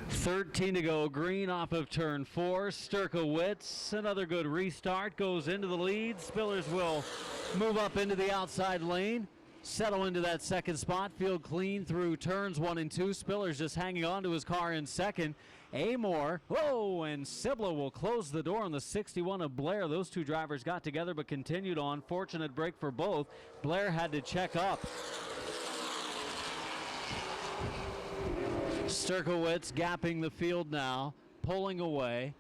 13 to go. Green off of turn 4. Sturkowitz, another good restart, goes into the lead. Spillers will move up into the outside lane, settle into that second spot. Field clean through turns 1 and 2. Spillers just hanging on to his car in second. Amore, and Sibla will close the door on the 61 of Blair. Those two drivers got together but continued on. Fortunate break for both. Blair had to check up. Sturkowitz gapping the field now, pulling away.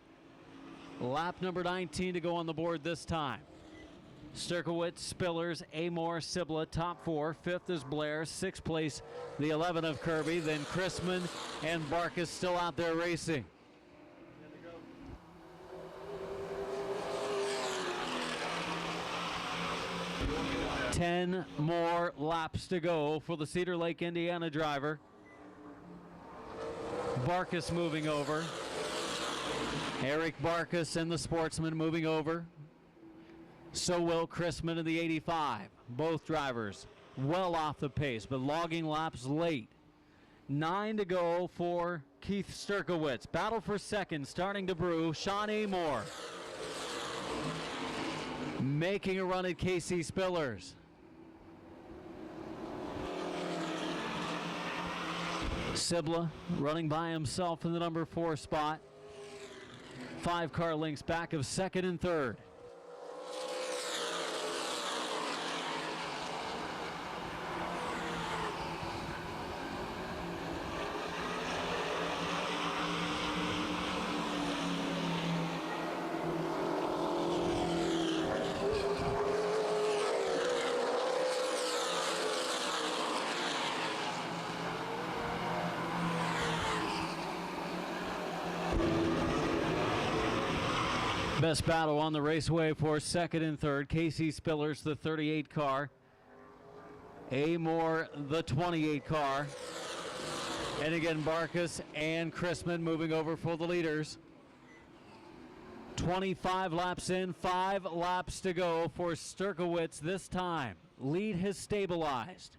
Lap number 19 to go on the board this time. Sturkowitz, Spillers, Amore, Sibla, top 4. 5th is Blair. 6th place, the 11 of Kirby. Then Chrisman and Barkus still out there racing. 10 more laps to go for the Cedar Lake, Indiana driver. Barkus moving over. Eric Barkus and the sportsman moving over. So will Chrisman in the 85. Both drivers well off the pace, but logging laps late. 9 to go for Keith Sturkowitz. Battle for second starting to brew. Sean Amore making a run at Casey Spillers. Sibla running by himself in the number 4 spot. 5 car lengths back of second and third. Best battle on the raceway for second and third. Casey Spillers, the 38 car. Amore, the 28 car. And again, Barkus and Chrisman moving over for the leaders. 25 laps in, 5 laps to go for Sturkowitz this time. Lead has stabilized.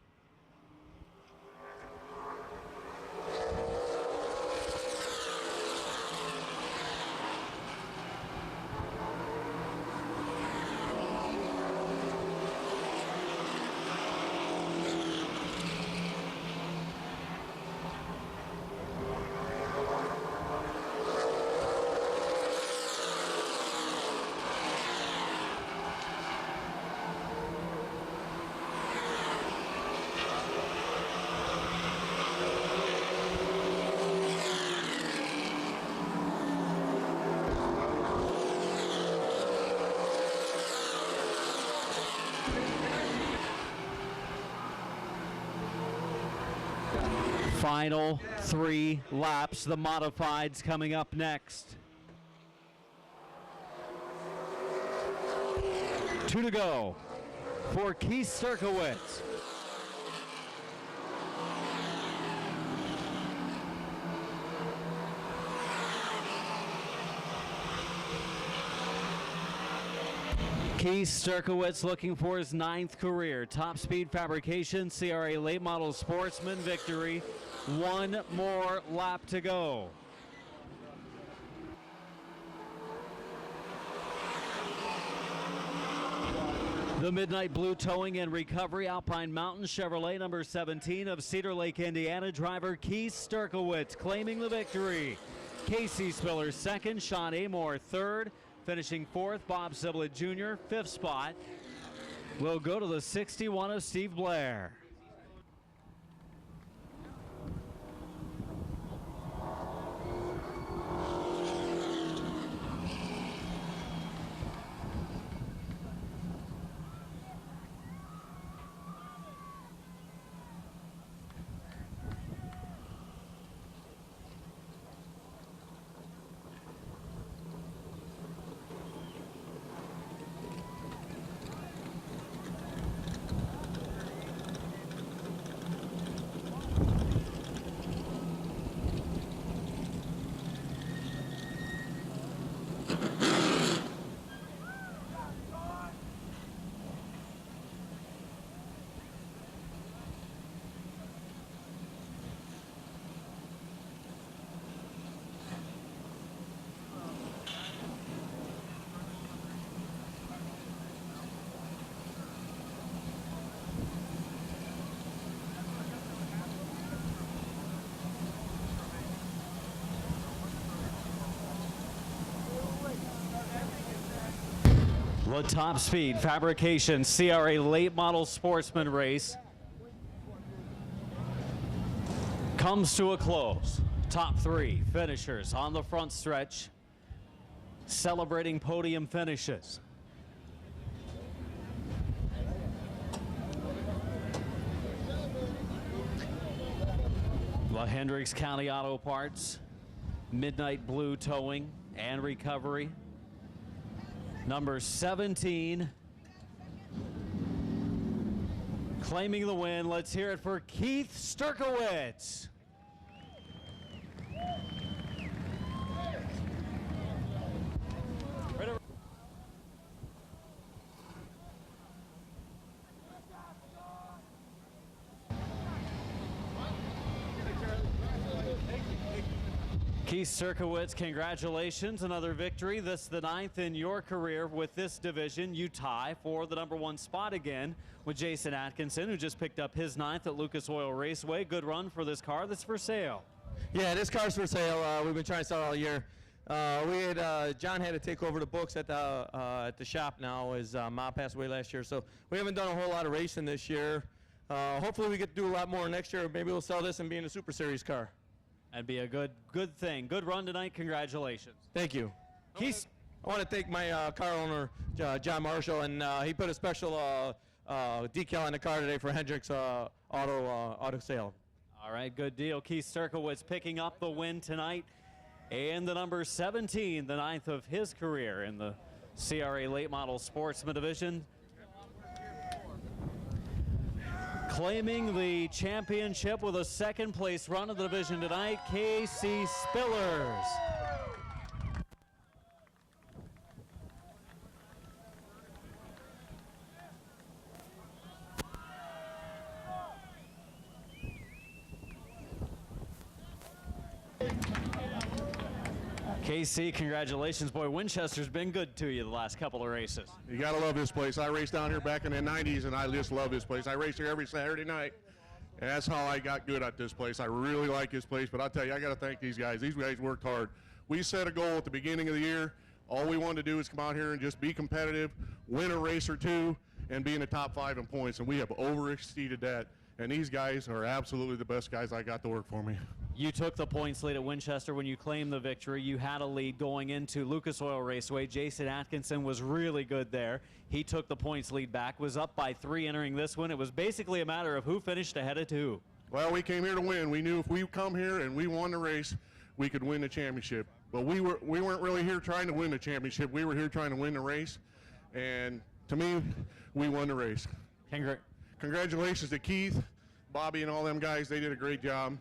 Final 3 laps, the modifieds coming up next. 2 to go for Keith Sturkowitz. Keith Sturkowitz looking for his 9th career Top Speed Fabrication CRA Late Model Sportsman victory. 1 more lap to go. The Midnight Blue Towing and Recovery Alpine Mountain Chevrolet number 17 of Cedar Lake, Indiana, driver Keith Sturkowitz claiming the victory. Casey Spiller 2nd, Sean Amor 3rd, finishing 4th, Bob Siblett Jr. 5th spot. We'll go to the 61 of Steve Blair. The Top Speed Fabrication CRA Late Model Sportsman race comes to a close. Top 3 finishers on the front stretch celebrating podium finishes. The Hendricks County Auto Parts, Midnight Blue Towing and Recovery, number 17, claiming the win. Let's hear it for Keith Sturkowitz. Keith Sturkowitz, congratulations, another victory. This is the 9th in your career with this division. You tie for the number 1 spot again with Jason Atkinson, who just picked up his 9th at Lucas Oil Raceway. Good run for this car that's for sale. Yeah, this car's for sale. We've been trying to sell it all year. John had to take over the books at the shop now as mom passed away last year. So we haven't done a whole lot of racing this year. Hopefully we get to do a lot more next year. Maybe we'll sell this and be in a Super Series car. That'd be a good thing. Good run tonight. Congratulations. Thank you. I want to thank my car owner, John Marshall, and he put a special decal on the car today for Hendricks auto sale. All right, good deal. Keith Sturkowitz picking up the win tonight, and the number 17, the 9th of his career in the CRA Late Model Sportsman Division. Claiming the championship with a 2nd place run of the division tonight, Casey Spillers. KC, congratulations. Boy, Winchester's been good to you the last couple of races. You got to love this place. I raced down here back in the 90s, and I just love this place. I race here every Saturday night, and that's how I got good at this place. I really like this place, but I'll tell you, I got to thank these guys. These guys worked hard. We set a goal at the beginning of the year. All we wanted to do is come out here and just be competitive, win a race or two, and be in the top 5 in points, and we have overexceeded that. And these guys are absolutely the best guys I got to work for me. You took the points lead at Winchester when you claimed the victory. You had a lead going into Lucas Oil Raceway. Jason Atkinson was really good there. He took the points lead back, was up by 3 entering this one. It was basically a matter of who finished ahead of 2. Well, we came here to win. We knew if we come here and we won the race, we could win the championship. But we weren't really here trying to win the championship. We were here trying to win the race. And to me, we won the race. Congratulations to Keith, Bobby, and all them guys. They did a great job,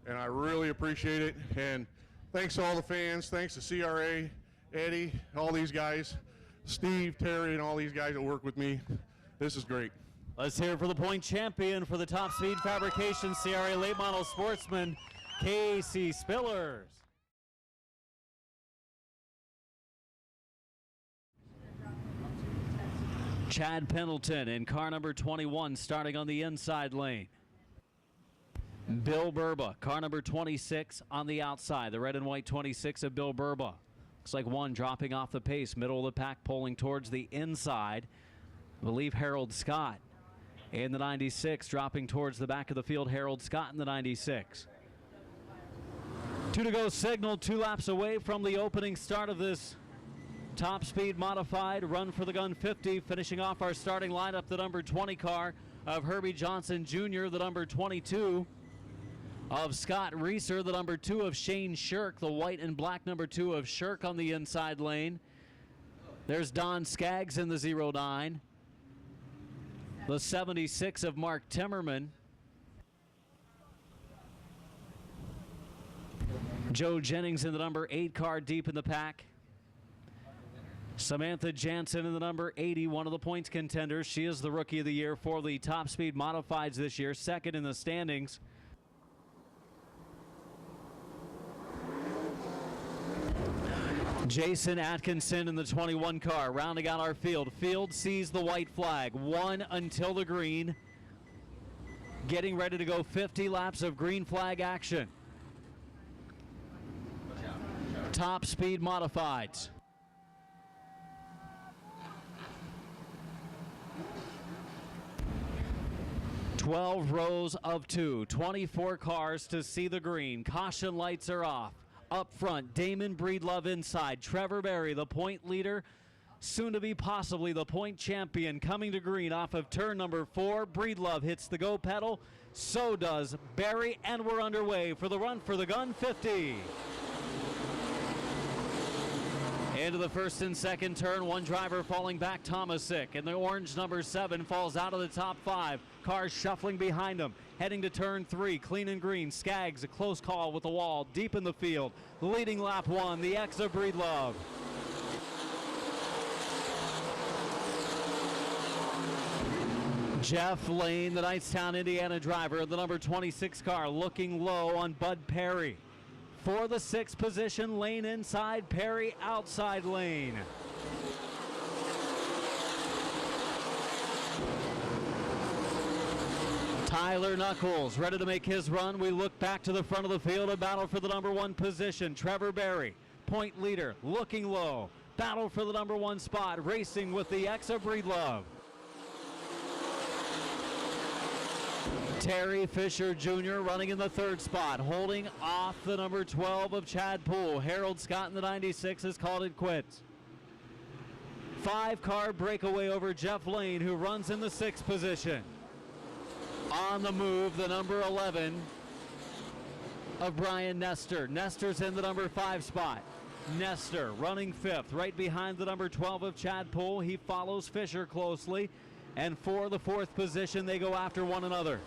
and I really appreciate it. And thanks to all the fans. Thanks to CRA, Eddie, all these guys, Steve, Terry, and all these guys that work with me. This is great. Let's hear it for the point champion for the Top Speed Fabrication CRA Late Model Sportsman, Casey Spillers. Chad Pendleton in car number 21 starting on the inside lane. Bill Burba, car number 26 on the outside. The red and white 26 of Bill Burba. Looks like one dropping off the pace. Middle of the pack pulling towards the inside. I believe Harold Scott in the 96 dropping towards the back of the field. Harold Scott in the 96. 2 to go signal, 2 laps away from the opening start of this Top Speed Modified Run for the Gun 50, finishing off our starting lineup, the number 20 car of Herbie Johnson Jr., the number 22 of Scott Reeser, the number 2 of Shane Shirk, the white and black number 2 of Shirk on the inside lane. There's Don Skaggs in the 09, the 76 of Mark Timmerman. Joe Jennings in the number 8 car deep in the pack. Samantha Jansen in the number 80, one of the points contenders. She is the Rookie of the Year for the Top Speed Modifieds this year, second in the standings. Jason Atkinson in the 21 car, rounding out our field. Field sees the white flag, 1 until the green. Getting ready to go 50 laps of green flag action. Top Speed Modifieds. Twelve rows of 2, 24 cars to see the green. Caution lights are off. Up front, Damon Breedlove inside. Trevor Berry, the point leader, soon to be possibly the point champion, coming to green off of turn number 4. Breedlove hits the go pedal. So does Berry, and we're underway for the Run for the Gun 50. Into the first and second turn, one driver falling back, Tomasic, and the orange number 7 falls out of the top 5. Cars shuffling behind him, heading to turn 3, clean and green. Skaggs, a close call with the wall, deep in the field. Leading lap 1, the X of Breedlove. Jeff Lane, the Knightstown, Indiana driver, the number 26 car, looking low on Bud Perry. For the 6th position, Lane inside, Perry outside lane. Tyler Knuckles ready to make his run. We look back to the front of the field, a battle for the number 1 position. Trevor Berry, point leader, looking low. Battle for the number 1 spot, racing with the X of Breedlove. Terry Fisher Jr. running in the 3rd spot, holding off the number 12 of Chad Poole. Harold Scott in the 96 has called it quits. 5-car breakaway over Jeff Lane, who runs in the 6th position. On the move, the number 11 of Brian Nestor. Nestor's in the number 5 spot. Nestor running 5th, right behind the number 12 of Chad Poole. He follows Fisher closely, and for the 4th position, they go after one another.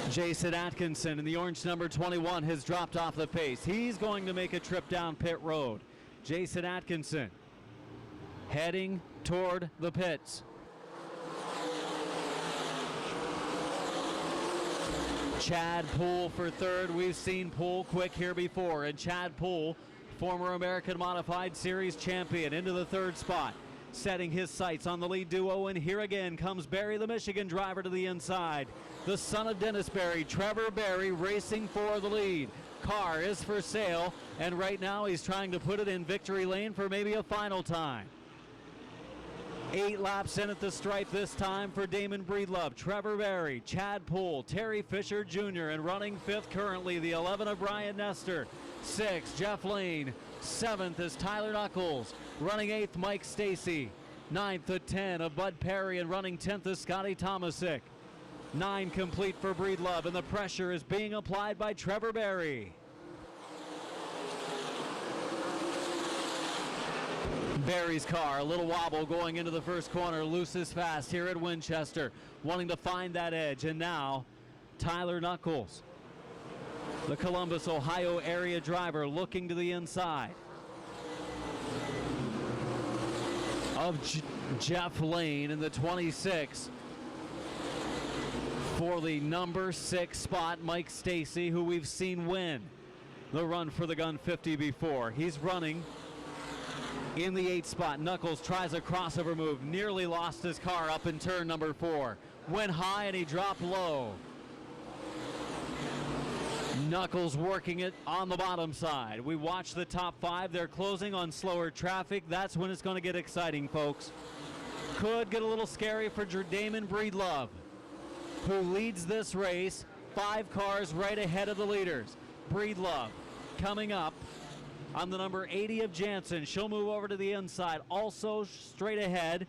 Jason Atkinson in the orange number 21 has dropped off the pace. He's going to make a trip down pit road. Jason Atkinson heading toward the pits. Chad Poole for 3rd. We've seen Poole quick here before, and Chad Poole, former American Modified Series champion, into the 3rd spot, setting his sights on the lead duo, and here again comes Berry, the Michigan driver, to the inside. The son of Dennis Berry, Trevor Berry, racing for the lead. Car is for sale, and right now he's trying to put it in victory lane for maybe a final time. 8 laps in at the stripe this time for Damon Breedlove, Trevor Berry, Chad Poole, Terry Fisher Jr., and running 5th currently, the 11 of Brian Nestor. 6th, Jeff Lane. 7th is Tyler Knuckles. Running 8th, Mike Stacy. 9th at 10 of Bud Perry, and running 10th is Scotty Tomasic. 9 complete for Breedlove, and the pressure is being applied by Trevor Berry. Berry's car, a little wobble going into the first corner. Loose is fast here at Winchester, wanting to find that edge. And now Tyler Knuckles, the Columbus, Ohio area driver, looking to the inside of Jeff Lane in the 26. For the number 6 spot, Mike Stacy, who we've seen win the Run for the Gun 50 before. He's running in the 8th spot. Knuckles tries a crossover move, nearly lost his car up in turn number 4. Went high and he dropped low. Knuckles working it on the bottom side. We watch the top 5. They're closing on slower traffic. That's when it's going to get exciting, folks. Could get a little scary for Damon Breedlove, who leads this race. 5 cars right ahead of the leaders. Breedlove coming up on the number 80 of Jansen. She'll move over to the inside. Also straight ahead,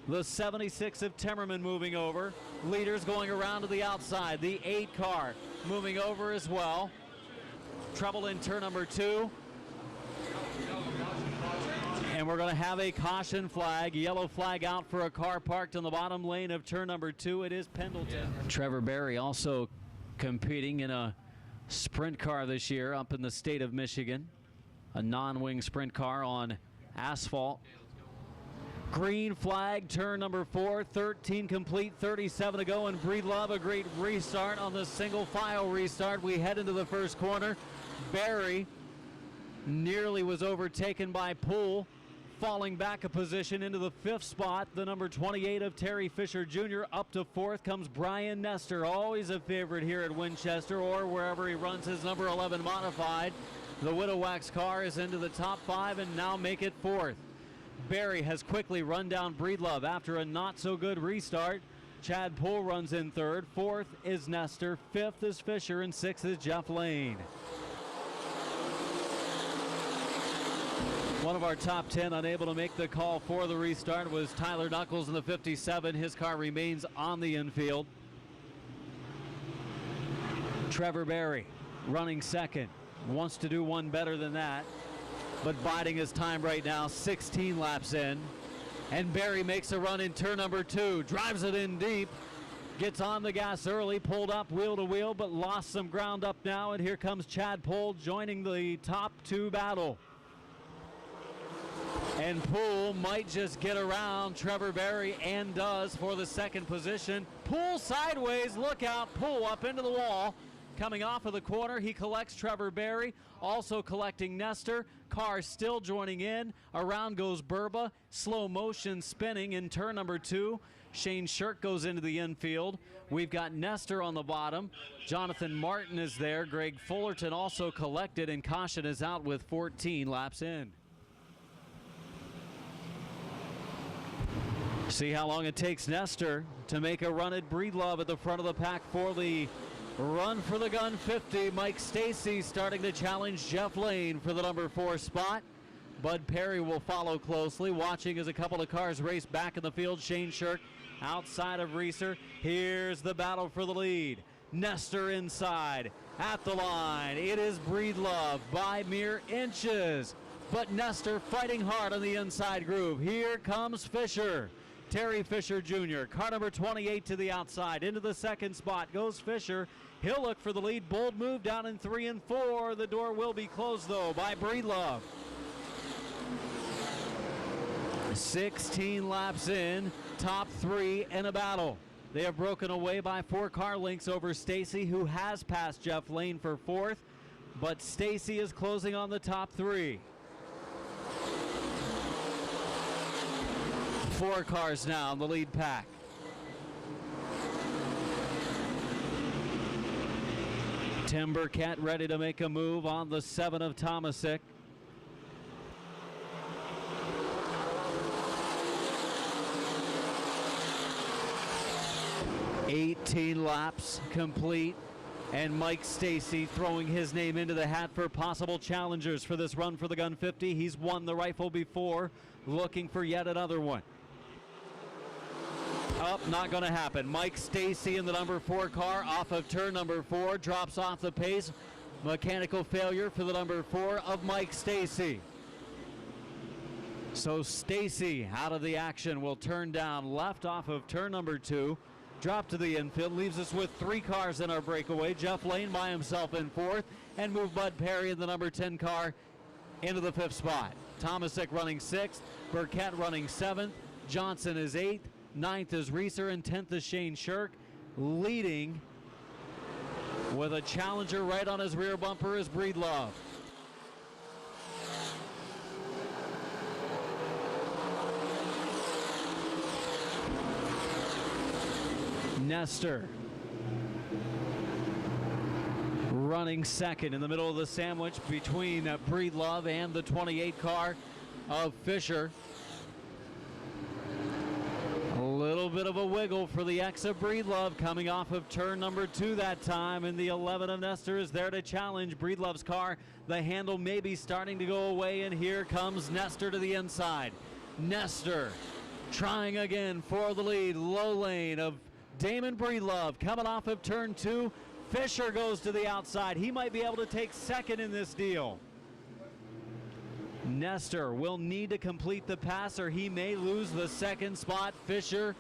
the 76 of Timmerman moving over. Leaders going around to the outside. The 8 car moving over as well. Trouble in turn number 2. And we're going to have a caution flag, yellow flag out for a car parked in the bottom lane of turn number 2. It is Pendleton. Trevor Berry also competing in a sprint car this year up in the state of Michigan. A non-wing sprint car on asphalt. Green flag, turn number 4, 13 complete, 37 to go, and Breedlove a great restart on the single file restart. We head into the first corner. Berry nearly was overtaken by Poole, falling back a position into the 5th spot. The number 28 of Terry Fisher Jr. Up to 4th comes Brian Nestor, always a favorite here at Winchester or wherever he runs his number 11 modified. The Widow Wax car is into the top 5 and now make it 4th. Berry has quickly run down Breedlove after a not-so-good restart. Chad Poole runs in 3rd. 4th is Nestor. 5th is Fisher. And 6th is Jeff Lane. One of our top 10 unable to make the call for the restart was Tyler Knuckles in the 57. His car remains on the infield. Trevor Berry running 2nd. Wants to do one better than that, but biding his time right now. 16 laps in, and Berry makes a run in turn number 2, drives it in deep, gets on the gas early, pulled up wheel to wheel, but lost some ground up now, and here comes Chad Poole joining the top 2 battle. And Poole might just get around Trevor Berry, and does, for the 2nd position. Poole sideways, look out, Poole up into the wall. Coming off of the corner, he collects Trevor Berry, also collecting Nestor. Car still joining in. Around goes Burba, slow motion spinning in turn number 2. Shane Shirk goes into the infield. We've got Nestor on the bottom. Jonathan Martin is there. Greg Fullerton also collected, and caution is out with 14 laps in. See how long it takes Nestor to make a run at Breedlove at the front of the pack for the Run for the Gun 50. Mike Stacy starting to challenge Jeff Lane for the number 4 spot. Bud Perry will follow closely, watching as a couple of cars race back in the field. Shane Shirk outside of Reeser. Here's the battle for the lead. Nestor inside at the line. It is Breedlove by mere inches, but Nestor fighting hard on the inside groove. Here comes Fisher. Terry Fisher Jr., car number 28 to the outside. Into the 2nd spot goes Fisher. He'll look for the lead. Bold move down in 3 and 4. The door will be closed, though, by Breedlove. 16 laps in, top 3 in a battle. They have broken away by 4 car lengths over Stacy, who has passed Jeff Lane for 4th, but Stacy is closing on the top 3. 4 cars now in the lead pack. Tim Burkett ready to make a move on the 7 of Tomasic. "18 laps complete. And Mike Stacy throwing his name into the hat for possible challengers for this Run for the Gun 50. He's won the rifle before, looking for yet another one. Up, not going to happen. Mike Stacy in the number 4 car off of turn number 4, drops off the pace. Mechanical failure for the number 4 of Mike Stacy. So Stacy out of the action, will turn down left off of turn number 2. Drop to the infield, leaves us with 3 cars in our breakaway. Jeff Lane by himself in 4th, and move Bud Perry in the number 10 car into the 5th spot. Tomasic running 6th, Burkett running 7th, Johnson is 8th, 9th is Reeser, and 10th is Shane Shirk. Leading with a challenger right on his rear bumper is Breedlove. Nestor running 2nd in the middle of the sandwich between Breedlove and the 28 car of Fisher. A little bit of a wiggle for the X of Breedlove coming off of turn number 2 that time, and the 11 of Nestor is there to challenge Breedlove's car. The handle may be starting to go away, and here comes Nestor to the inside. Nestor trying again for the lead. Low lane of Damon Breedlove coming off of turn 2. Fisher goes to the outside. He might be able to take 2nd in this deal. Nestor will need to complete the pass or he may lose the 2nd spot. Fisher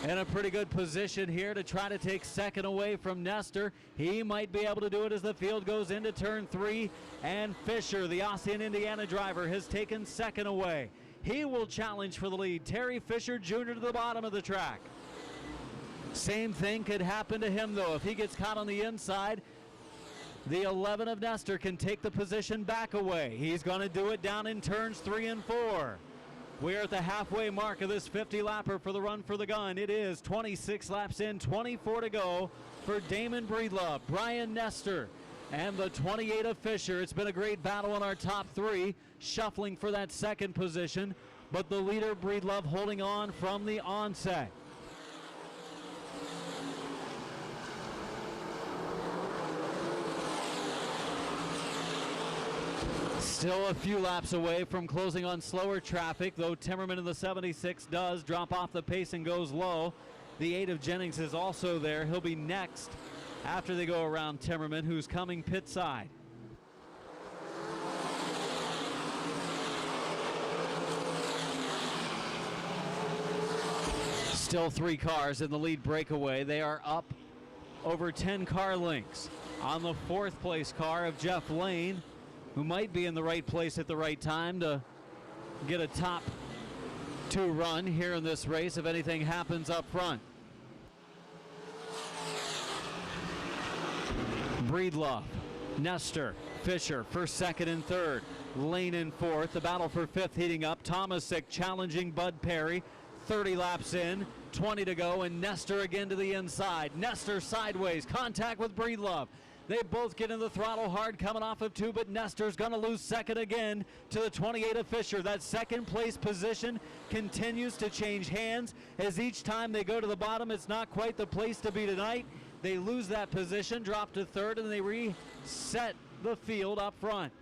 in a pretty good position here to try to take 2nd away from Nestor. He might be able to do it as the field goes into turn 3, and Fisher, the Ossian, Indiana driver, has taken 2nd away. He will challenge for the lead. Terry Fisher Jr. to the bottom of the track. Same thing could happen to him, though. If he gets caught on the inside, the 11 of Nestor can take the position back away. He's going to do it down in turns 3 and 4. We're at the halfway mark of this 50-lapper for the Run for the Gun. It is 26 laps in, 24 to go for Damon Breedlove, Brian Nestor, and the 28 of Fisher. It's been a great battle in our top 3, shuffling for that 2nd position, but the leader, Breedlove, holding on from the onset. Still a few laps away from closing on slower traffic, though Timmerman in the 76 does drop off the pace and goes low. The 8 of Jennings is also there. He'll be next after they go around Timmerman, who's coming pit side. Still 3 cars in the lead breakaway. They are up over 10 car lengths on the 4th place car of Jeff Lane, who might be in the right place at the right time to get a top 2 run here in this race if anything happens up front. Breedlove, Nestor, Fisher for 2nd and 3rd. Lane in 4th. The battle for 5th heating up. Tomasic challenging Bud Perry. 30 laps in, 20 to go, and Nestor again to the inside. Nestor sideways, contact with Breedlove. They both get in the throttle hard coming off of 2, but Nestor's going to lose 2nd again to the 28 of Fisher. That 2nd place position continues to change hands as each time they go to the bottom, it's not quite the place to be tonight. They lose that position, drop to 3rd, and they reset the field up front.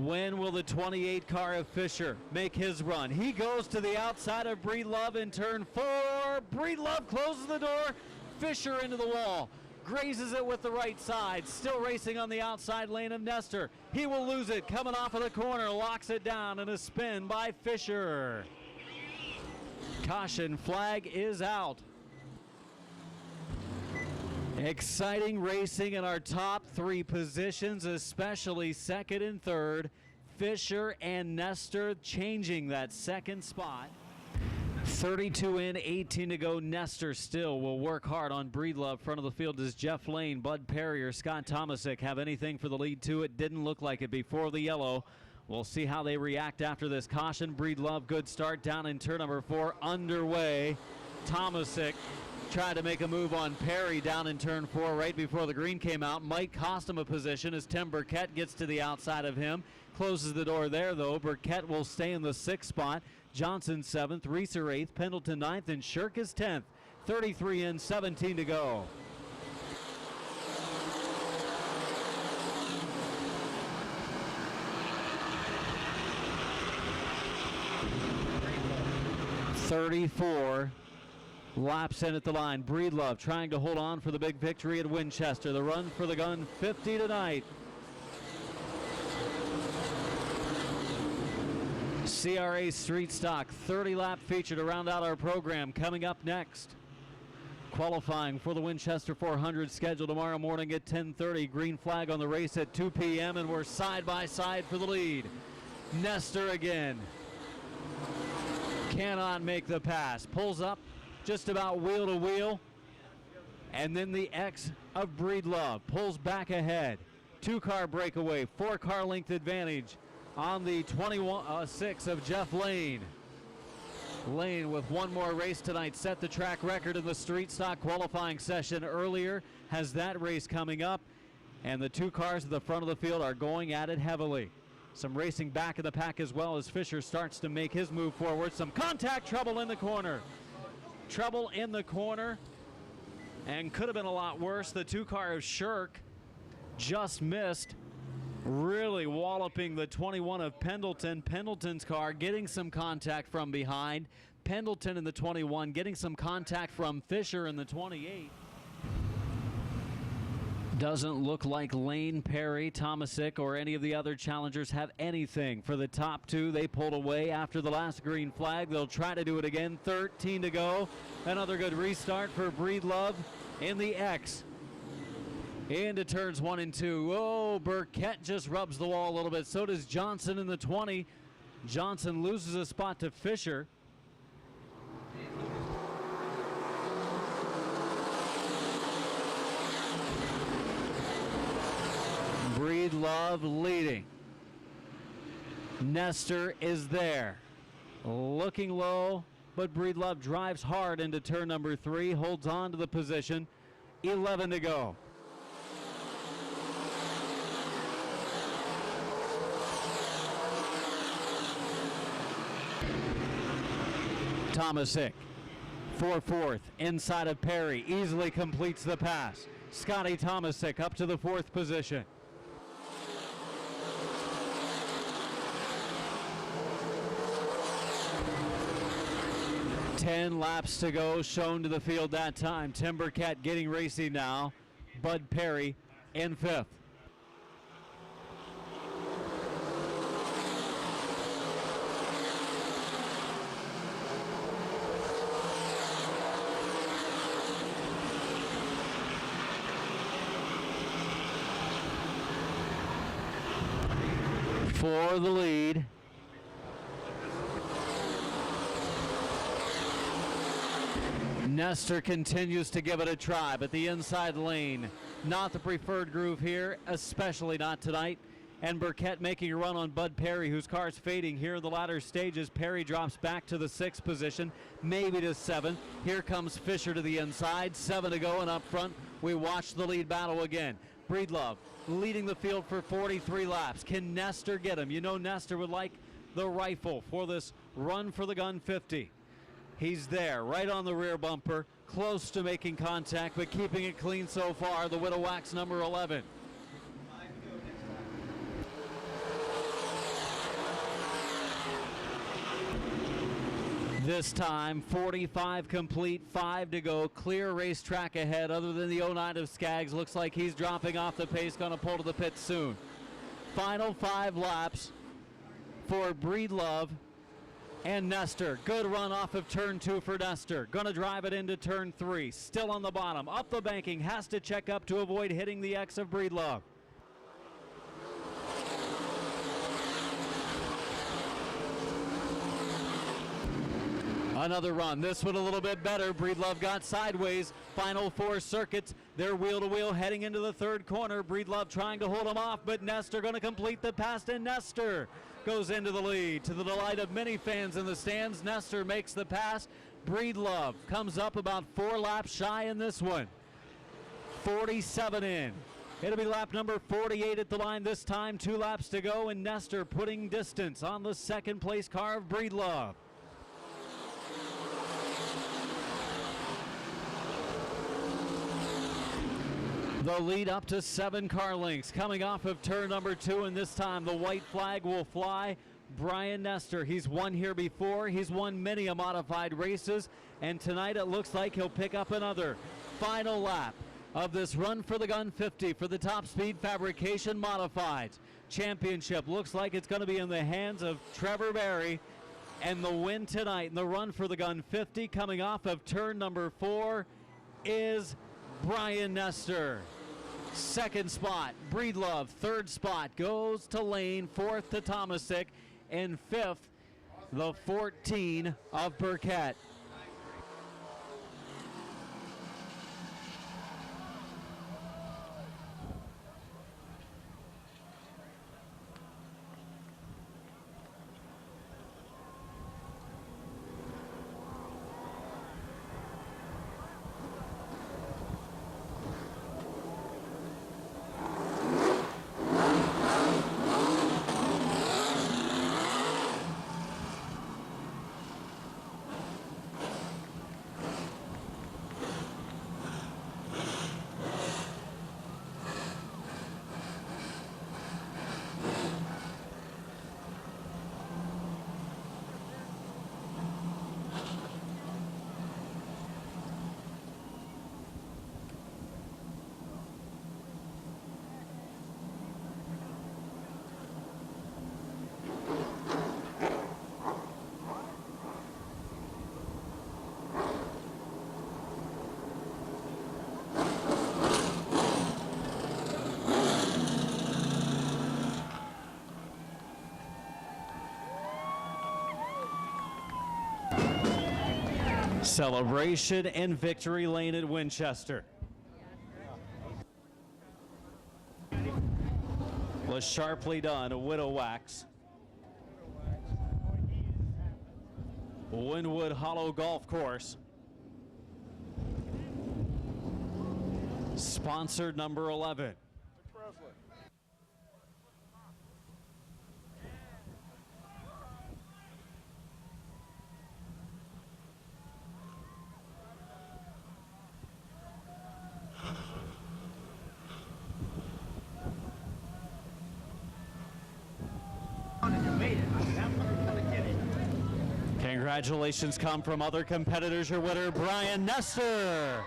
When will the 28 car of Fisher make his run? He goes to the outside of Breedlove in turn 4. Breedlove closes the door. Fisher into the wall. Grazes it with the right side. Still racing on the outside lane of Nestor. He will lose it. Coming off of the corner. Locks it down and a spin by Fisher. Caution flag is out. Exciting racing in our top 3 positions, especially 2nd and 3rd. Fisher and Nestor changing that 2nd spot. 32 in, 18 to go. Nestor still will work hard on Breedlove. Front of the field is Jeff Lane, Bud Perry, or Scott Tomasic have anything for the lead too. It didn't look like it before the yellow. We'll see how they react after this caution. Breedlove, good start down in turn number 4, underway. Tomasic tried to make a move on Perry down in turn 4 right before the green came out. Might cost him a position as Tim Burkett gets to the outside of him. Closes the door there, though. Burkett will stay in the 6th spot. Johnson 7th, Reeser 8th, Pendleton 9th, and Shirk is 10th. 33 in, 17 to go. .34 laps in at the line. Breedlove trying to hold on for the big victory at Winchester. The run for the gun, 50 tonight. CRA Street Stock 30-lap feature to round out our program. Coming up next, qualifying for the Winchester 400 scheduled tomorrow morning at 10:30. Green flag on the race at 2 p.m. and we're side by side for the lead. Nestor again. Cannot make the pass. Pulls up just about wheel to wheel. And then the X of Breedlove pulls back ahead. 2-car breakaway, 4-car length advantage on the 21.6 of Jeff Lane. Lane with one more race tonight set the track record in the street stock qualifying session earlier. Has that race coming up. And the 2 cars at the front of the field are going at it heavily. Some racing back in the pack as well as Fisher starts to make his move forward. Some contact, trouble in the corner. Trouble in the corner, and could have been a lot worse. The 2-car of Shirk just missed, really walloping the 21 of Pendleton. Pendleton's car getting some contact from behind. Pendleton in the 21 getting some contact from Fisher in the 28. Doesn't look like Lane, Perry, Tomasic, or any of the other challengers have anything. For the top 2, they pulled away after the last green flag. They'll try to do it again. 13 to go. Another good restart for Breedlove in the X. Into turns 1 and 2. Oh, Burkett just rubs the wall a little bit. So does Johnson in the 20. Johnson loses a spot to Fisher. Breedlove leading. Nestor is there. Looking low, but Breedlove drives hard into turn number 3, holds on to the position. 11 to go. Tomasic for 4th, inside of Perry, easily completes the pass. Scotty Tomasic up to the 4th position. 10 laps to go, shown to the field that time. Tim Burkett getting racy now. Bud Perry in 5th. For the lead, Nestor continues to give it a try, but the inside lane, not the preferred groove here, especially not tonight. And Burkett making a run on Bud Perry, whose car's fading here in the latter stages. Perry drops back to the 6th position, maybe to 7th. Here comes Fisher to the inside, 7 to go, and up front, we watch the lead battle again. Breedlove leading the field for 43 laps. Can Nestor get him? You know Nestor would like the rifle for this run for the gun 50. He's there, right on the rear bumper, close to making contact, but keeping it clean so far. The Widow Wax number 11. This time, 45 complete, 5 to go. Clear racetrack ahead, other than the 09 of Skaggs. Looks like he's dropping off the pace, going to pull to the pit soon. Final 5 laps for Breedlove and Nestor. Good run off of turn 2 for Nestor. Going to drive it into turn 3. Still on the bottom. Up the banking. Has to check up to avoid hitting the X of Breedlove. Another run. This one a little bit better. Breedlove got sideways. Final 4 circuits. They're wheel to wheel heading into the 3rd corner. Breedlove trying to hold him off, but Nestor going to complete the pass, and Nestor goes into the lead. To the delight of many fans in the stands, Nestor makes the pass. Breedlove comes up about 4 laps shy in this one. 47 in. It'll be lap number 48 at the line this time. 2 laps to go, and Nestor putting distance on the 2nd place car of Breedlove. The lead up to 7 car lengths coming off of turn number 2, and this time the white flag will fly. Brian Nestor, he's won here before. He's won many a modified races, and tonight it looks like he'll pick up another. Final lap of this Run for the Gun 50 for the Top Speed Fabrication Modified Championship. Looks like it's going to be in the hands of Trevor Berry, and the win tonight in the Run for the Gun 50 coming off of turn number 4 is Brian Nestor. Second spot, Breedlove. Third spot goes to Lane. Fourth to Tomasic. And fifth, the 14 of Burkett. Celebration and victory lane at Winchester. Was sharply done, a widow wax. Wynwood Hollow Golf Course. Sponsored number 11. Congratulations come from other competitors. Your winner, Brian Nestor.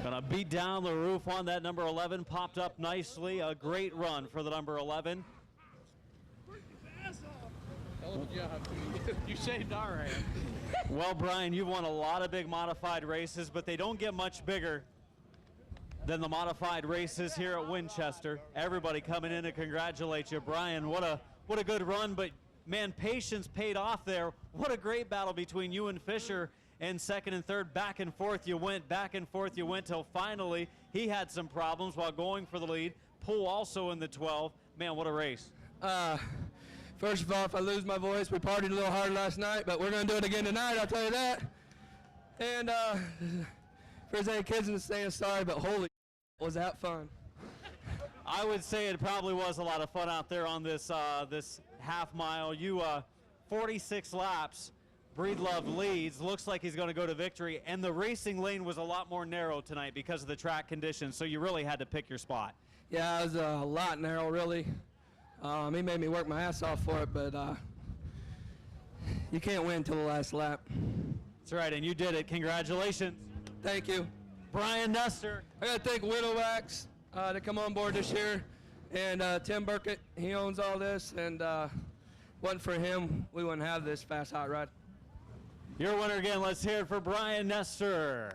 Gonna beat down the roof on that number 11. Popped up nicely. A great run for the number 11. You saved our hand. Well, Brian, you've won a lot of big modified races, but they don't get much bigger than the modified races here at Winchester. Everybody coming in to congratulate you. Brian, what a good run, but man, patience paid off there. What a great battle between you and Fisher in second and third. Back and forth you went, till finally he had some problems while going for the lead. Poole also in the 12. Man, what a race. First of all, if I lose my voice, we partied a little hard last night, but we're going to do it again tonight, I'll tell you that. And if there's any kids in the stand, sorry, but holy was that fun. I would say it probably was a lot of fun out there on this this half mile. You 46 laps. Breedlove leads. Looks like he's going to go to victory. And the racing lane was a lot more narrow tonight because of the track conditions. So you really had to pick your spot. Yeah, it was a lot narrow, really. He made me work my ass off for it, but you can't win until the last lap. That's right, and you did it. Congratulations. Thank you. Brian Nestor. I got to thank Widow Wax to come on board this year, and Tim Burkett. He owns all this, and wasn't for him, we wouldn't have this fast hot rod. Your winner again. Let's hear it for Brian Nestor.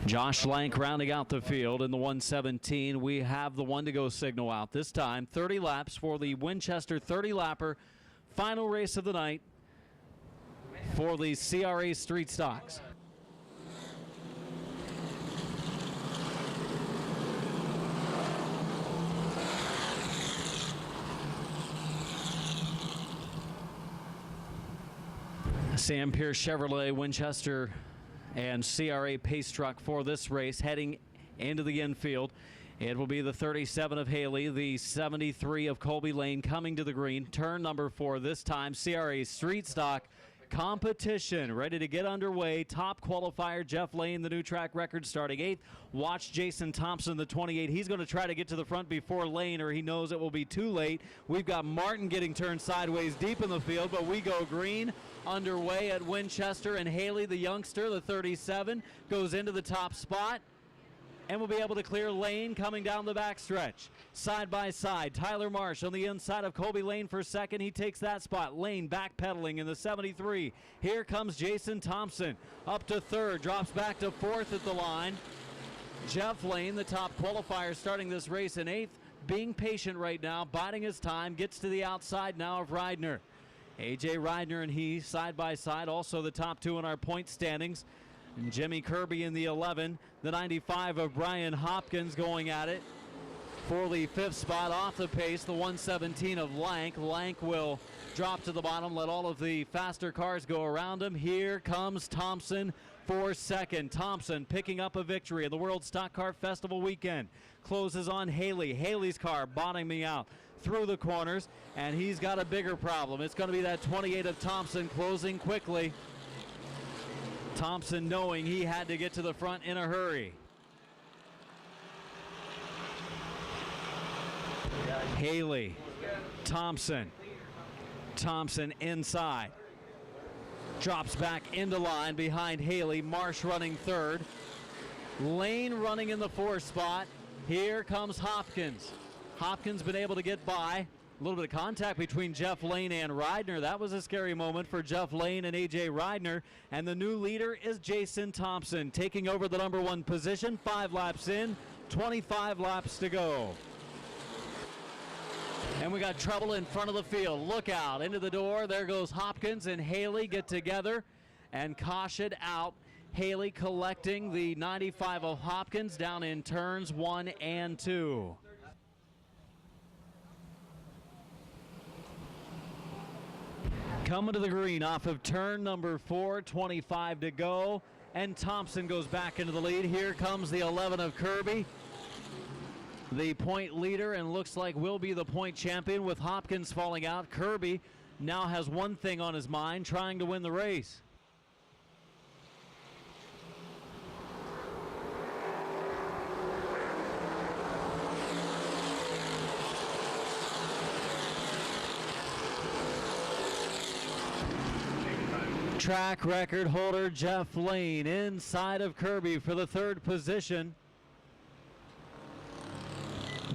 Josh Lank rounding out the field in the 117. We have the one to go signal out this time. 30 laps for the Winchester 30-lapper. Final race of the night for the CRA Street Stocks. Sam Pierce Chevrolet Winchester and CRA pace truck for this race heading into the infield. It will be the 37 of Haley, the 73 of Colby Lane coming to the green. Turn number 4 this time. CRA Street Stock competition ready to get underway. Top qualifier Jeff Lane, the new track record, starting 8th. Watch Jason Thompson, the 28. He's going to try to get to the front before Lane, or he knows it will be too late. We've got Martin getting turned sideways deep in the field, but we go green. Underway at Winchester, and Haley, the youngster, the 37, goes into the top spot and will be able to clear Lane coming down the backstretch. Side by side, Tyler Marsh on the inside of Colby Lane for second. He takes that spot. Lane backpedaling in the 73. Here comes Jason Thompson up to third, drops back to fourth at the line. Jeff Lane, the top qualifier, starting this race in 8th, being patient right now, biding his time, gets to the outside now of Reidner. A.J. Reidner and he side by side, also the top 2 in our point standings. And Jimmy Kirby in the 11, the 95 of Brian Hopkins going at it for the 5th spot. Off the pace, the 117 of Lank. Lank will drop to the bottom, let all of the faster cars go around him. Here comes Thompson for second. Thompson picking up a victory at the World Stock Car Festival weekend. Closes on Haley. Haley's car bottoming out through the corners, and he's got a bigger problem. It's going to be that 28 of Thompson closing quickly. Thompson knowing he had to get to the front in a hurry. Haley, Thompson inside. Drops back into line behind Haley. Marsh running third. Lane running in the 4th spot. Here comes Hopkins. Hopkins been able to get by. A little bit of contact between Jeff Lane and Reidner. That was a scary moment for Jeff Lane and A.J. Reidner. And the new leader is Jason Thompson, taking over the number 1 position. 5 laps in, 25 laps to go. And we got trouble in front of the field. Look out, into the door. There goes Hopkins and Haley get together and caution out. Haley collecting the 95 of Hopkins down in turns 1 and 2. Coming to the green off of turn number 4, 25 to go, and Thompson goes back into the lead. Here comes the 11 of Kirby, the point leader, and looks like will be the point champion with Hopkins falling out. Kirby now has one thing on his mind, trying to win the race. Track record holder Jeff Lane inside of Kirby for the 3rd position.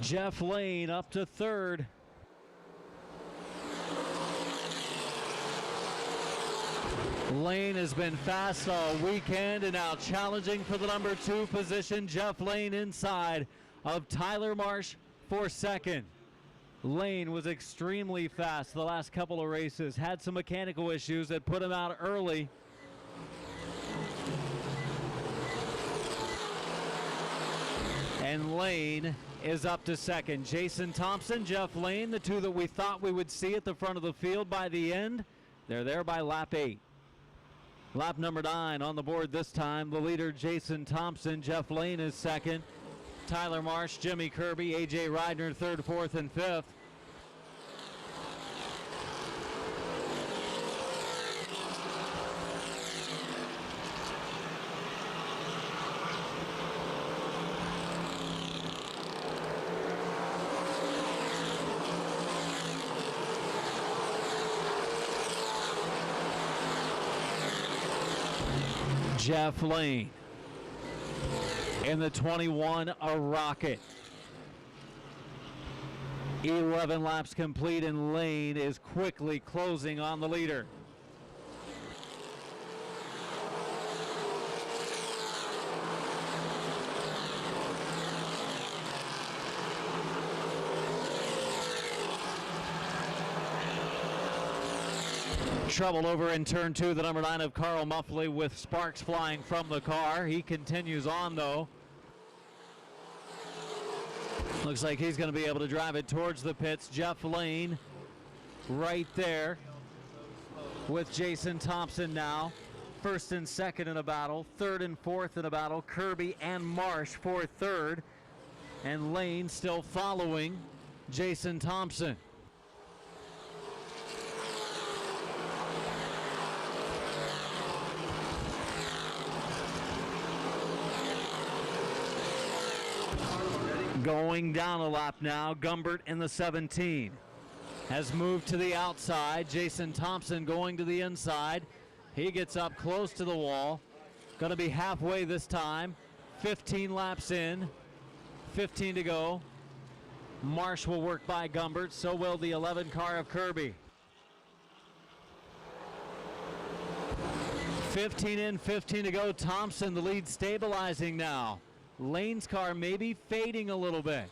Jeff Lane up to 3rd. Lane has been fast all weekend and now challenging for the number 2 position. Jeff Lane inside of Tyler Marsh for 2nd. Lane was extremely fast the last couple of races, had some mechanical issues that put him out early. And Lane is up to 2nd. Jason Thompson, Jeff Lane, the 2 that we thought we would see at the front of the field by the end. They're there by lap 8. Lap number 9 on the board this time. The leader, Jason Thompson. Jeff Lane is 2nd. Tyler Marsh, Jimmy Kirby, A.J. Reidner 3rd, 4th, and 5th. Jeff Lane in the 21, a rocket. 11 laps complete, and Lane is quickly closing on the leader. Trouble over in turn 2, the number 9 of Carl Muffley with sparks flying from the car. He continues on though. Looks like he's going to be able to drive it towards the pits. Jeff Lane right there with Jason Thompson now. first and second in a battle, third and fourth in a battle. Kirby and Marsh for third, and Lane still following Jason Thompson. Going down a lap now, Gumbert in the 17. Has moved to the outside. Jason Thompson going to the inside. He gets up close to the wall. Going to be halfway this time. 15 laps in. 15 to go. Marsh will work by Gumbert. So will the 11 car of Kirby. 15 in, 15 to go. Thompson, the lead, stabilizing now. Lane's car maybe fading a little bit.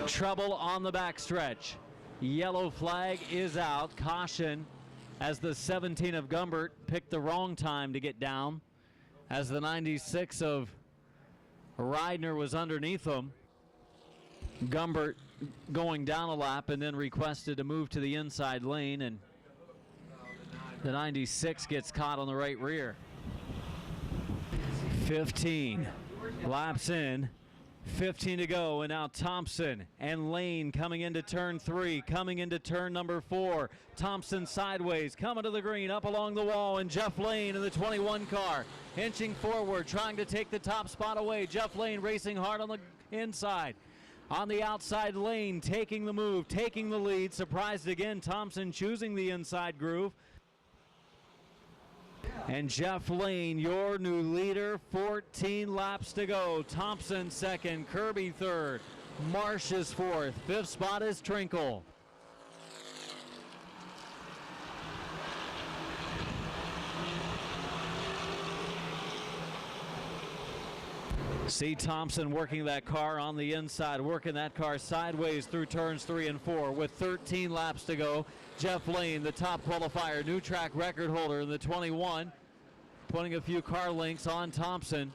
Trouble on the backstretch. Yellow flag is out. Caution as the 17 of Gumbert picked the wrong time to get down, as the 96 of Reidner was underneath him. Gumbert going down a lap and then requested to move to the inside lane, and the 96 gets caught on the right rear. 15 laps in, 15 to go, and now Thompson and Lane coming into turn 3, coming into turn number 4. Thompson sideways, coming to the green, up along the wall, and Jeff Lane in the 21 car, inching forward, trying to take the top spot away. Jeff Lane racing hard on the inside. On the outside lane, taking the move, taking the lead. Surprised again, Thompson choosing the inside groove. And Jeff Lane, your new leader, 14 laps to go. Thompson second, Kirby third, Marsh is fourth, fifth spot is Trinkle. See Thompson working that car on the inside, working that car sideways through turns 3 and 4 with 13 laps to go. Jeff Lane, the top qualifier, new track record holder in the 21, putting a few car links on Thompson.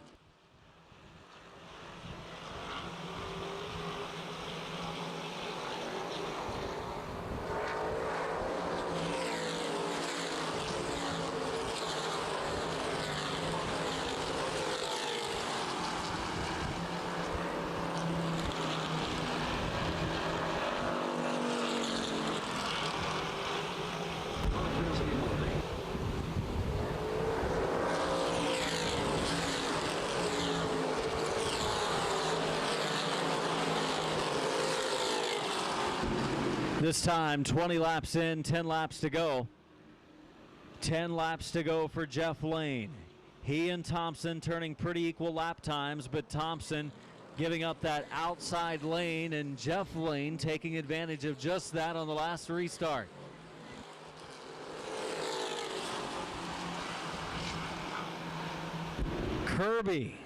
This time 20 laps in, 10 laps to go. 10 laps to go for Jeff Lane. He and Thompson turning pretty equal lap times, but Thompson giving up that outside lane, and Jeff Lane taking advantage of just that on the last restart. Kirby,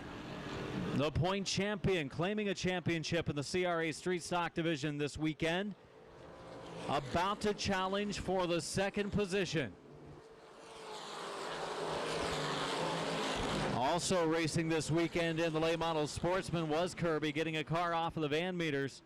the point champion, claiming a championship in the CRA Street Stock Division this weekend. About to challenge for the second position. Also racing this weekend in the late model sportsman was Kirby, getting a car off of the van meters.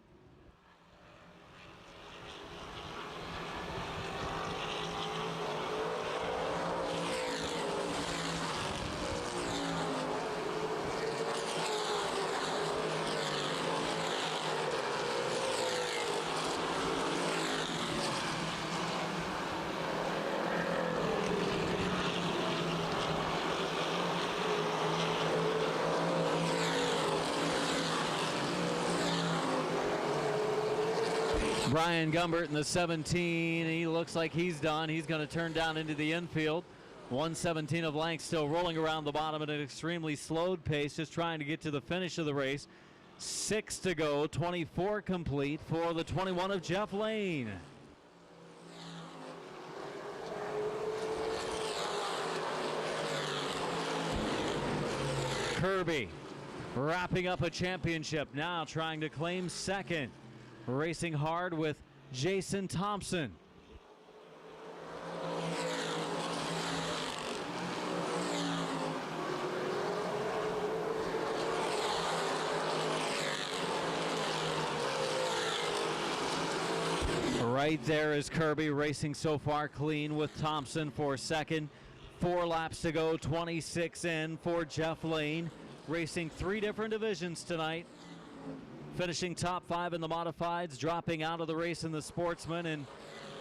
Brian Gumbert in the 17, he looks like he's done. He's going to turn down into the infield. 117 of Lank still rolling around the bottom at an extremely slowed pace, just trying to get to the finish of the race. 6 to go, 24 complete for the 21 of Jeff Lane. Kirby wrapping up a championship, now trying to claim second. Racing hard with Jason Thompson. Right there is Kirby racing so far clean with Thompson for second. 4 laps to go, 26 in for Jeff Lane. Racing 3 different divisions tonight. Finishing top 5 in the modifieds, dropping out of the race in the sportsman, and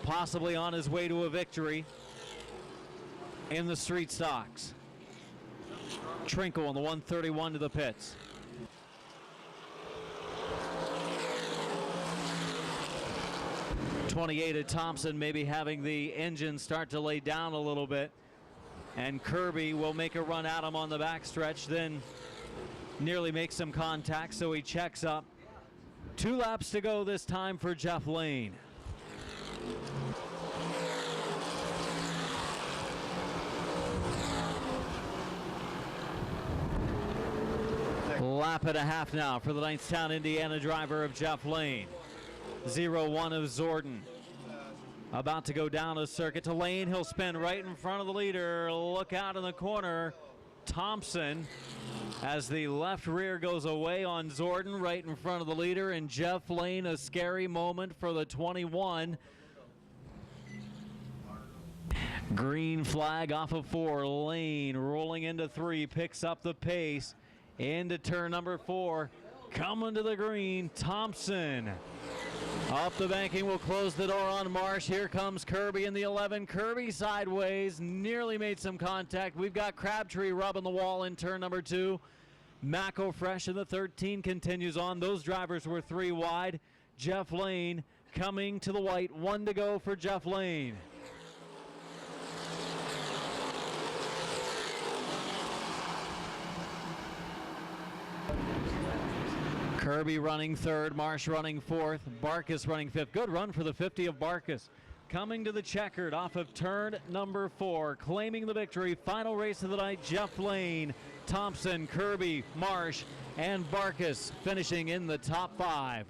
possibly on his way to a victory in the street stocks. Trinkle on the 131 to the pits. '28 at Thompson, maybe having the engine start to lay down a little bit. And Kirby will make a run at him on the backstretch, then nearly makes some contact, so he checks up. 2 laps to go this time for Jeff Lane. Lap and a half now for the Knightstown, Indiana driver of Jeff Lane. 0-1 of Zordon. About to go down a circuit to Lane. He'll spin right in front of the leader. Look out in the corner. Thompson, as the left rear goes away on Zordon, right in front of the leader, and Jeff Lane, a scary moment for the 21. Green flag off of 4. Lane rolling into 3, picks up the pace into turn number 4. Coming to the green, Thompson. Up the banking, will close the door on Marsh. Here comes Kirby in the 11. Kirby sideways, nearly made some contact. We've got Crabtree rubbing the wall in turn number 2. Macko Fresh in the 13 continues on. Those drivers were 3 wide. Jeff Lane coming to the white. 1 to go for Jeff Lane. Kirby running 3rd, Marsh running 4th, Barkus running 5th. Good run for the 50 of Barkus. Coming to the checkered off of turn number 4, claiming the victory. Final race of the night, Jeff Lane, Thompson, Kirby, Marsh, and Barkus finishing in the top 5.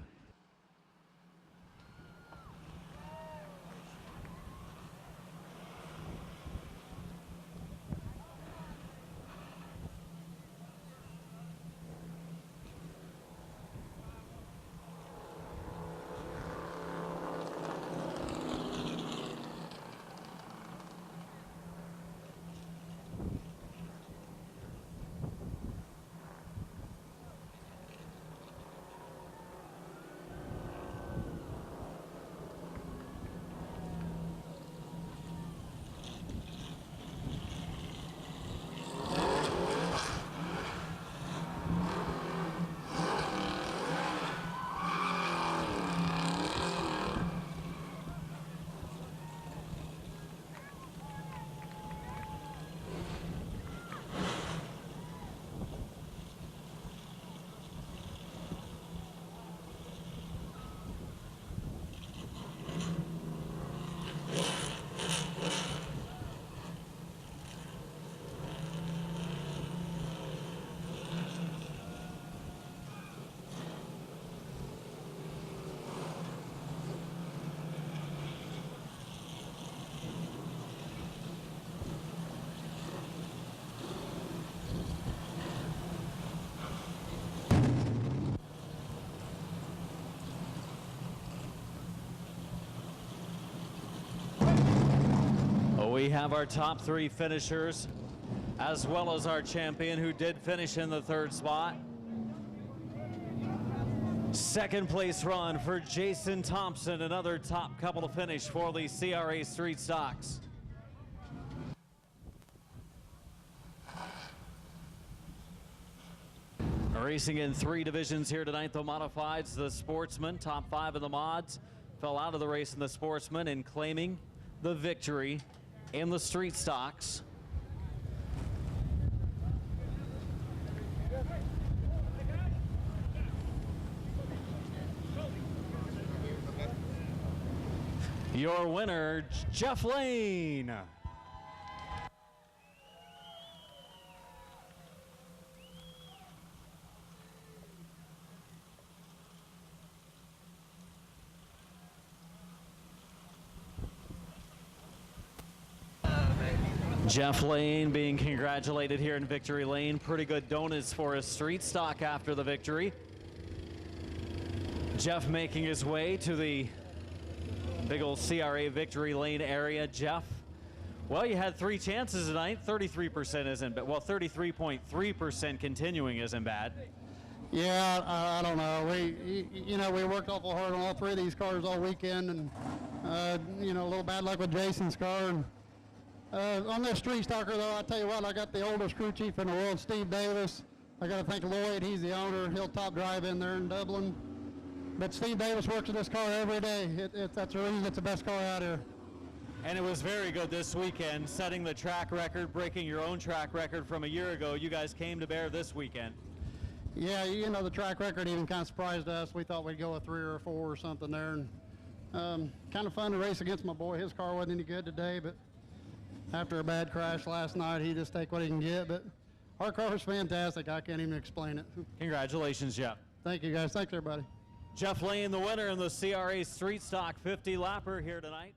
We have our top 3 finishers, as well as our champion, who did finish in the 3rd spot. 2nd place run for Jason Thompson, another top couple to finish for the CRA Street Stocks. Racing in 3 divisions here tonight, the modifieds, the sportsman, top 5 in the mods, fell out of the race in the sportsman and claiming the victory in the street stocks. Your winner, Jeff Lane. Jeff Lane being congratulated here in Victory Lane. Pretty good donuts for his street stock after the victory. Jeff making his way to the Big old CRA victory lane area. Jeff, well, you had 3 chances tonight. 33% isn't bad. Well, 33.3% continuing isn't bad. Yeah, I don't know. We worked awful hard on all 3 of these cars all weekend, and a little bad luck with Jason's car. And on this street stocker, though, I tell you what, I got the oldest crew chief in the world, Steve Davis. I got to thank Lloyd. He's the owner, Hilltop Drive in there in Dublin. But Steve Davis works on this car every day. That's the reason it's the best car out here. And it was very good this weekend, setting the track record, breaking your own track record from a year ago. You guys came to bear this weekend. Yeah, the track record even kind of surprised us. We thought we'd go a 3 or a 4 or something there. And kind of fun to race against my boy. His car wasn't any good today, but after a bad crash last night, he just take what he can get. But our car was fantastic. I can't even explain it. Congratulations, Jeff. Thank you, guys. Thanks, everybody. Jeff Lane, the winner in the CRA Street Stock 50 lapper here tonight.